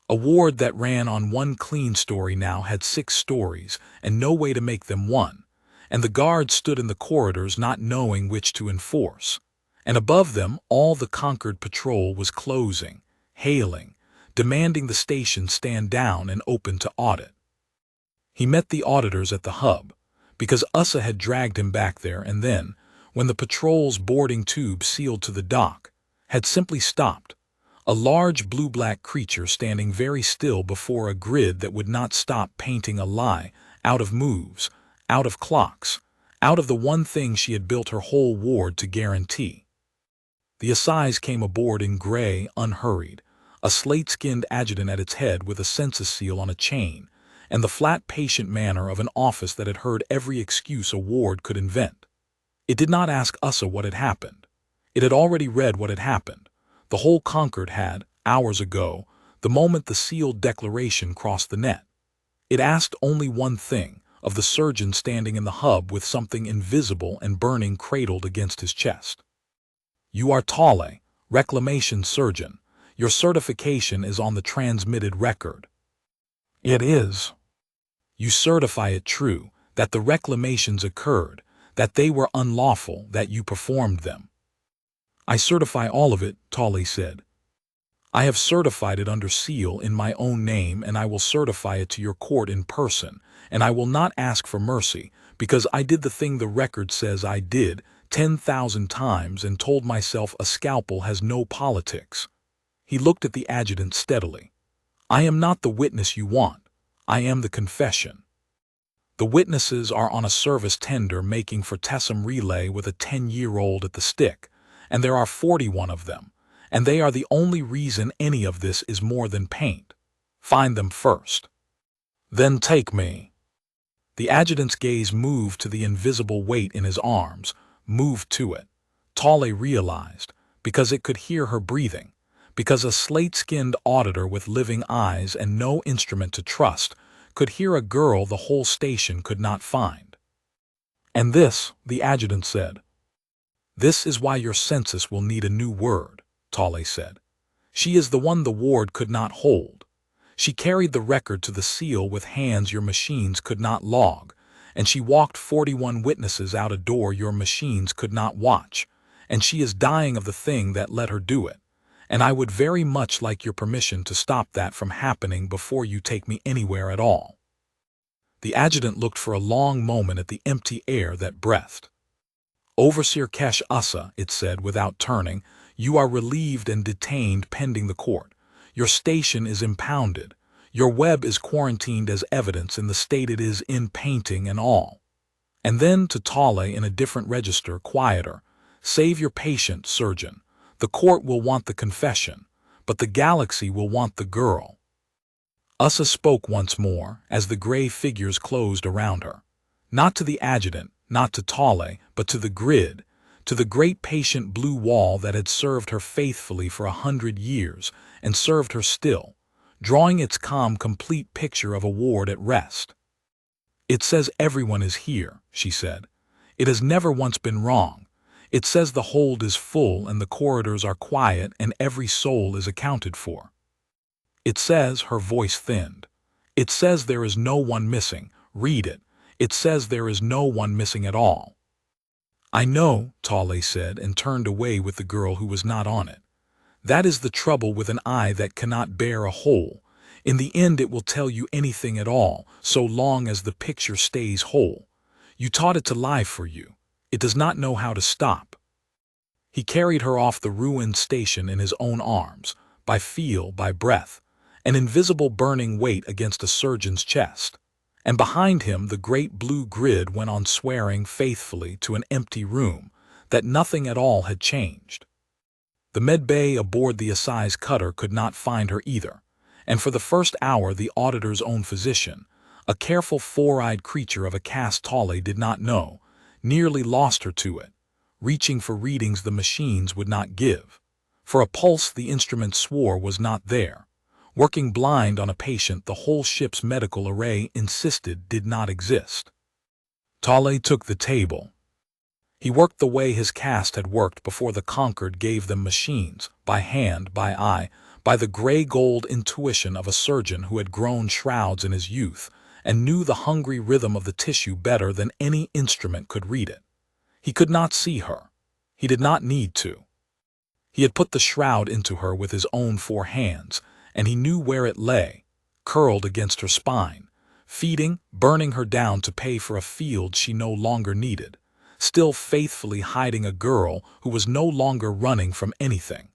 A ward that ran on one clean story now had 6 stories and no way to make them one, and the guards stood in the corridors not knowing which to enforce, and above them all the conquered patrol was closing, hailing, demanding the station stand down and open to audit. He met the auditors at the hub, because Ussa had dragged him back there, and then, when the patrol's boarding tube sealed to the dock, had simply stopped, a large blue-black creature standing very still before a grid that would not stop painting a lie, out of moves, out of clocks, out of the one thing she had built her whole ward to guarantee. The assize came aboard in gray, unhurried, a slate-skinned adjutant at its head with a census seal on a chain, and the flat, patient manner of an office that had heard every excuse a ward could invent. It did not ask Ussa what had happened. It had already read what had happened. The whole Concord had, hours ago, the moment the sealed declaration crossed the net. It asked only one thing, of the surgeon standing in the hub with something invisible and burning cradled against his chest. "You are Tale, reclamation surgeon. Your certification is on the transmitted record." "It is." "You certify it true, that the reclamations occurred, that they were unlawful, that you performed them." "I certify all of it," Tale said. "I have certified it under seal in my own name, and I will certify it to your court in person, and I will not ask for mercy, because I did the thing the record says I did 10,000 times and told myself a scalpel has no politics." He looked at the adjutant steadily. "I am not the witness you want. I am the confession. The witnesses are on a service tender making for Tessum relay with a 10-year-old at the stick, and there are 41 of them, and they are the only reason any of this is more than paint. Find them first. Then take me." The adjutant's gaze moved to the invisible weight in his arms, moved to it. Tale realized, because it could hear her breathing, because a slate-skinned auditor with living eyes and no instrument to trust could hear a girl the whole station could not find. "And this," the adjutant said. "This is why your census will need a new word," Tale said. "She is the one the ward could not hold. She carried the record to the seal with hands your machines could not log, and she walked 41 witnesses out a door your machines could not watch, and she is dying of the thing that let her do it, and I would very much like your permission to stop that from happening before you take me anywhere at all." The adjutant looked for a long moment at the empty air that breathed. "Overseer Kesh Ussa," it said without turning, "you are relieved and detained pending the court. Your station is impounded. Your web is quarantined as evidence in the state it is in, painting and all." And then to Tale in a different register, quieter, "Save your patient, surgeon. The court will want the confession, but the galaxy will want the girl." Ussa spoke once more as the gray figures closed around her. Not to the adjutant, not to Tale, but to the grid, to the great patient blue wall that had served her faithfully for 100 years and served her still, drawing its calm, complete picture of a ward at rest. "It says everyone is here," she said. "It has never once been wrong. It says the hold is full and the corridors are quiet and every soul is accounted for. It says," her voice thinned, "it says there is no one missing. Read it. It says there is no one missing at all." "I know," Tale said, and turned away with the girl who was not on it. "That is the trouble with an eye that cannot bear a whole. In the end it will tell you anything at all, so long as the picture stays whole. You taught it to lie for you. It does not know how to stop." He carried her off the ruined station in his own arms, by feel, by breath, an invisible burning weight against a surgeon's chest. And behind him the great blue grid went on swearing faithfully to an empty room that nothing at all had changed. The medbay aboard the assize cutter could not find her either, and for the first hour the auditor's own physician, a careful four-eyed creature of a caste Tale did not know, nearly lost her to it, reaching for readings the machines would not give. For a pulse the instrument swore was not there. Working blind on a patient the whole ship's medical array insisted did not exist. Tale took the table. He worked the way his caste had worked before the conquered gave them machines, by hand, by eye, by the gray-gold intuition of a surgeon who had grown shrouds in his youth and knew the hungry rhythm of the tissue better than any instrument could read it. He could not see her. He did not need to. He had put the shroud into her with his own 4 hands, and he knew where it lay, curled against her spine, feeding, burning her down to pay for a field she no longer needed, still faithfully hiding a girl who was no longer running from anything.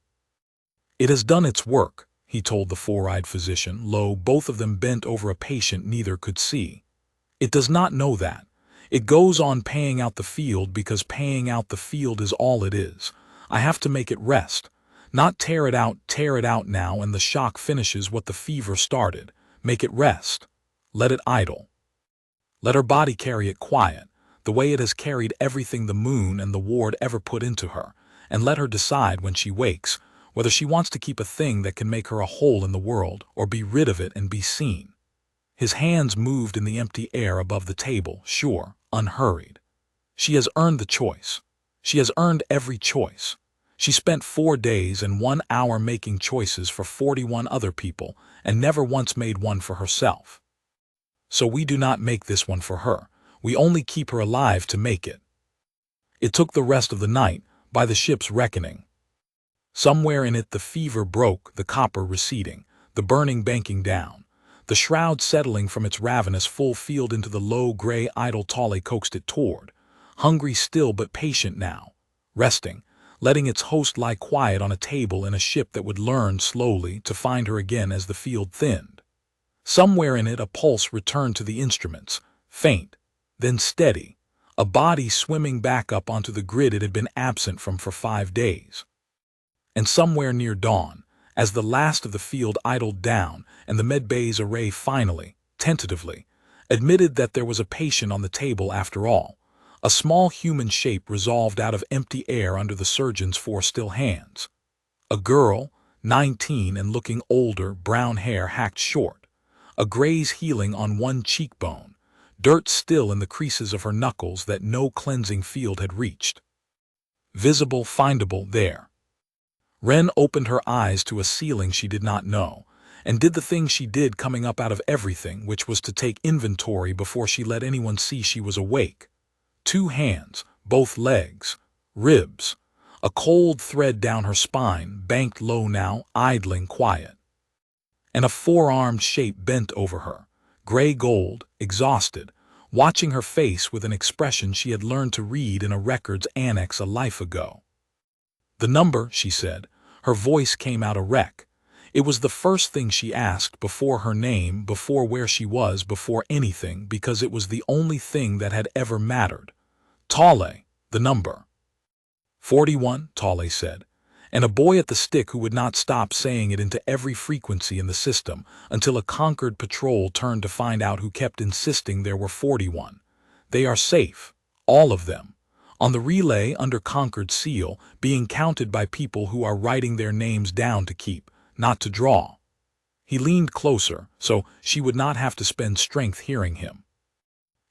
"It has done its work," he told the four-eyed physician, low, both of them bent over a patient neither could see. "It does not know that. It goes on paying out the field because paying out the field is all it is. I have to make it rest. Not tear it out now and the shock finishes what the fever started. Make it rest. Let it idle. Let her body carry it quiet, the way it has carried everything the moon and the ward ever put into her, and let her decide when she wakes whether she wants to keep a thing that can make her a hole in the world or be rid of it and be seen." His hands moved in the empty air above the table, sure, unhurried. She has earned the choice. She has earned every choice. She spent 4 days and 1 hour making choices for 41 other people and never once made one for herself. So we do not make this one for her. We only keep her alive to make it. It took the rest of the night, by the ship's reckoning. Somewhere in it the fever broke, the copper receding, the burning banking down, the shroud settling from its ravenous full field into the low gray idle Tale coaxed it toward, hungry still but patient now, resting, letting its host lie quiet on a table in a ship that would learn slowly to find her again as the field thinned. Somewhere in it a pulse returned to the instruments, faint, then steady, a body swimming back up onto the grid it had been absent from for 5 days. And somewhere near dawn, as the last of the field idled down and the medbay's array finally, tentatively, admitted that there was a patient on the table after all, a small human shape resolved out of empty air under the surgeon's 4 still hands. A girl, 19 and looking older, brown hair hacked short, a graze healing on one cheekbone, dirt still in the creases of her knuckles that no cleansing field had reached. Visible, findable, there. Wren opened her eyes to a ceiling she did not know, and did the thing she did coming up out of everything, which was to take inventory before she let anyone see she was awake. 2 hands, both legs, ribs, a cold thread down her spine, banked low now, idling quiet. And a 4-armed shape bent over her, gray gold, exhausted, watching her face with an expression she had learned to read in a records annex a life ago. "The number," she said. Her voice came out a wreck. It was the first thing she asked, before her name, before where she was, before anything, because it was the only thing that had ever mattered. "Tale, the number." 41, Tale said, and a boy at the stick who would not stop saying it into every frequency in the system until a conquered patrol turned to find out who kept insisting there were 41. "They are safe, all of them, on the relay under conquered seal, being counted by people who are writing their names down to keep, not to draw." He leaned closer, so she would not have to spend strength hearing him.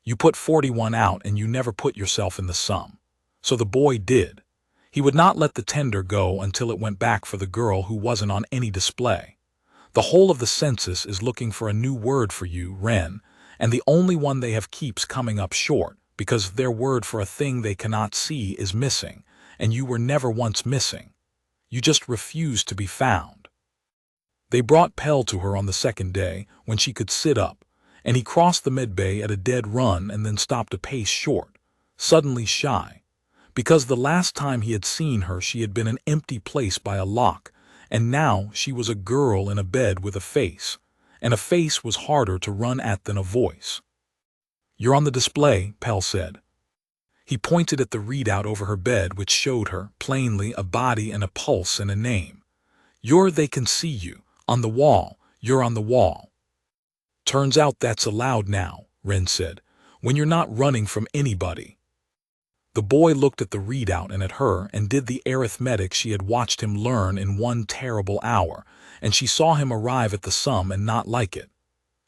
"You put 41 out and you never put yourself in the sum. So the boy did. He would not let the tender go until it went back for the girl who wasn't on any display. The whole of the census is looking for a new word for you, Wren, and the only one they have keeps coming up short, because their word for a thing they cannot see is missing, and you were never once missing. You just refused to be found." They brought Pell to her on the 2nd day, when she could sit up, and he crossed the medbay at a dead run and then stopped a pace short, suddenly shy, because the last time he had seen her she had been an empty place by a lock, and now she was a girl in a bed with a face, and a face was harder to run at than a voice. "You're on the display," Pell said. He pointed at the readout over her bed, which showed her, plainly, a body and a pulse and a name. They can see you. On the wall. You're on the wall." "Turns out that's allowed now," Wren said, "when you're not running from anybody." The boy looked at the readout and at her and did the arithmetic she had watched him learn in 1 terrible hour, and she saw him arrive at the sum and not like it.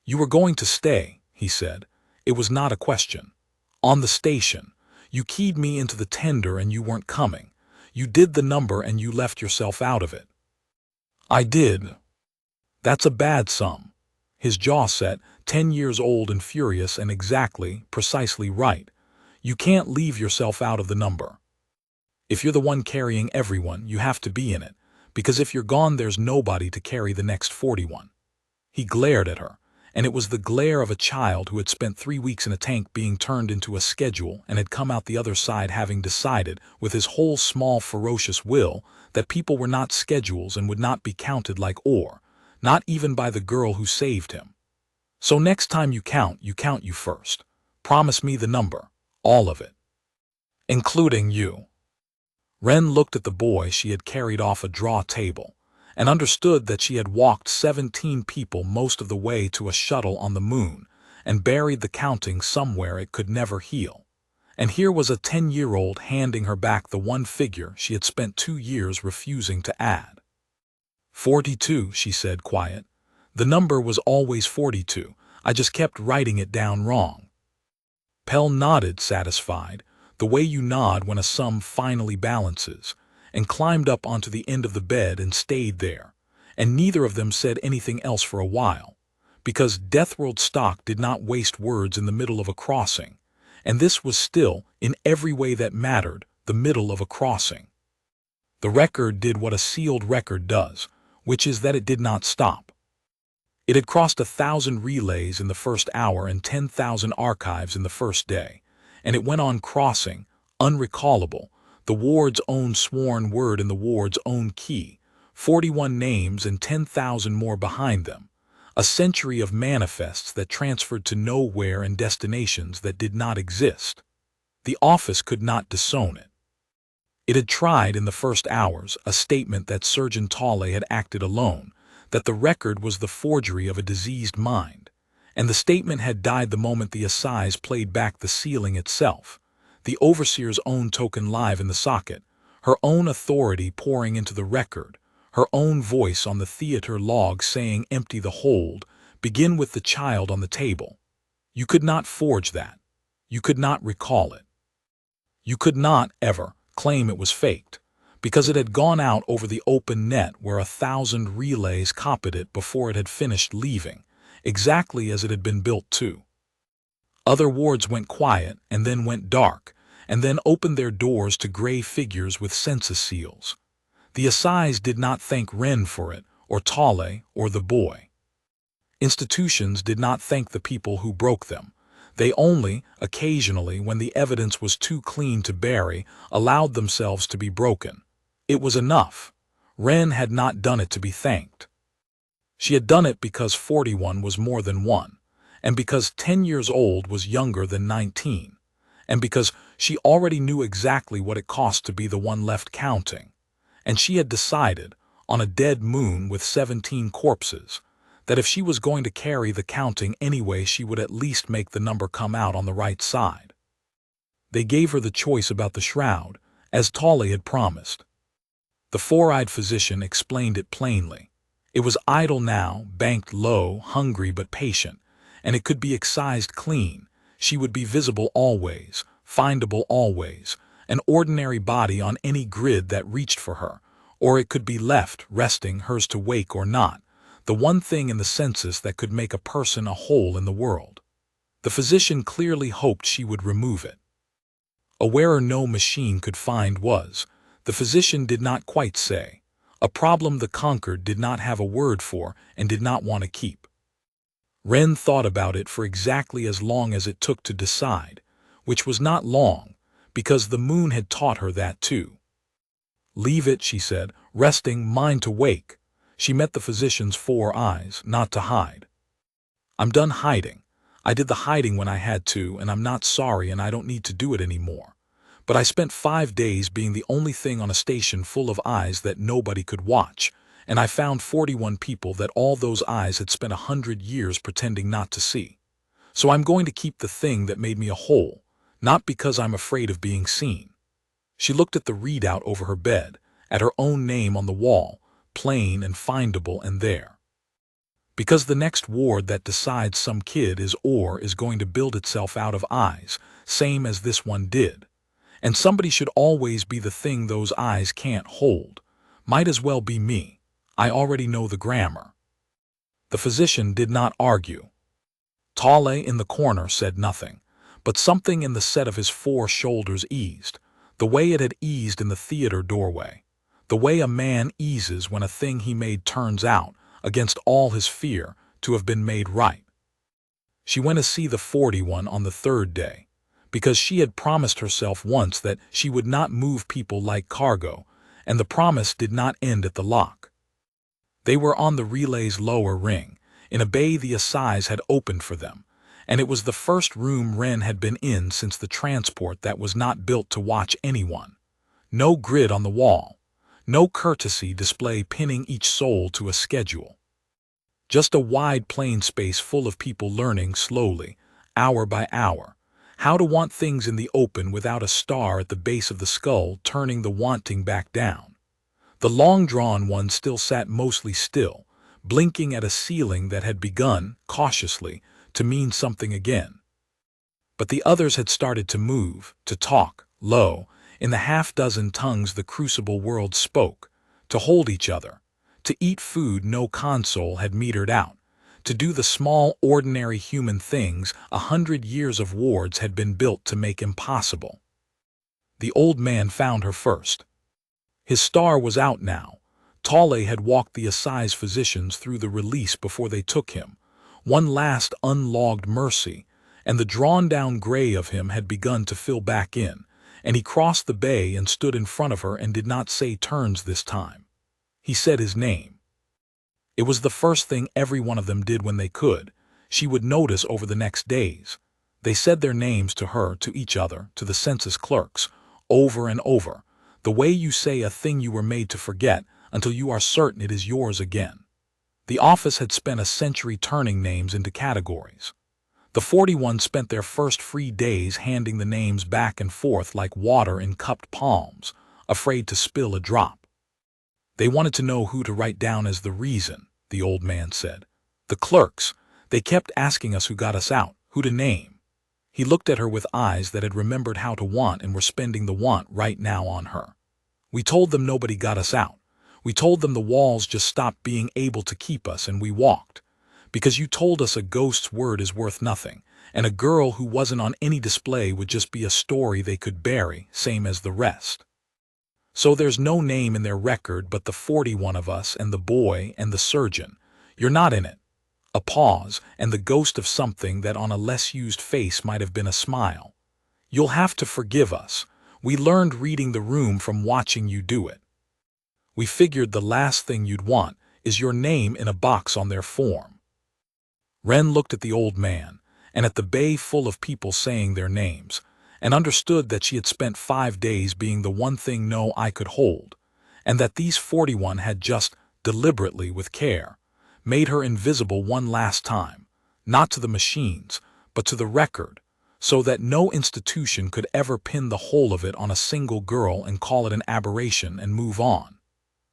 "You were going to stay," he said. "It was not a question. On the station. You keyed me into the tender and you weren't coming. You did the number and you left yourself out of it." "I did." "That's a bad sum." His jaw set, 10 years old and furious and exactly, precisely right. "You can't leave yourself out of the number. If you're the one carrying everyone, you have to be in it, because if you're gone there's nobody to carry the next 41. He glared at her, and it was the glare of a child who had spent 3 weeks in a tank being turned into a schedule and had come out the other side having decided, with his whole small ferocious will, that people were not schedules and would not be counted like ore, not even by the girl who saved him. "So next time you count you first. Promise me the number, all of it. Including you." Wren looked at the boy she had carried off a draw table, and understood that she had walked 17 people most of the way to a shuttle on the moon, and buried the counting somewhere it could never heal. And here was a 10-year-old handing her back the one figure she had spent 2 years refusing to add. 42, she said, quiet. "The number was always 42. I just kept writing it down wrong. Pell nodded, satisfied, the way you nod when a sum finally balances, and climbed up onto the end of the bed and stayed there, and neither of them said anything else for a while, because Deathworld stock did not waste words in the middle of a crossing, and this was still, in every way that mattered, the middle of a crossing. The record did what a sealed record does, which is that it did not stop. It had crossed 1,000 relays in the first hour and 10,000 archives in the first day, and it went on crossing, unrecallable, the ward's own sworn word in the ward's own key, 41 names and 10,000 more behind them, a century of manifests that transferred to nowhere and destinations that did not exist. The office could not disown it. It had tried in the first hours a statement that Surgeon Tolle had acted alone, that the record was the forgery of a diseased mind, and the statement had died the moment the assize played back the sealing itself, the overseer's own token live in the socket, her own authority pouring into the record, her own voice on the theater log saying empty the hold, begin with the child on the table. You could not forge that. You could not recall it. You could not, ever, claim it was faked, because it had gone out over the open net where 1,000 relays copied it before it had finished leaving, exactly as it had been built to. Other wards went quiet and then went dark, and then opened their doors to gray figures with census seals. The assize did not thank Wren for it, or Tolle, or the boy. Institutions did not thank the people who broke them. They only, occasionally, when the evidence was too clean to bury, allowed themselves to be broken. It was enough. Wren had not done it to be thanked. She had done it because 41 was more than 1, and because 10 years old was younger than 19, and because she already knew exactly what it cost to be the one left counting, and she had decided, on a dead moon with 17 corpses, that if she was going to carry the counting anyway, she would at least make the number come out on the right side. They gave her the choice about the shroud, as Tolle had promised. The four-eyed physician explained it plainly. It was idle now, banked low, hungry but patient, and it could be excised clean. She would be visible always, findable always, an ordinary body on any grid that reached for her, or it could be left, resting, hers to wake or not, the one thing in the census that could make a person a whole in the world. The physician clearly hoped she would remove it. A wearer no machine could find was, the physician did not quite say, a problem the conquered did not have a word for and did not want to keep. Wren thought about it for exactly as long as it took to decide, which was not long, because the moon had taught her that too. Leave it, she said, resting, mind to wake. She met the physician's 4 eyes, not to hide. I'm done hiding. I did the hiding when I had to, and I'm not sorry, and I don't need to do it anymore. But I spent 5 days being the only thing on a station full of eyes that nobody could watch, and I found 41 people that all those eyes had spent 100 years pretending not to see. So I'm going to keep the thing that made me a whole, not because I'm afraid of being seen. She looked at the readout over her bed, at her own name on the wall, plain and findable and there. Because the next ward that decides some kid is going to build itself out of eyes, same as this one did. And somebody should always be the thing those eyes can't hold. Might as well be me. I already know the grammar. The physician did not argue. Tolle in the corner said nothing, but something in the set of his 4 shoulders eased, the way it had eased in the theater doorway, the way a man eases when a thing he made turns out, against all his fear, to have been made right. She went to see the 41 on the 3rd day, because she had promised herself once that she would not move people like cargo, and the promise did not end at the lock. They were on the relay's lower ring, in a bay the assize had opened for them, and it was the first room Wren had been in since the transport that was not built to watch anyone. No grid on the wall, no courtesy display pinning each soul to a schedule. Just a wide plain space full of people learning slowly, hour by hour, how to want things in the open without a star at the base of the skull turning the wanting back down. The long-drawn one still sat mostly still, blinking at a ceiling that had begun, cautiously, to mean something again. But the others had started to move, to talk, low, in the half-dozen tongues the crucible world spoke, to hold each other, to eat food no console had metered out, to do the small, ordinary human things 100 years of wards had been built to make impossible. The old man found her first. His star was out now. Tale had walked the assize physicians through the release before they took him, one last unlogged mercy, and the drawn-down gray of him had begun to fill back in, and he crossed the bay and stood in front of her and did not say turns this time. He said his name. It was the first thing every one of them did when they could. She would notice over the next days. They said their names to her, to each other, to the census clerks, over and over, the way you say a thing you were made to forget until you are certain it is yours again. The office had spent a century turning names into categories. The 41 spent their first free days handing the names back and forth like water in cupped palms, afraid to spill a drop. They wanted to know who to write down as the reason, the old man said. The clerks, they kept asking us who got us out, who to name. He looked at her with eyes that had remembered how to want and were spending the want right now on her. We told them nobody got us out. We told them the walls just stopped being able to keep us and we walked. Because you told us a ghost's word is worth nothing, and a girl who wasn't on any display would just be a story they could bury, same as the rest. So there's no name in their record but the 41 of us and the boy and the surgeon. You're not in it. A pause, and the ghost of something that on a less used face might have been a smile. You'll have to forgive us. We learned reading the room from watching you do it. We figured the last thing you'd want is your name in a box on their form. Ren looked at the old man, and at the bay full of people saying their names, and understood that she had spent 5 days being the one thing no eye could hold, and that these 41 had just, deliberately with care, made her invisible one last time, not to the machines, but to the record, so that no institution could ever pin the whole of it on a single girl and call it an aberration and move on.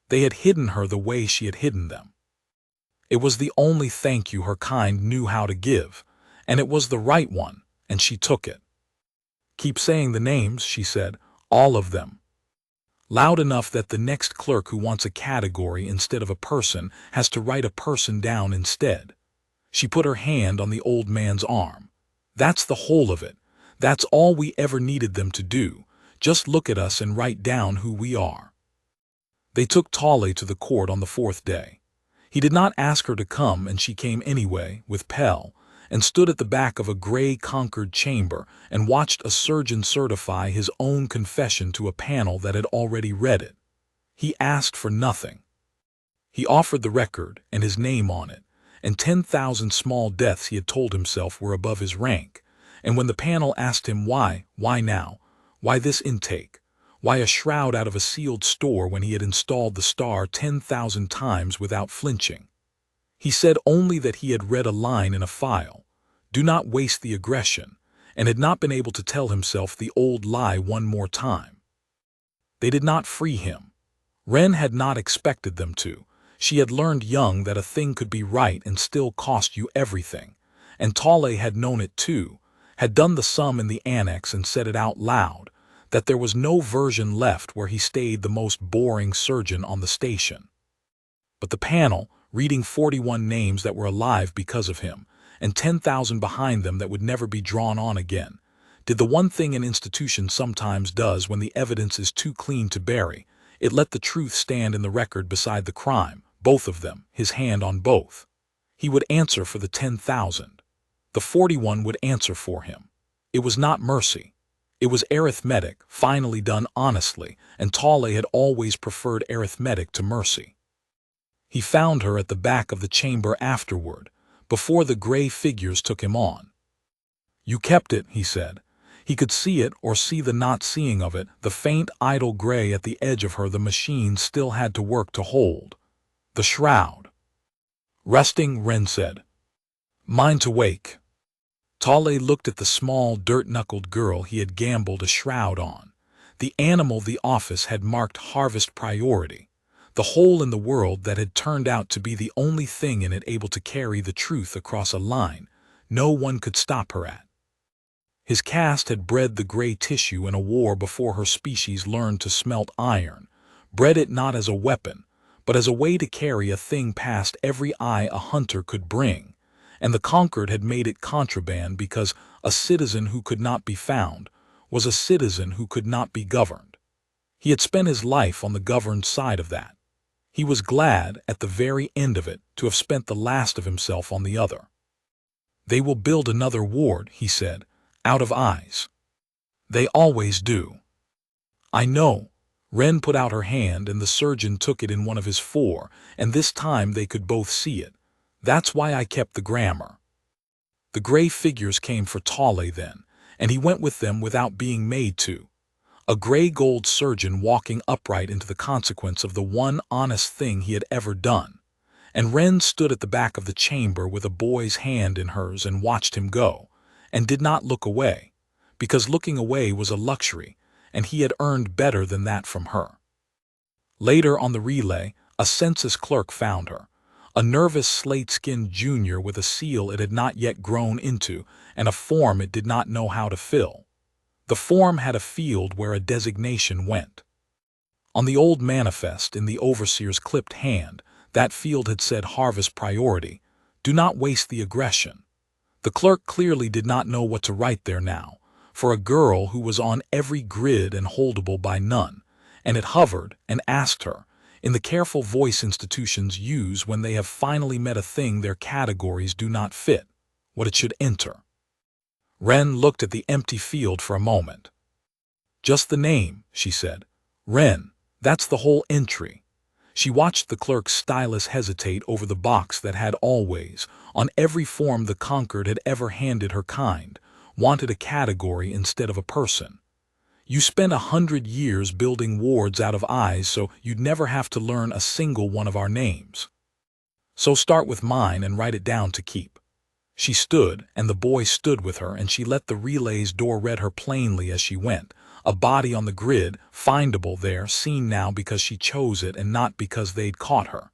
They had hidden her the way she had hidden them. It was the only thank you her kind knew how to give, and it was the right one, and she took it. Keep saying the names, she said, all of them. Loud enough that the next clerk who wants a category instead of a person has to write a person down instead. She put her hand on the old man's arm. That's the whole of it. That's all we ever needed them to do. Just look at us and write down who we are. They took Tale to the court on the 4th day. He did not ask her to come, and she came anyway, with Pell, and stood at the back of a gray conquered chamber and watched a surgeon certify his own confession to a panel that had already read it. He asked for nothing. He offered the record and his name on it, and 10,000 small deaths he had told himself were above his rank, and when the panel asked him why now, why this intake, why a shroud out of a sealed store when he had installed the star 10,000 times without flinching, he said only that he had read a line in a file, do not waste the aggression, and had not been able to tell himself the old lie one more time. They did not free him. Ren had not expected them to. She had learned young that a thing could be right and still cost you everything, and Tale had known it too, had done the sum in the annex and said it out loud, that there was no version left where he stayed the most boring surgeon on the station. But the panel, reading 41 names that were alive because of him, and 10,000 behind them that would never be drawn on again, did the one thing an institution sometimes does when the evidence is too clean to bury. It let the truth stand in the record beside the crime, both of them, his hand on both. He would answer for the 10,000. The 41 would answer for him. It was not mercy. It was arithmetic, finally done honestly, and Tale had always preferred arithmetic to mercy. He found her at the back of the chamber afterward, before the gray figures took him on. You kept it, he said. He could see it or see the not seeing of it, the faint idle gray at the edge of her the machine still had to work to hold. The shroud. Resting, Ren said. Mine to wake. Tale looked at the small, dirt-knuckled girl he had gambled a shroud on, the animal the office had marked harvest priority, the hole in the world that had turned out to be the only thing in it able to carry the truth across a line, no one could stop her at. His caste had bred the gray tissue in a war before her species learned to smelt iron, bred it not as a weapon, but as a way to carry a thing past every eye a hunter could bring, and the conquered had made it contraband because a citizen who could not be found was a citizen who could not be governed. He had spent his life on the governed side of that. He was glad, at the very end of it, to have spent the last of himself on the other. "They will build another ward," he said, "out of eyes. They always do." "I know." Wren put out her hand and the surgeon took it in one of his four, and this time they could both see it. "That's why I kept the grammar." The gray figures came for Tolle then, and he went with them without being made to. A gray-gold surgeon walking upright into the consequence of the one honest thing he had ever done. And Wren stood at the back of the chamber with a boy's hand in hers and watched him go, and did not look away, because looking away was a luxury, and he had earned better than that from her. Later on the relay, a census clerk found her, a nervous slate-skinned junior with a seal it had not yet grown into and a form it did not know how to fill. The form had a field where a designation went. On the old manifest in the overseer's clipped hand, that field had said harvest priority, do not waste the aggression. The clerk clearly did not know what to write there now, for a girl who was on every grid and holdable by none, and it hovered and asked her, in the careful voice institutions use when they have finally met a thing their categories do not fit, what it should enter. Wren looked at the empty field for a moment. "Just the name," she said. "Wren, that's the whole entry." She watched the clerk's stylus hesitate over the box that had always, on every form the conquered had ever handed her kind, wanted a category instead of a person. "You spent 100 years building wards out of eyes so you'd never have to learn a single one of our names. So start with mine and write it down to keep." She stood, and the boy stood with her, and she let the relay's door read her plainly as she went, a body on the grid, findable there, seen now because she chose it and not because they'd caught her.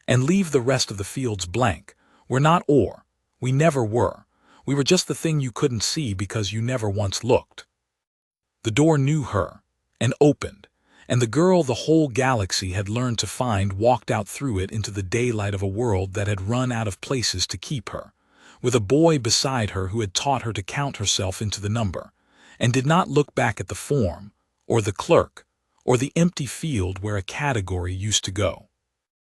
"And leave the rest of the fields blank. We're not or. We never were. We were just the thing you couldn't see because you never once looked." The door knew her, and opened, and the girl the whole galaxy had learned to find walked out through it into the daylight of a world that had run out of places to keep her, with a boy beside her who had taught her to count herself into the number, and did not look back at the form, or the clerk, or the empty field where a category used to go.